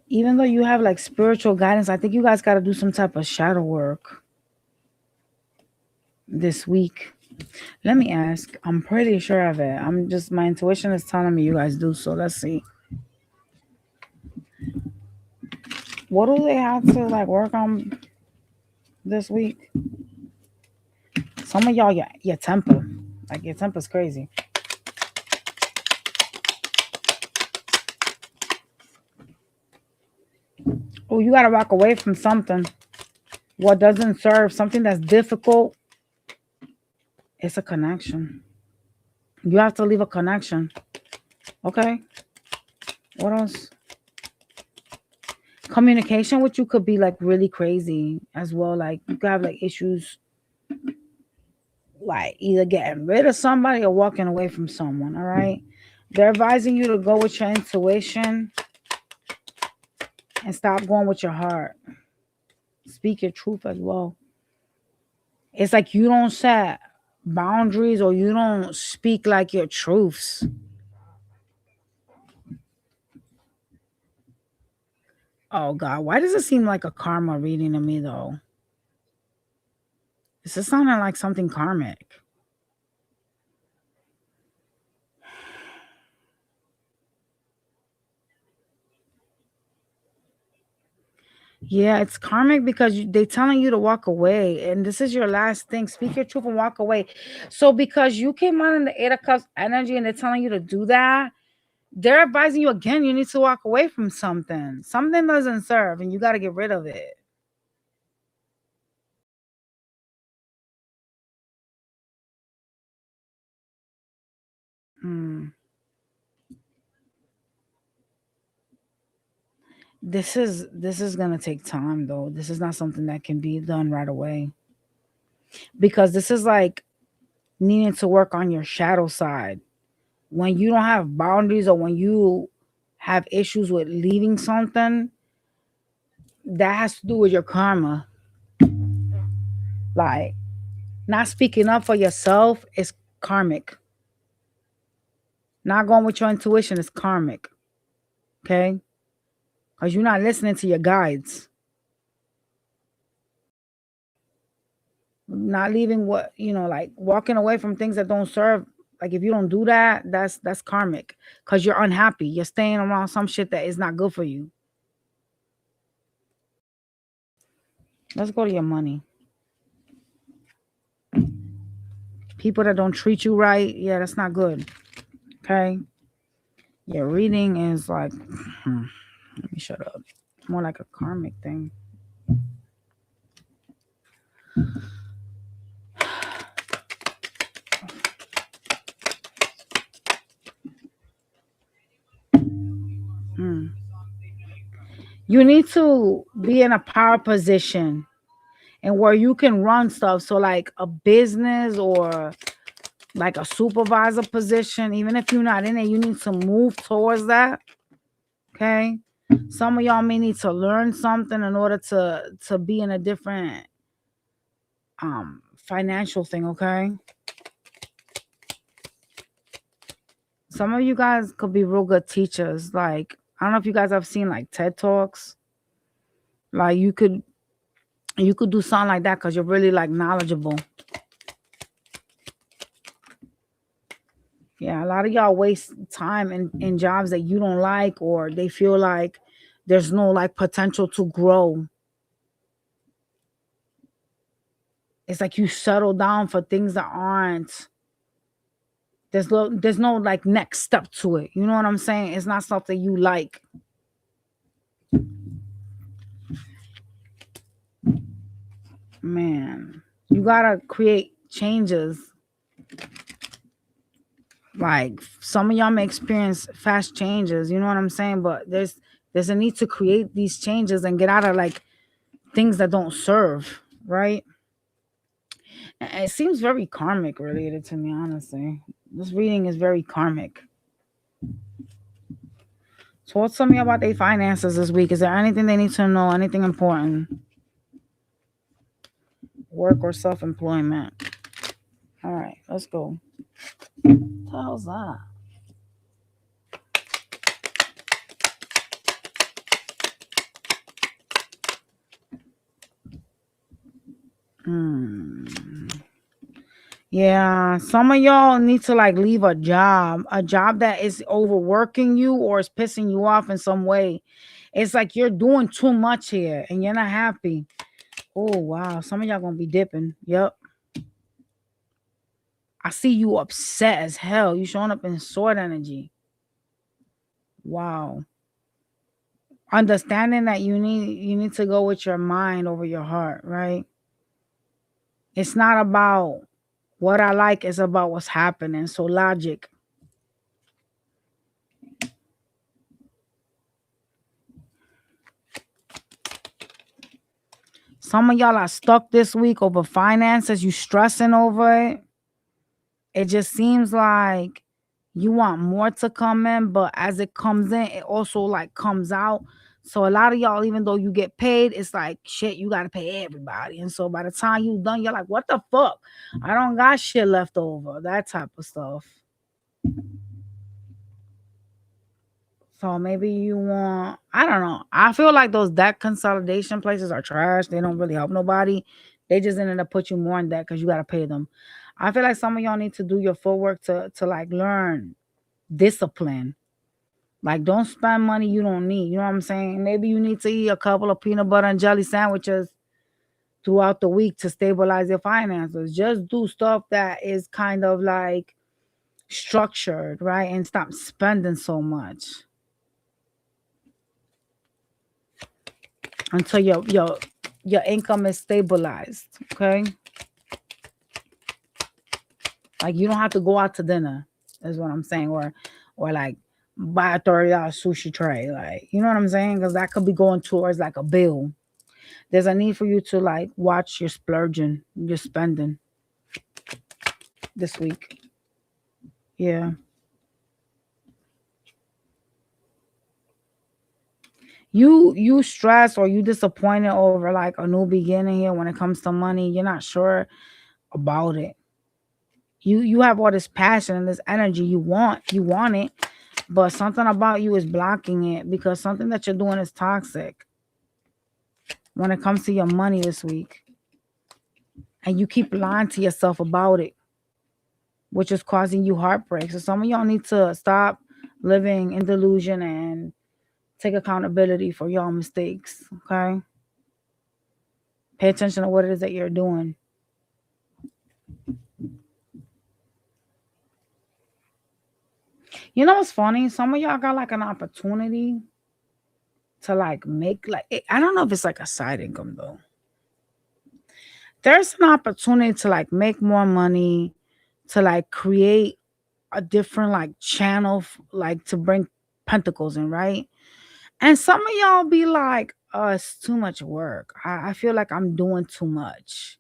Even though you have like spiritual guidance, I think you guys got to do some type of shadow work this week. Let me ask. I'm pretty sure of it. My intuition is telling me you guys do. So let's see. What do they have to like work on this week? Some of y'all, your temper. Like your temper's crazy. Oh, you got to walk away from something. What doesn't serve, something that's difficult. It's a connection. You have to leave a connection. Okay. What else? Communication with you could be like really crazy as well. Like you could have like issues like either getting rid of somebody or walking away from someone. All right. They're advising you to go with your intuition and stop going with your heart. Speak your truth as well. It's like you don't set boundaries or you don't speak like your truths. Oh God, why does it seem like a karma reading to me though? This is sounding like something karmic. Yeah, it's karmic because they telling you to walk away, and this is your last thing. Speak your truth and walk away. So because you came out in the Eight of Cups energy, and they're telling you to do that, they're advising you again. You need to walk away from something. Something doesn't serve, and you got to get rid of it. Hmm. This is gonna take time though. This is not something that can be done right away because this is like needing to work on your shadow side. When you don't have boundaries or when you have issues with leaving something, that has to do with your karma. Like not speaking up for yourself is karmic. Not going with your intuition is karmic. Okay? Because you're not listening to your guides. Not leaving what, like walking away from things that don't serve. Like if you don't do that, that's karmic. Because you're unhappy. You're staying around some shit that is not good for you. Let's go to your money. People that don't treat you right, yeah, that's not good. Okay? Your reading is like, let me shut up. More like a karmic thing. Hmm. You need to be in a power position and where you can run stuff. So, like a business or like a supervisor position, even if you're not in it, you need to move towards that. Okay. Some of y'all may need to learn something in order to be in a different um financial thing. Okay. Some of you guys could be real good teachers. Like, I don't know if you guys have seen like TED Talks. Like you could do something like that because you're really like knowledgeable. Yeah, a lot of y'all waste time in jobs that you don't like or they feel like there's no like potential to grow. It's like you settle down for things that aren't there's no like next step to it. You know what I'm saying? It's not stuff that you like. Man, you gotta create changes. Like some of y'all may experience fast changes, you know what I'm saying? But There's a need to create these changes and get out of like things that don't serve, right? And it seems very karmic related to me, honestly. This reading is very karmic. So what's something about their finances this week? Is there anything they need to know? Anything important? Work or self-employment? All right, let's go. What the hell's that? Hmm. Yeah, some of y'all need to like leave a job that is overworking you or is pissing you off in some way. It's like you're doing too much here and you're not happy. Oh wow, some of y'all gonna be dipping. Yep. I see you upset as hell. You showing up in sword energy. Wow. Understanding that you need to go with your mind over your heart, right? It's not about what I like, it's about what's happening. So logic. Some of y'all are stuck this week over finances. You stressing over it. It just seems like you want more to come in, but as it comes in, it also like comes out. So a lot of y'all, even though you get paid, it's like shit, you gotta pay everybody. And so by the time you done, you're like, what the fuck? I don't got shit left over. That type of stuff. So maybe you want, I don't know. I feel like those debt consolidation places are trash. They don't really help nobody. They just ended up put you more in debt because you gotta pay them. I feel like some of y'all need to do your footwork to like learn discipline. Like don't spend money you don't need. You know what I'm saying? Maybe you need to eat a couple of peanut butter and jelly sandwiches throughout the week to stabilize your finances. Just do stuff that is kind of like structured, right? And stop spending so much until your income is stabilized. Okay. Like you don't have to go out to dinner, is what I'm saying, or like buy a $30 sushi tray. Like, you know what I'm saying? Because that could be going towards like a bill. There's a need for you to like watch your splurging, your spending this week. Yeah. You stress or you disappointed over like a new beginning here when it comes to money. You're not sure about it. You have all this passion and this energy you want it, but something about you is blocking it because something that you're doing is toxic when it comes to your money this week. And you keep lying to yourself about it, which is causing you heartbreak. So some of y'all need to stop living in delusion and take accountability for y'all mistakes. Okay. Pay attention to what it is that you're doing. You know what's funny? Some of y'all got like an opportunity to like make like I don't know if it's like a side income though. There's an opportunity to like make more money, to like create a different like channel like to bring pentacles in, right? And some of y'all be like, oh, it's too much work. I feel like I'm doing too much.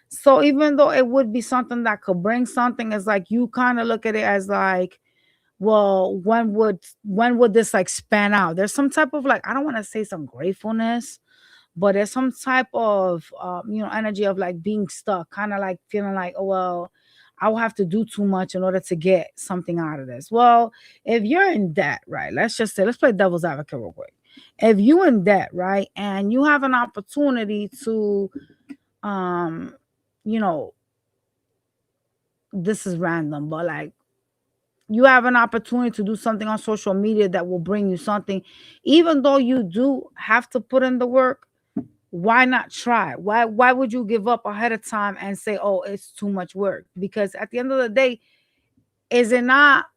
So even though it would be something that could bring something, it's like you kind of look at it as like, well, when would this like span out? There's some type of like, I don't want to say some gratefulness, but there's some type of energy of like being stuck, kind of like feeling like, oh well, I will have to do too much in order to get something out of this. Well, if you're in debt, right? Let's just say, let's play devil's advocate real quick. If you in debt, right, and you have an opportunity to, um, you know, this is random, but like you have an opportunity to do something on social media that will bring you something, even though you do have to put in the work. Why not try? Why would you give up ahead of time and say, oh, it's too much work? Because at the end of the day, is it not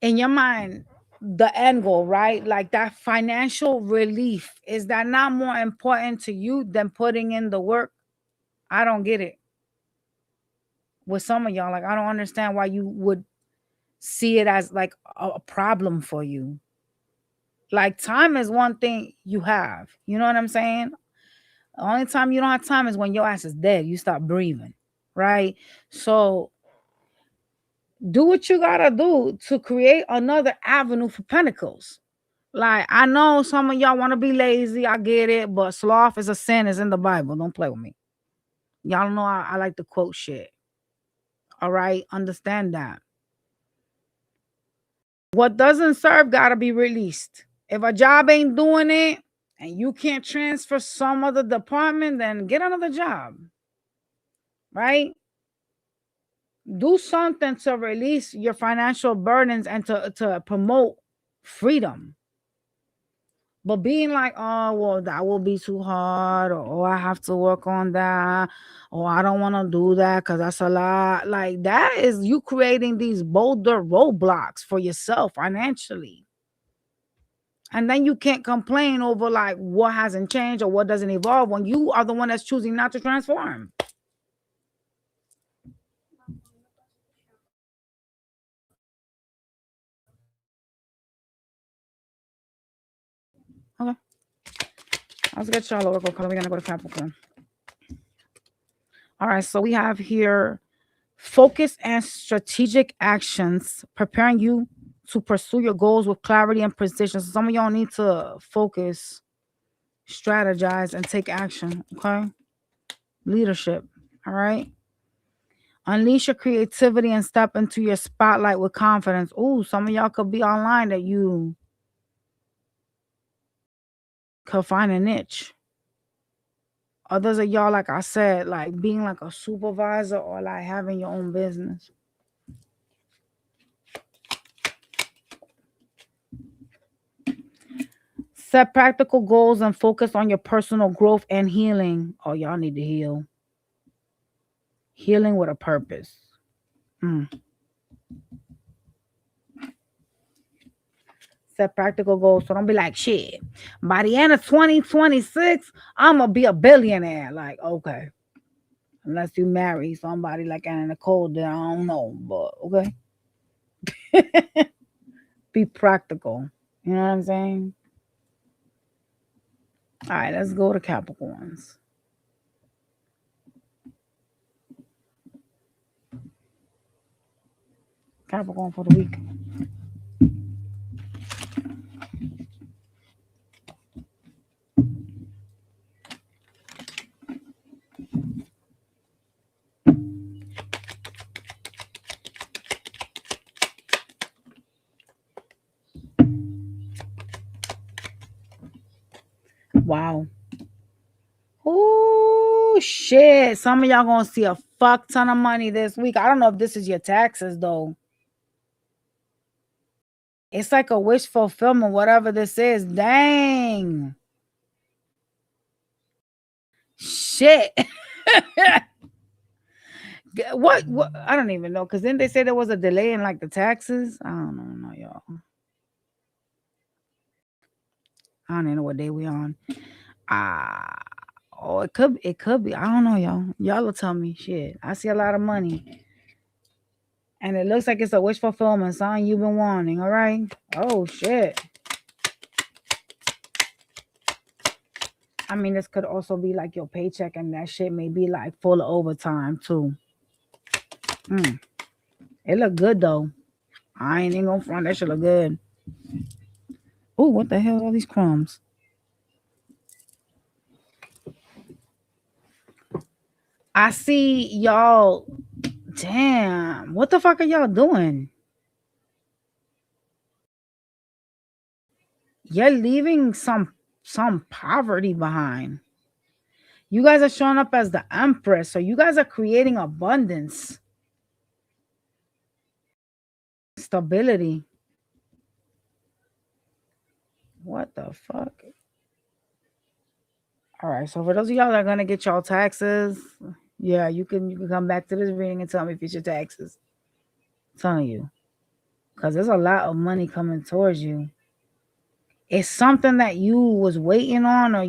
in your mind the end goal, right? Like that financial relief, is that not more important to you than putting in the work? I don't get it with some of y'all. Like I don't understand why you would see it as like a problem for you. Like time is one thing you have. You know what I'm saying? The only time you don't have time is when your ass is dead. You stop breathing, right? So do what you gotta do to create another avenue for pentacles. Like I know some of y'all want to be lazy. I get it, but sloth is a sin. It's in the Bible. Don't play with me. Y'all know I like to quote shit. All right, understand that. What doesn't serve gotta be released. If a job ain't doing it and you can't transfer some other department, then get another job. Right? Do something to release your financial burdens and to promote freedom. But being like, oh, well, that will be too hard, or oh, I have to work on that, or I don't want to do that because that's a lot. Like, that is you creating these bolder roadblocks for yourself financially. And then you can't complain over like what hasn't changed or what doesn't evolve when you are the one that's choosing not to transform. Okay. Let's get y'all oracle color. We're gonna go to Capricorn. All right, so we have here focus and strategic actions preparing you to pursue your goals with clarity and precision. So some of y'all need to focus, strategize, and take action. Okay. Leadership. All right. Unleash your creativity and step into your spotlight with confidence. Ooh, some of y'all could be online that you could find a niche. Others of y'all, like I said, like being like a supervisor or like having your own business. Set practical goals and focus on your personal growth and healing. Oh, y'all need to heal. Healing with a purpose. Mm. Set practical goals. So don't be like, shit, by the end of 2026, I'm going to be a billionaire. Like, okay. Unless you marry somebody like Anna Nicole, then I don't know. But, okay. Be practical. You know what I'm saying? All right, let's go to Capricorns. Capricorn for the week. Wow. Oh shit. Some of y'all gonna see a fuck ton of money this week. I don't know if this is your taxes though. It's like a wish fulfillment, whatever this is. Dang. Shit. What? I don't even know. Cause then they say there was a delay in like the taxes. I don't know, y'all. I don't even know what day we on. Ah, oh, it could be. I don't know, y'all. Y'all will tell me. Shit, I see a lot of money, and it looks like it's a wish fulfillment, something you've been wanting. All right. Oh shit. I mean, this could also be like your paycheck, and that shit may be like full of overtime too. Mm. It look good though. I ain't even gonna front. That shit look good. Oh, what the hell? All these crumbs. I see y'all. Damn. What the fuck are y'all doing? You're leaving some poverty behind. You guys are showing up as the empress, so you guys are creating abundance, stability. What the fuck? All right, so for those of y'all that are gonna get y'all taxes, yeah, you can come back to this reading and tell me if it's your taxes. I'm telling you, because there's a lot of money coming towards you. It's something that you was waiting on, or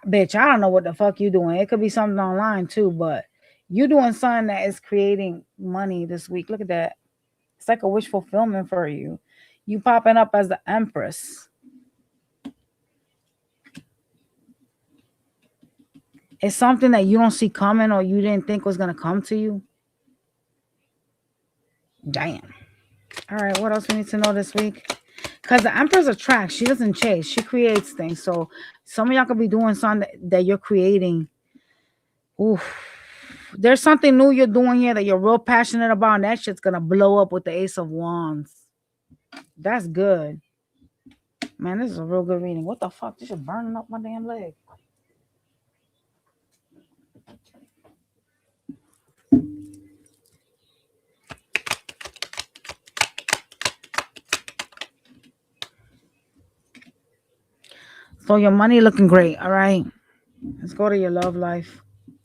bitch, I don't know what the fuck you doing. It could be something online too, but you doing something that is creating money this week. Look at that. It's like a wish fulfillment for you. You popping up as the Empress. It's something that you don't see coming or you didn't think was gonna come to you. Damn. All right, what else we need to know this week? Because the Empress attracts, she doesn't chase, she creates things. So some of y'all could be doing something that you're creating. Oof. There's something new you're doing here that you're real passionate about, and that shit's gonna blow up with the Ace of Wands. That's good. Man, this is a real good reading. What the fuck? This is burning up my damn leg. So your money looking great, all right? Let's go to your love life.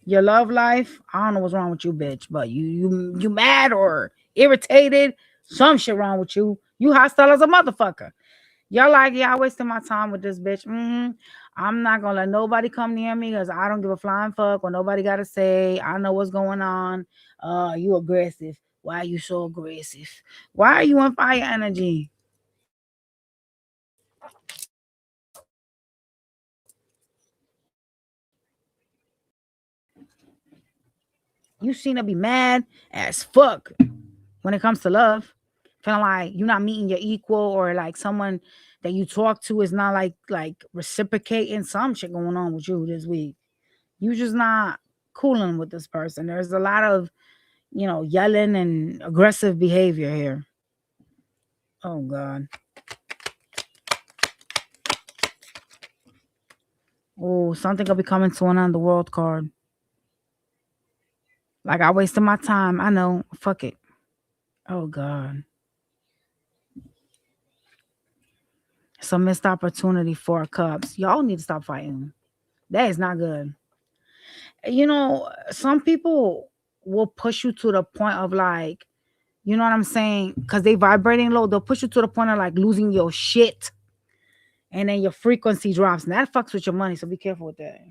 Your love life, I don't know what's wrong with you, bitch, but you mad or irritated. Some shit wrong with you. You hostile as a motherfucker. Y'all like, yeah, I wasted my time with this bitch. I'm not gonna let nobody come near me because I don't give a flying fuck what nobody gotta say. I know what's going on. You aggressive. Why are you so aggressive? Why are you on fire energy? You seem to be mad as fuck when it comes to love. Feeling like you're not meeting your equal or like someone that you talk to is not like reciprocating. Some shit going on with you this week. You just not cooling with this person. There's a lot of, yelling and aggressive behavior here. Oh God. Oh, something could be coming to an end. The world card. Like I wasted my time. I know. Fuck it. Oh God. Some missed opportunity for cups. Y'all need to stop fighting. That is not good. Some people will push you to the point of like, you know what I'm saying? Because they vibrating low, they'll push you to the point of like losing your shit. And then your frequency drops. And that fucks with your money. So be careful with that.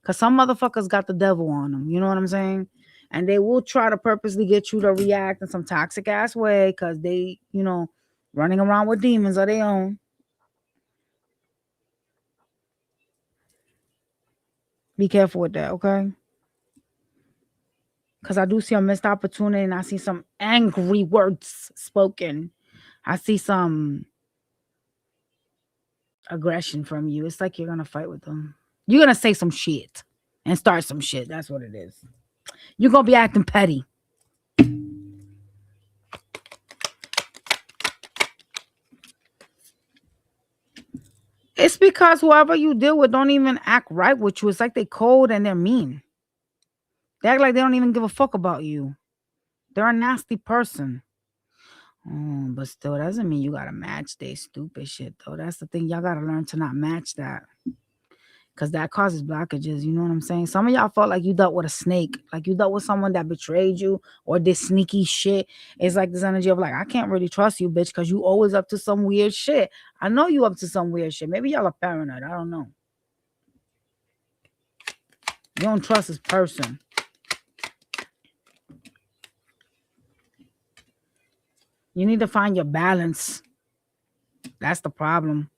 Because some motherfuckers got the devil on them. You know what I'm saying? And they will try to purposely get you to react in some toxic ass way because they, running around with demons of their own. Be careful with that, okay? Because I do see a missed opportunity and I see some angry words spoken. I see some aggression from you. It's like you're going to fight with them. You're going to say some shit and start some shit. That's what it is. You're going to be acting petty. It's because whoever you deal with don't even act right with you. It's like they cold and they're mean. They act like they don't even give a fuck about you. They're a nasty person. But still, that doesn't mean you gotta match their stupid shit though. That's the thing. Y'all gotta learn to not match that. Cause that causes blockages. You know what I'm saying? Some of y'all felt like you dealt with a snake, like you dealt with someone that betrayed you or did sneaky shit. It's like this energy of like, I can't really trust you, bitch, because you always up to some weird shit. I know you up to some weird shit. Maybe y'all are paranoid. I don't know. You don't trust this person. You need to find your balance. That's the problem.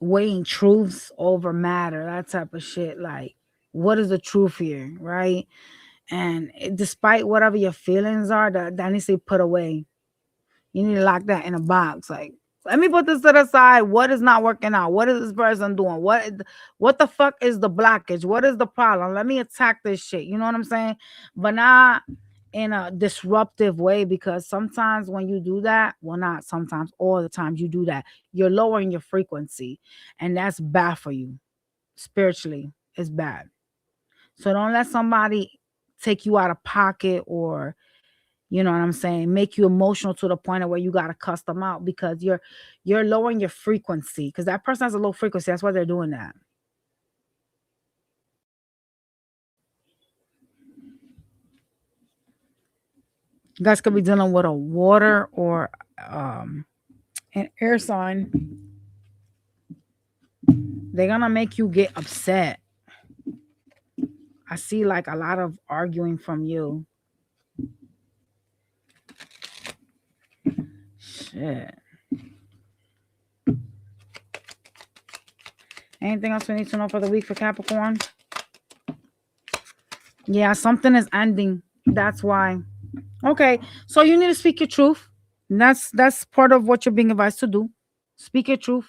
Weighing truths over matter, that type of shit. Like, what is the truth here, right? And despite whatever your feelings are, that needs to be put away. You need to lock that in a box. Like, let me put this to the side. What is not working out? What is this person doing? What the fuck is the blockage? What is the problem? Let me attack this shit. You know what I'm saying? But not in a disruptive way, because sometimes when you do that, well, not sometimes, all the times you do that, you're lowering your frequency, and that's bad for you spiritually. It's bad. So don't let somebody take you out of pocket or, you know what I'm saying, make you emotional to the point of where you gotta cuss them out because you're lowering your frequency, because that person has a low frequency. That's why they're doing that. You guys could be dealing with a water or um an air sign. They're gonna make you get upset. I see like a lot of arguing from you. Shit. Anything else we need to know for the week for Capricorn? Yeah, something is ending. That's why. Okay, so you need to speak your truth. That's part of what you're being advised to do. Speak your truth.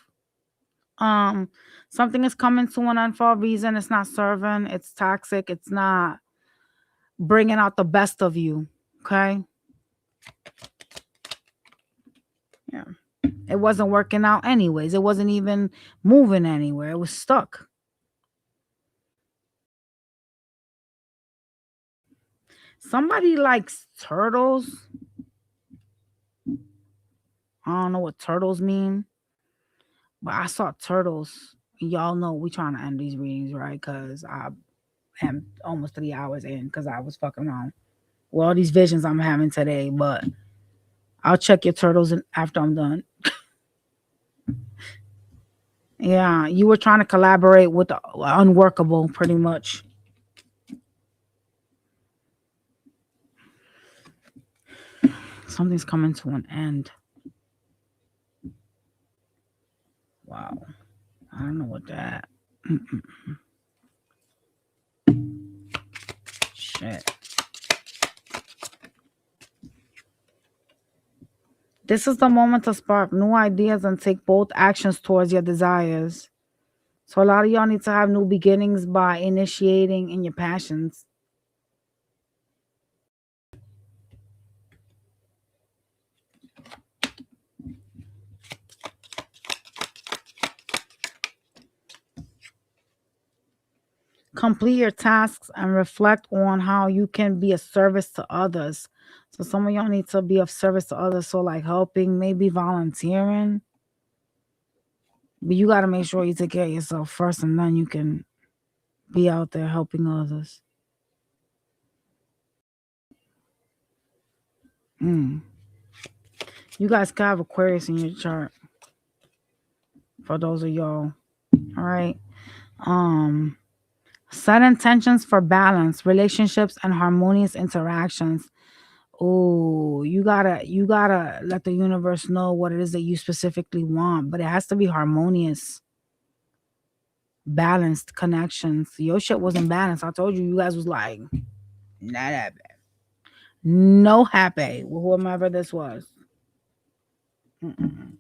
Um, Something is coming to an end for a reason. It's not serving. It's toxic. It's not bringing out the best of you. Okay. Yeah. It wasn't working out anyways. It wasn't even moving anywhere. It was stuck. Somebody likes turtles. I don't know what turtles mean, but I saw turtles. Y'all know we trying to end these readings, right? Because I am almost 3 hours in because I was fucking around with all these visions I'm having today. But I'll check your turtles after I'm done. Yeah, you were trying to collaborate with the unworkable, pretty much. Something's coming to an end. Wow. I don't know what that. Mm-mm. Shit. This is the moment to spark new ideas and take bold actions towards your desires. So a lot of y'all need to have new beginnings by initiating in your passions. Complete your tasks and reflect on how you can be a service to others. So some of y'all need to be of service to others. So like helping, maybe volunteering. But you gotta make sure you take care of yourself first and then you can be out there helping others. Mm. You guys can have Aquarius in your chart. For those of y'all. All right. Um Set intentions for balance, relationships, and harmonious interactions. Oh, you gotta let the universe know what it is that you specifically want, but it has to be harmonious, balanced connections. Your shit wasn't balanced. I told you, you guys was like not happy, no happy with whomever this was. Mm-mm.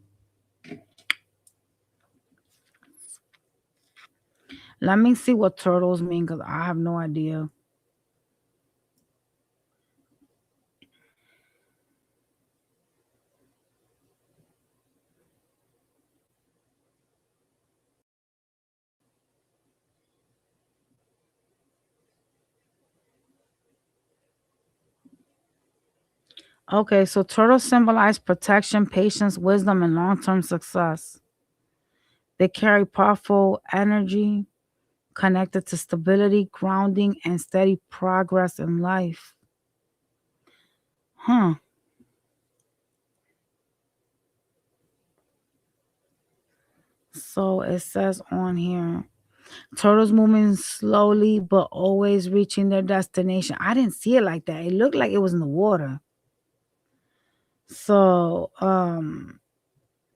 Let me see what turtles mean because I have no idea. Okay, so turtles symbolize protection, patience, wisdom, and long-term success. They carry powerful energy connected to stability, grounding, and steady progress in life. Huh. So it says on here turtles moving slowly but always reaching their destination. I didn't see it like that. It looked like it was in the water. So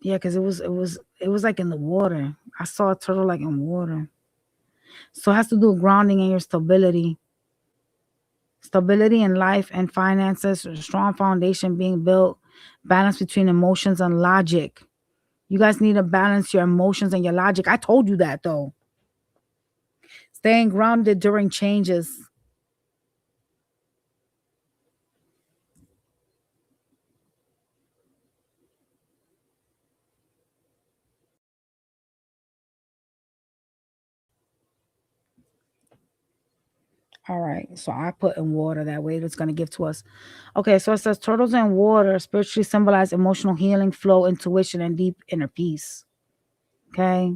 yeah, because it was like in the water. I saw a turtle like in water. So it has to do with grounding and your stability. Stability in life and finances, a strong foundation being built, balance between emotions and logic. You guys need to balance your emotions and your logic. I told you that though. Staying grounded during changes. All right. So I put in water that way it's going to give to us. Okay. So it says turtles and water spiritually symbolize emotional healing, flow, intuition, and deep inner peace. Okay.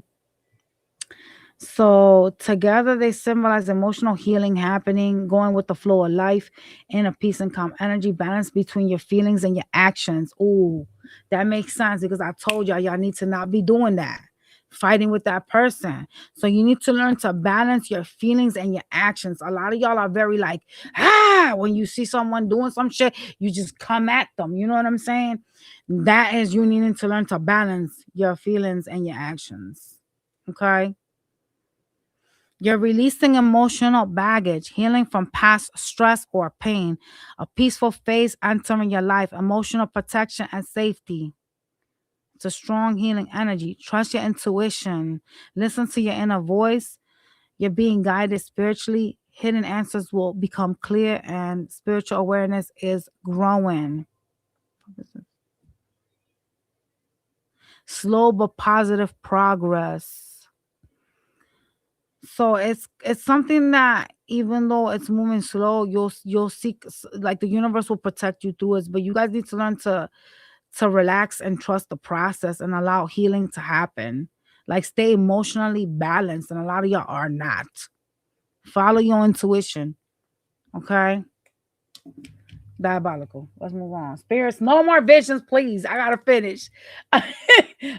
So together they symbolize emotional healing happening, going with the flow of life, inner peace and calm energy, balance between your feelings and your actions. Ooh, that makes sense because I told y'all need to not be doing that. fighting with that person. So you need to learn to balance your feelings and your actions. A lot of y'all are very like, when you see someone doing some shit, you just come at them. You know what I'm saying? That is you needing to learn to balance your feelings and your actions. Okay? You're releasing emotional baggage, healing from past stress or pain, a peaceful phase entering your life, emotional protection and safety. It's a strong healing energy. Trust your intuition. Listen to your inner voice. You're being guided spiritually. Hidden answers will become clear, and spiritual awareness is growing. Slow but positive progress. So it's something that even though it's moving slow, you'll seek, like, the universe will protect you through it. But you guys need to learn to relax and trust the process and allow healing to happen. Like, stay emotionally balanced, and a lot of y'all are not. Follow your intuition. Okay? Diabolical. Let's move on. Spirits, no more visions, please. I gotta finish.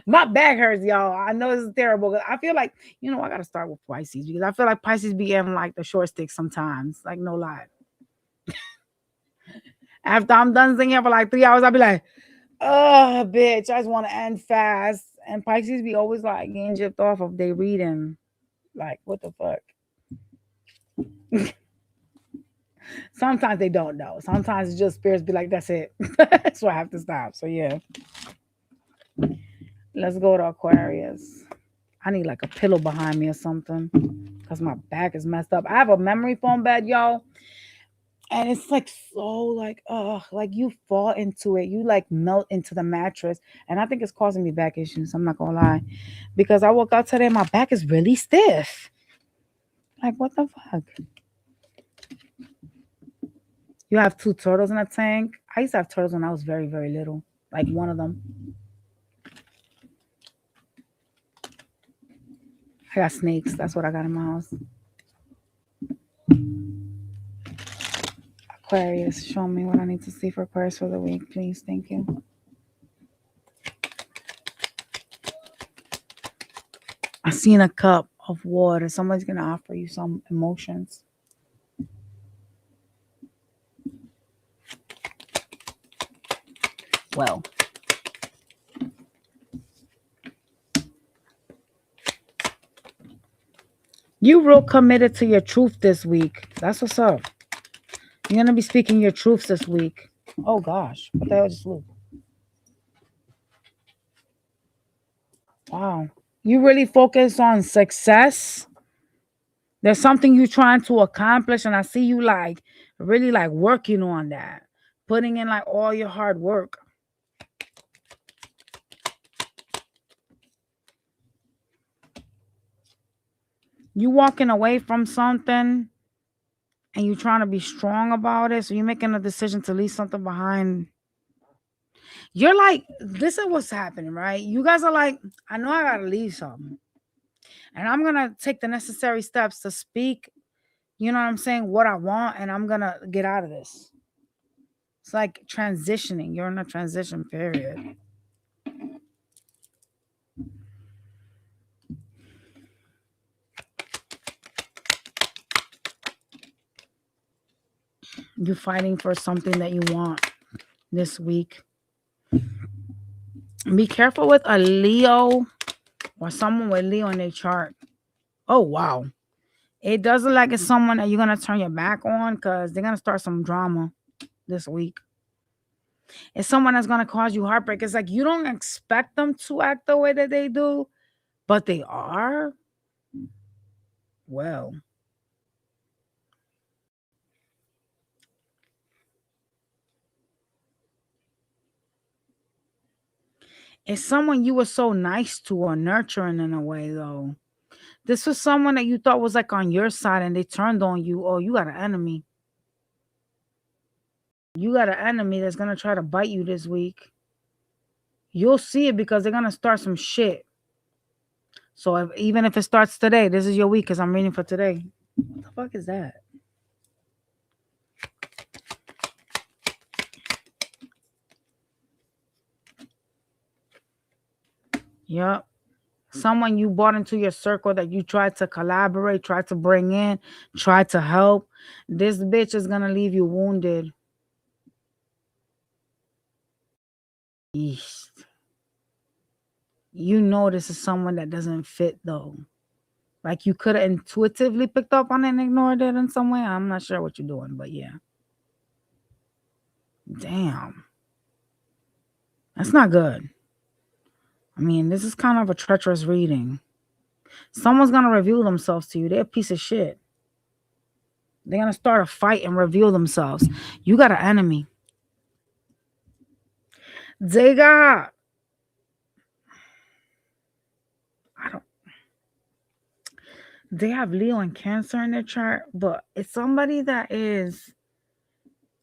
My back hurts, y'all. I know this is terrible. I feel like, I gotta start with Pisces, because I feel like Pisces be getting like the short stick sometimes. Like, no lie. After I'm done singing for like 3 hours, I'll be like, oh, bitch, I just want to end fast. And Pisces be always like getting gypped off of they reading. Like, what the fuck? Sometimes they don't know. Sometimes it's just spirits be like, that's it. So I have to stop. So yeah. Let's go to Aquarius. I need like a pillow behind me or something, because my back is messed up. I have a memory foam bed, y'all. And it's like so like you fall into it. You like melt into the mattress. And I think it's causing me back issues. I'm not gonna lie. Because I woke up today, my back is really stiff. Like, what the fuck? You have two turtles in a tank. I used to have turtles when I was very, very little. Like one of them. I got snakes. That's what I got in my house. Aquarius, show me what I need to see for Aquarius for the week, please. Thank you. I seen a cup of water. Somebody's gonna offer you some emotions. Well, you real committed to your truth this week. That's what's up. You're gonna be speaking your truths this week. Oh gosh, what the hell just flew? Wow. You really focus on success. There's something you're trying to accomplish, and I see you like really like working on that, putting in like all your hard work. You walking away from something and you're trying to be strong about it. So you're making a decision to leave something behind. You're like, this is what's happening, right? You guys are like, I know I gotta leave something. And I'm gonna take the necessary steps to speak, you know what I'm saying, what I want, and I'm gonna get out of this. It's like transitioning. You're in a transition period. You're fighting for something that you want this week. Be careful with a Leo or someone with Leo in their chart. Oh, wow. It does look like it's someone that you're going to turn your back on, because they're going to start some drama this week. It's someone that's going to cause you heartbreak. It's like you don't expect them to act the way that they do, but they are. Well, it's someone you were so nice to or nurturing in a way, though. This was someone that you thought was like on your side and they turned on you. Oh, you got an enemy. You got an enemy that's going to try to bite you this week. You'll see it because they're going to start some shit. So even if it starts today, this is your week because I'm reading for today. What the fuck is that? Yup. Someone you brought into your circle that you tried to collaborate, tried to bring in, tried to help. This bitch is gonna leave you wounded. Yeesh. You know this is someone that doesn't fit though. Like you could have intuitively picked up on it and ignored it in some way. I'm not sure what you're doing, but yeah. Damn. That's not good. I mean, this is kind of a treacherous reading. Someone's gonna reveal themselves to you. They're a piece of shit. They're gonna start a fight and reveal themselves. You got an enemy. They got I don't they have Leo and Cancer in their chart, but it's somebody that is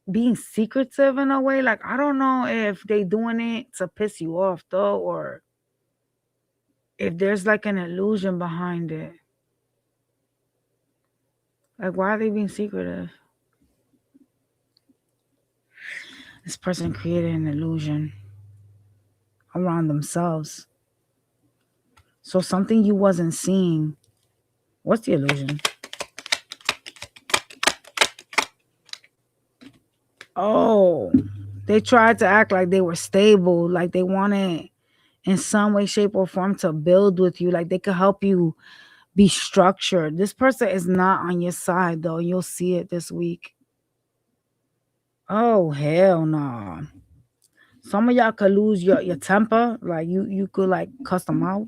being secretive in a way. Like I don't know if they doing it to piss you off though, or if there's like an illusion behind it. Like why are they being secretive? This person created an illusion around themselves. So something you wasn't seeing. What's the illusion? Oh, they tried to act like they were stable, like they wanted in some way, shape, or form to build with you, like they could help you be structured. This person is not on your side though. You'll see it this week. Oh hell no. Nah. Some of y'all could lose your temper. Like you could like cuss them out.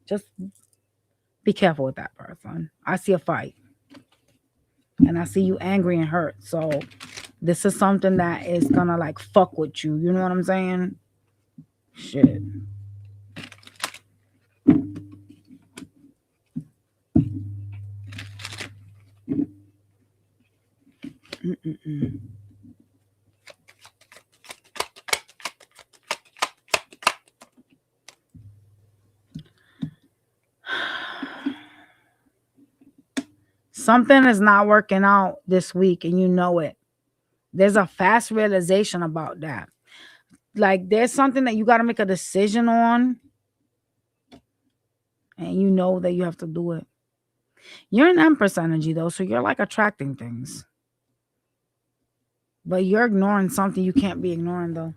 Just be careful with that person. I see a fight. And I see you angry and hurt. So this is something that is gonna like fuck with you. You know what I'm saying? Shit. Mm-mm-mm. Something is not working out this week and you know it. There's a fast realization about that. Like there's something that you got to make a decision on and you know that you have to do it. You're an Empress energy though, so you're like attracting things. But you're ignoring something you can't be ignoring though.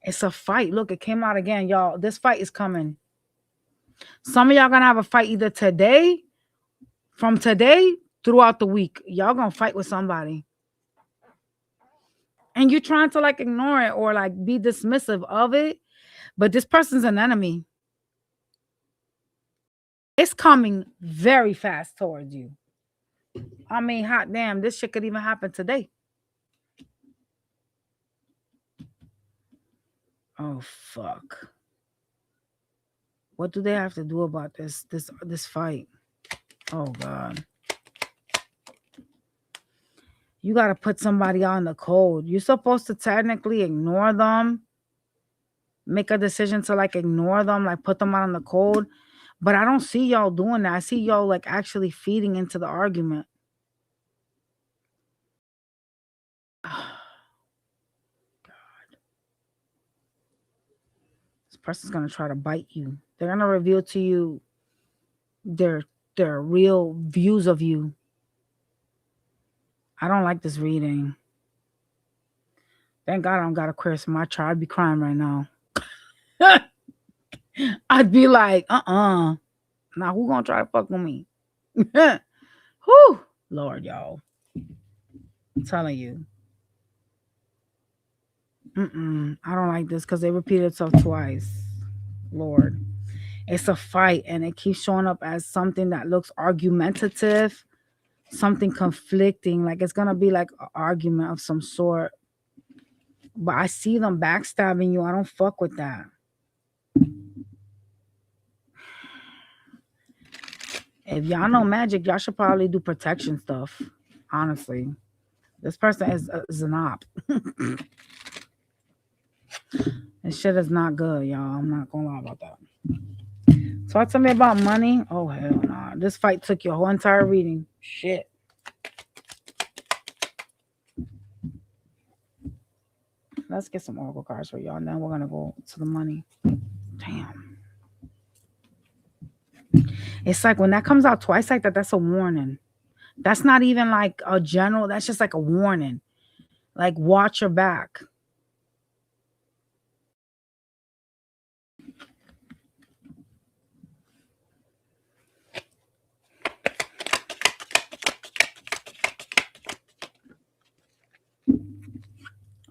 It's a fight. Look, it came out again, y'all. This fight is coming. Some of y'all gonna have a fight either today, from today throughout the week. Y'all gonna fight with somebody. And you're trying to like ignore it or like be dismissive of it. But this person's an enemy. It's coming very fast towards you. I mean, hot damn, this shit could even happen today. Oh fuck. What do they have to do about this fight? Oh god. You got to put somebody on the code. You're supposed to technically ignore them. Make a decision to like ignore them, like put them on the code. But I don't see y'all doing that. I see y'all like actually feeding into the argument. This person's gonna try to bite you. They're gonna reveal to you their real views of you. I don't like this reading. Thank God I don't got Aquarius in my chart. I'd be crying right now. I'd be like, now who gonna try to fuck with me? Whew, Lord, y'all. I'm telling you. I don't like this because they repeated itself twice. Lord. It's a fight and it keeps showing up as something that looks argumentative, something conflicting. Like it's going to be like an argument of some sort. But I see them backstabbing you. I don't fuck with that. If y'all know magic, y'all should probably do protection stuff. Honestly. This person is an op. This shit is not good, y'all. I'm not going to lie about that. Talk to me about money. Oh hell nah. This fight took your whole entire reading. Shit. Let's get some oracle cards for y'all. And then we're gonna go to the money. Damn. It's like when that comes out twice like that, that's a warning. That's not even like a general, that's just like a warning. Like watch your back.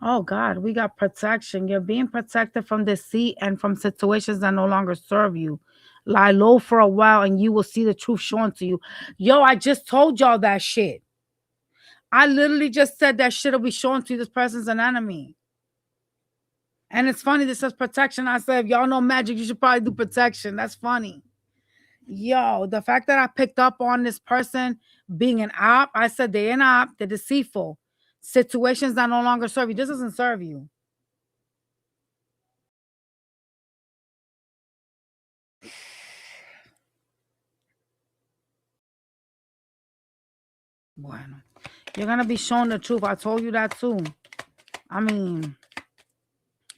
Oh God, we got protection. You're being protected from deceit and from situations that no longer serve you. Lie low for a while and you will see the truth shown to you. Yo, I just told y'all that shit. I literally just said that shit will be shown to you. This person's an enemy. And it's funny, this says protection. I said, if y'all know magic, you should probably do protection. That's funny. Yo, the fact that I picked up on this person being an op, I said they're an op, they're deceitful. Situations that no longer serve you. This doesn't serve you. Bueno. You're gonna be shown the truth. I told you that too. I mean,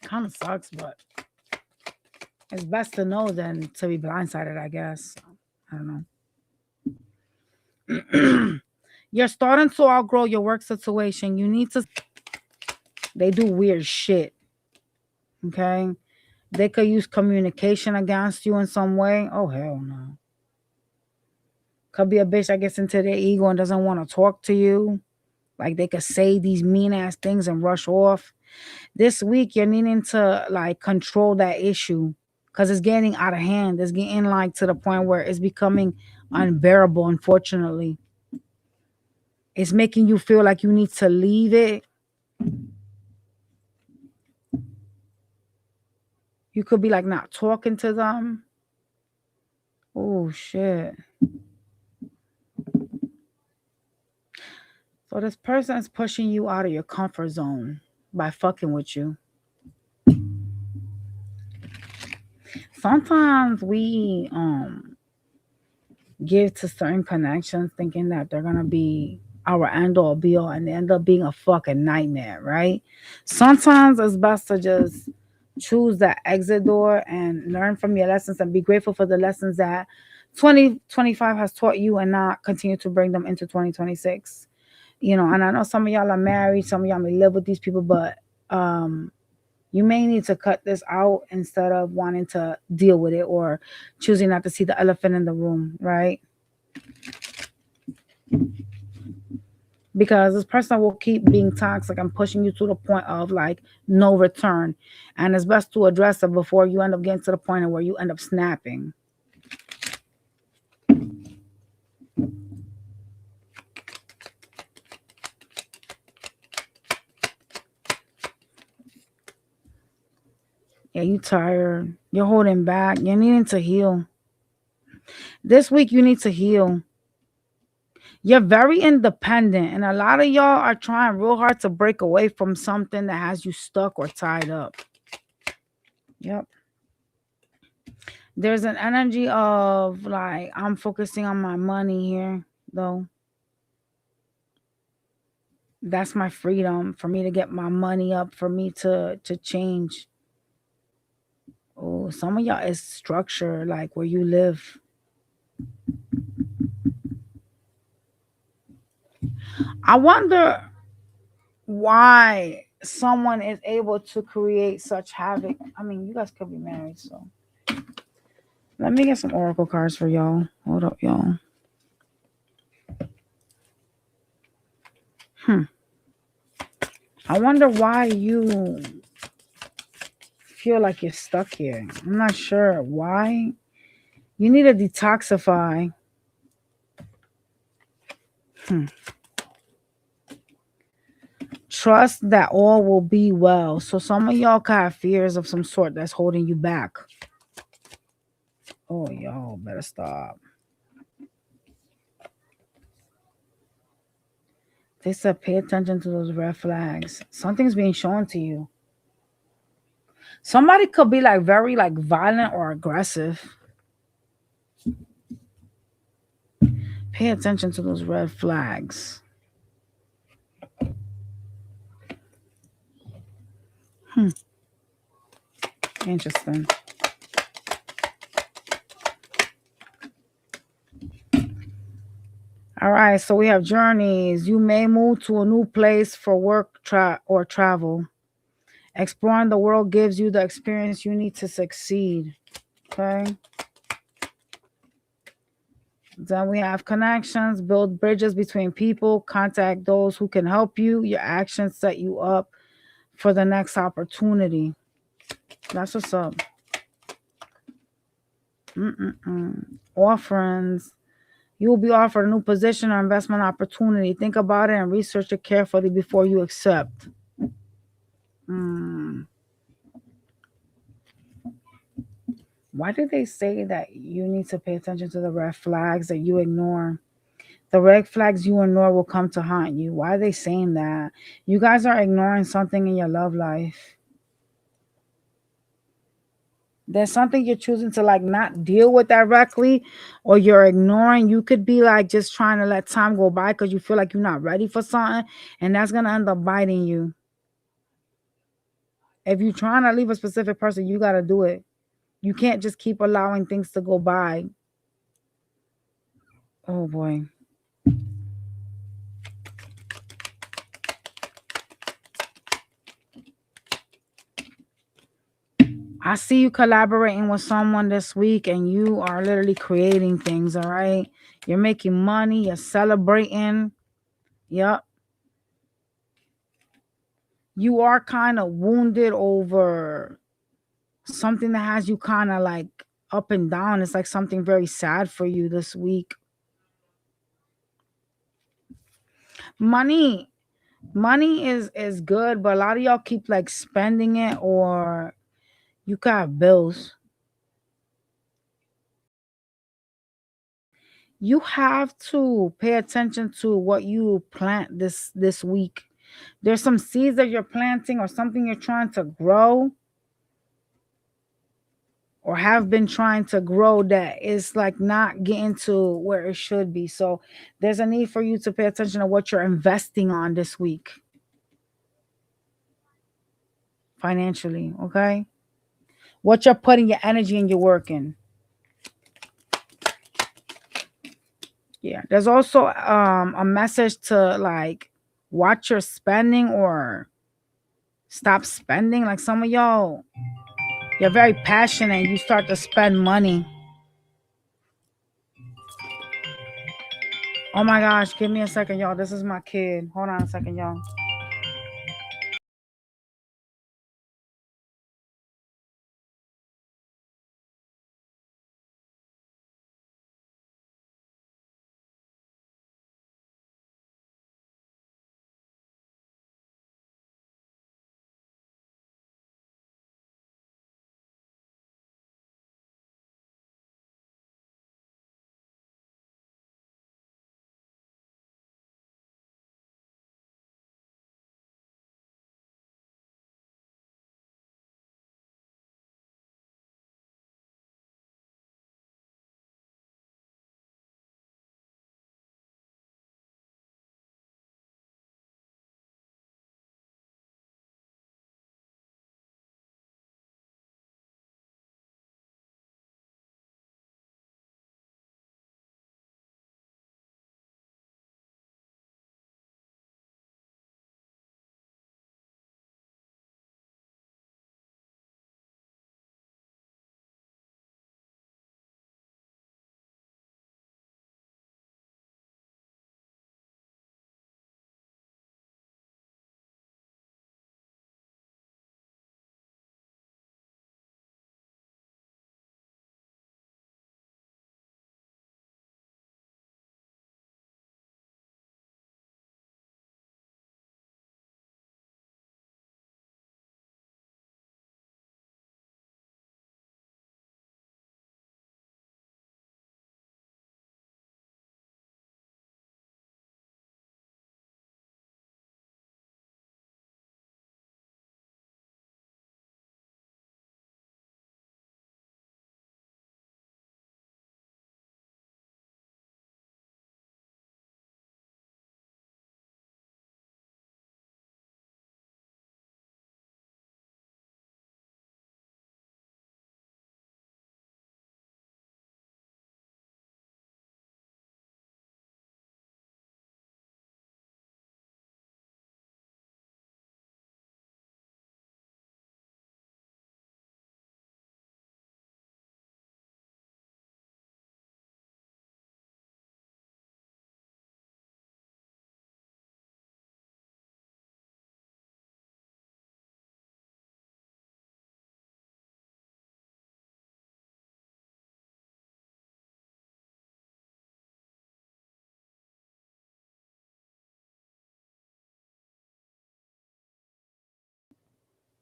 kind of sucks, but it's best to know than to be blindsided, I guess. I don't know. You're starting to outgrow your work situation. You need to. They do weird shit. Okay? They could use communication against you in some way. Oh, hell no. Could be a bitch that gets into their ego and doesn't want to talk to you. Like they could say these mean ass things and rush off. This week you're needing to like control that issue because it's getting out of hand. It's getting like to the point where it's becoming unbearable, unfortunately. It's making you feel like you need to leave it. You could be like not talking to them. Oh shit. So this person is pushing you out of your comfort zone by fucking with you. Sometimes we give to certain connections thinking that they're gonna be our end all be all and they end up being a fucking nightmare, right? Sometimes it's best to just choose that exit door and learn from your lessons and be grateful for the lessons that 2025 has taught you and not continue to bring them into 2026. You know, and I know some of y'all are married, some of y'all may live with these people, but you may need to cut this out instead of wanting to deal with it or choosing not to see the elephant in the room, right? Because this person will keep being toxic and pushing you to the point of like no return. And it's best to address it before you end up getting to the point where you end up snapping. Yeah, you tired. You're holding back. You're needing to heal. This week you need to heal. You're very independent, and a lot of y'all are trying real hard to break away from something that has you stuck or tied up. Yep. There's an energy of like, I'm focusing on my money here, though. That's my freedom for me to get my money up, for me to change. Oh, some of y'all is structure, like where you live. I wonder why someone is able to create such havoc. I mean, you guys could be married, so let me get some oracle cards for y'all. Hold up, y'all. I wonder why you feel like you're stuck here. I'm not sure why. You need to detoxify. Trust that all will be well. So some of y'all could have fears of some sort that's holding you back. Oh, y'all better stop. They said pay attention to those red flags. Something's being shown to you. Somebody could be like very like violent or aggressive. Pay attention to those red flags. Hmm, interesting. All right, so we have journeys. You may move to a new place for work or travel. Exploring the world gives you the experience you need to succeed. Okay. Then we have connections, build bridges between people, contact those who can help you. Your actions set you up for the next opportunity. That's what's up. Mm-mm-mm. Offerings. You will be offered a new position or investment opportunity. Think about it and research it carefully before you accept. Mm. Why do they say that you need to pay attention to the red flags that you ignore? The red flags you ignore will come to haunt you. Why are they saying that? You guys are ignoring something in your love life. There's something you're choosing to like not deal with directly, or you're ignoring. You could be like just trying to let time go by because you feel like you're not ready for something, and that's gonna end up biting you. If you're trying to leave a specific person, you gotta do it. You can't just keep allowing things to go by. Oh boy. I see you collaborating with someone this week and you are literally creating things, all right? You're making money, you're celebrating. Yep. You are kind of wounded over something that has you kind of like up and down. It's like something very sad for you this week. Money, money is good, but a lot of y'all keep like spending it, or you got bills. You have to pay attention to what you plant this week. There's some seeds that you're planting or something you're trying to grow or have been trying to grow that is like not getting to where it should be. So there's a need for you to pay attention to what you're investing on this week financially, okay? What you're putting your energy and your work in. Yeah. There's also a message to like watch your spending or stop spending. Like some of y'all, you're very passionate and you start to spend money. Oh my gosh, give me a second, y'all. This is my kid. Hold on a second, y'all.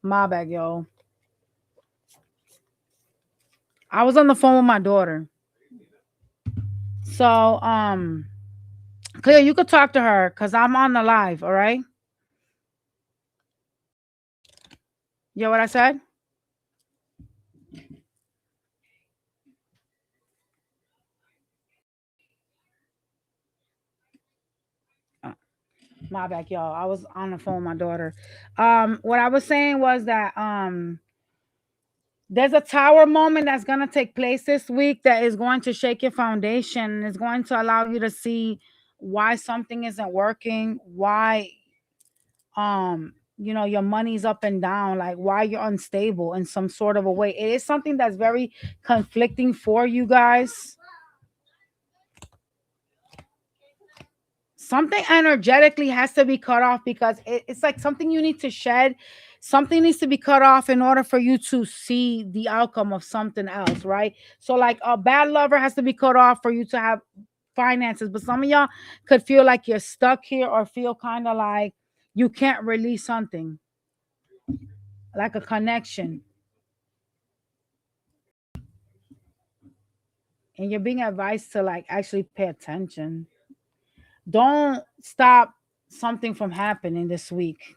My bad, yo. I was on the phone with my daughter. So, Cleo, you could talk to her because I'm on the live. All right. You know what I said? Uh, my bad, y'all. I was on the phone with my daughter. What I was saying was that there's a tower moment that's gonna take place this week that is going to shake your foundation and is going to allow you to see why something isn't working, why your money's up and down, like why you're unstable in some sort of a way. It is something that's very conflicting for you guys. Something energetically has to be cut off because it's like something you need to shed. Something needs to be cut off in order for you to see the outcome of something else, right? So like a bad lover has to be cut off for you to have finances, but some of y'all could feel like you're stuck here or feel kind of like you can't release something, like a connection, and you're being advised to like actually pay attention. Don't stop something from happening this week.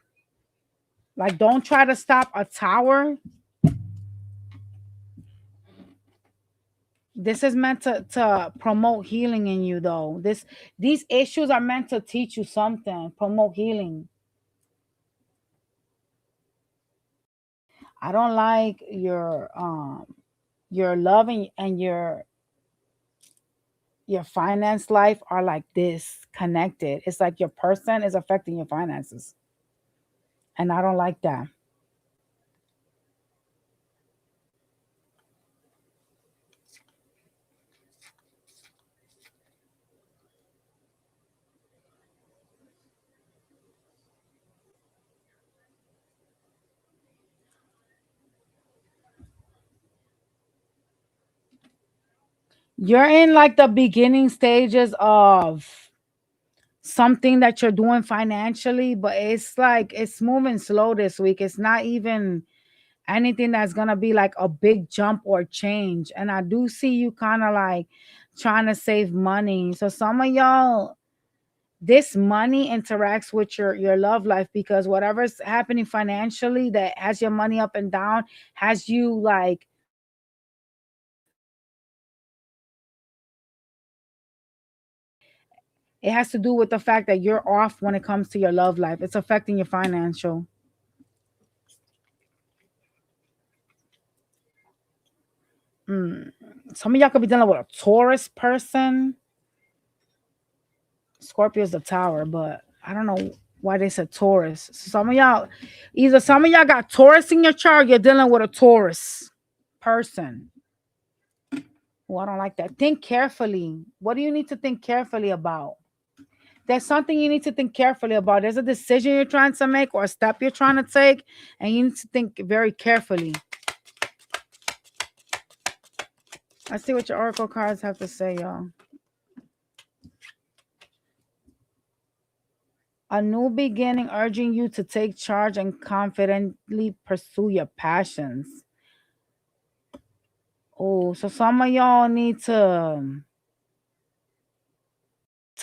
Like, don't try to stop a tower. This is meant to promote healing in you, though. These issues are meant to teach you something, promote healing. I don't like your love and your finance life are like this connected. It's like your person is affecting your finances, and I don't like that. You're in like the beginning stages of something that you're doing financially, but it's like it's moving slow this week. It's not even anything that's gonna be like a big jump or change. And I do see you kind of like trying to save money. So some of y'all, this money interacts with your love life because whatever's happening financially that has your money up and down has you like it has to do with the fact that you're off when it comes to your love life. It's affecting your financial. Mm. Some of y'all could be dealing with a Taurus person. Scorpio's the tower, but I don't know why they said Taurus. Some of y'all, either some of y'all got Taurus in your chart, you're dealing with a Taurus person. Oh, I don't like that. Think carefully. What do you need to think carefully about? There's something you need to think carefully about. There's a decision you're trying to make or a step you're trying to take, and you need to think very carefully. Let's see what your oracle cards have to say, y'all. A new beginning urging you to take charge and confidently pursue your passions. Oh, so some of y'all need to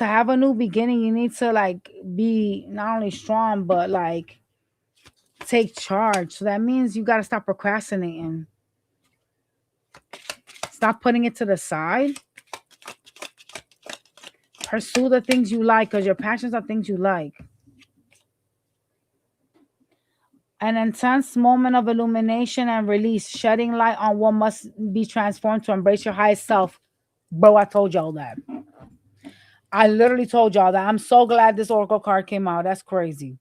have a new beginning. You need to like be not only strong but like take charge. So that means you got to stop procrastinating. Stop putting it to the side. Pursue the things you like because your passions are things you like. An intense moment of illumination and release, shedding light on what must be transformed to embrace your highest self. Bro, I told y'all that. I literally told y'all that. I'm so glad this oracle card came out. That's crazy.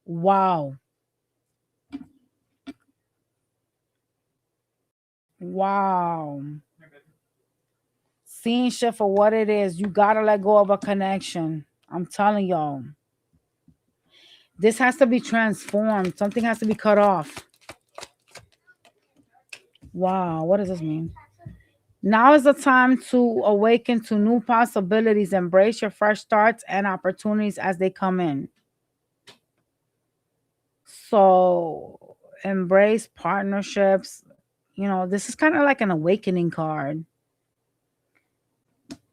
Wow. Wow. Seeing shit for what it is. You gotta let go of a connection. I'm telling y'all. This has to be transformed. Something has to be cut off. Wow. What does this mean? Now is the time to awaken to new possibilities. Embrace your fresh starts and opportunities as they come in. So embrace partnerships. This is kind of like an awakening card.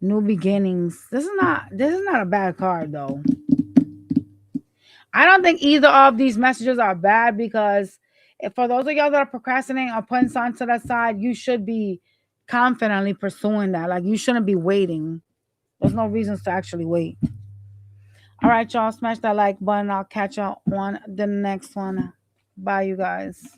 New beginnings. This is not a bad card though. I don't think either of these messages are bad because if for those of y'all that are procrastinating or putting something to that side, you should be confidently pursuing that. Like you shouldn't be waiting. There's no reasons to actually wait. All right, y'all, smash that like button. I'll catch y'all on the next one. Bye, you guys.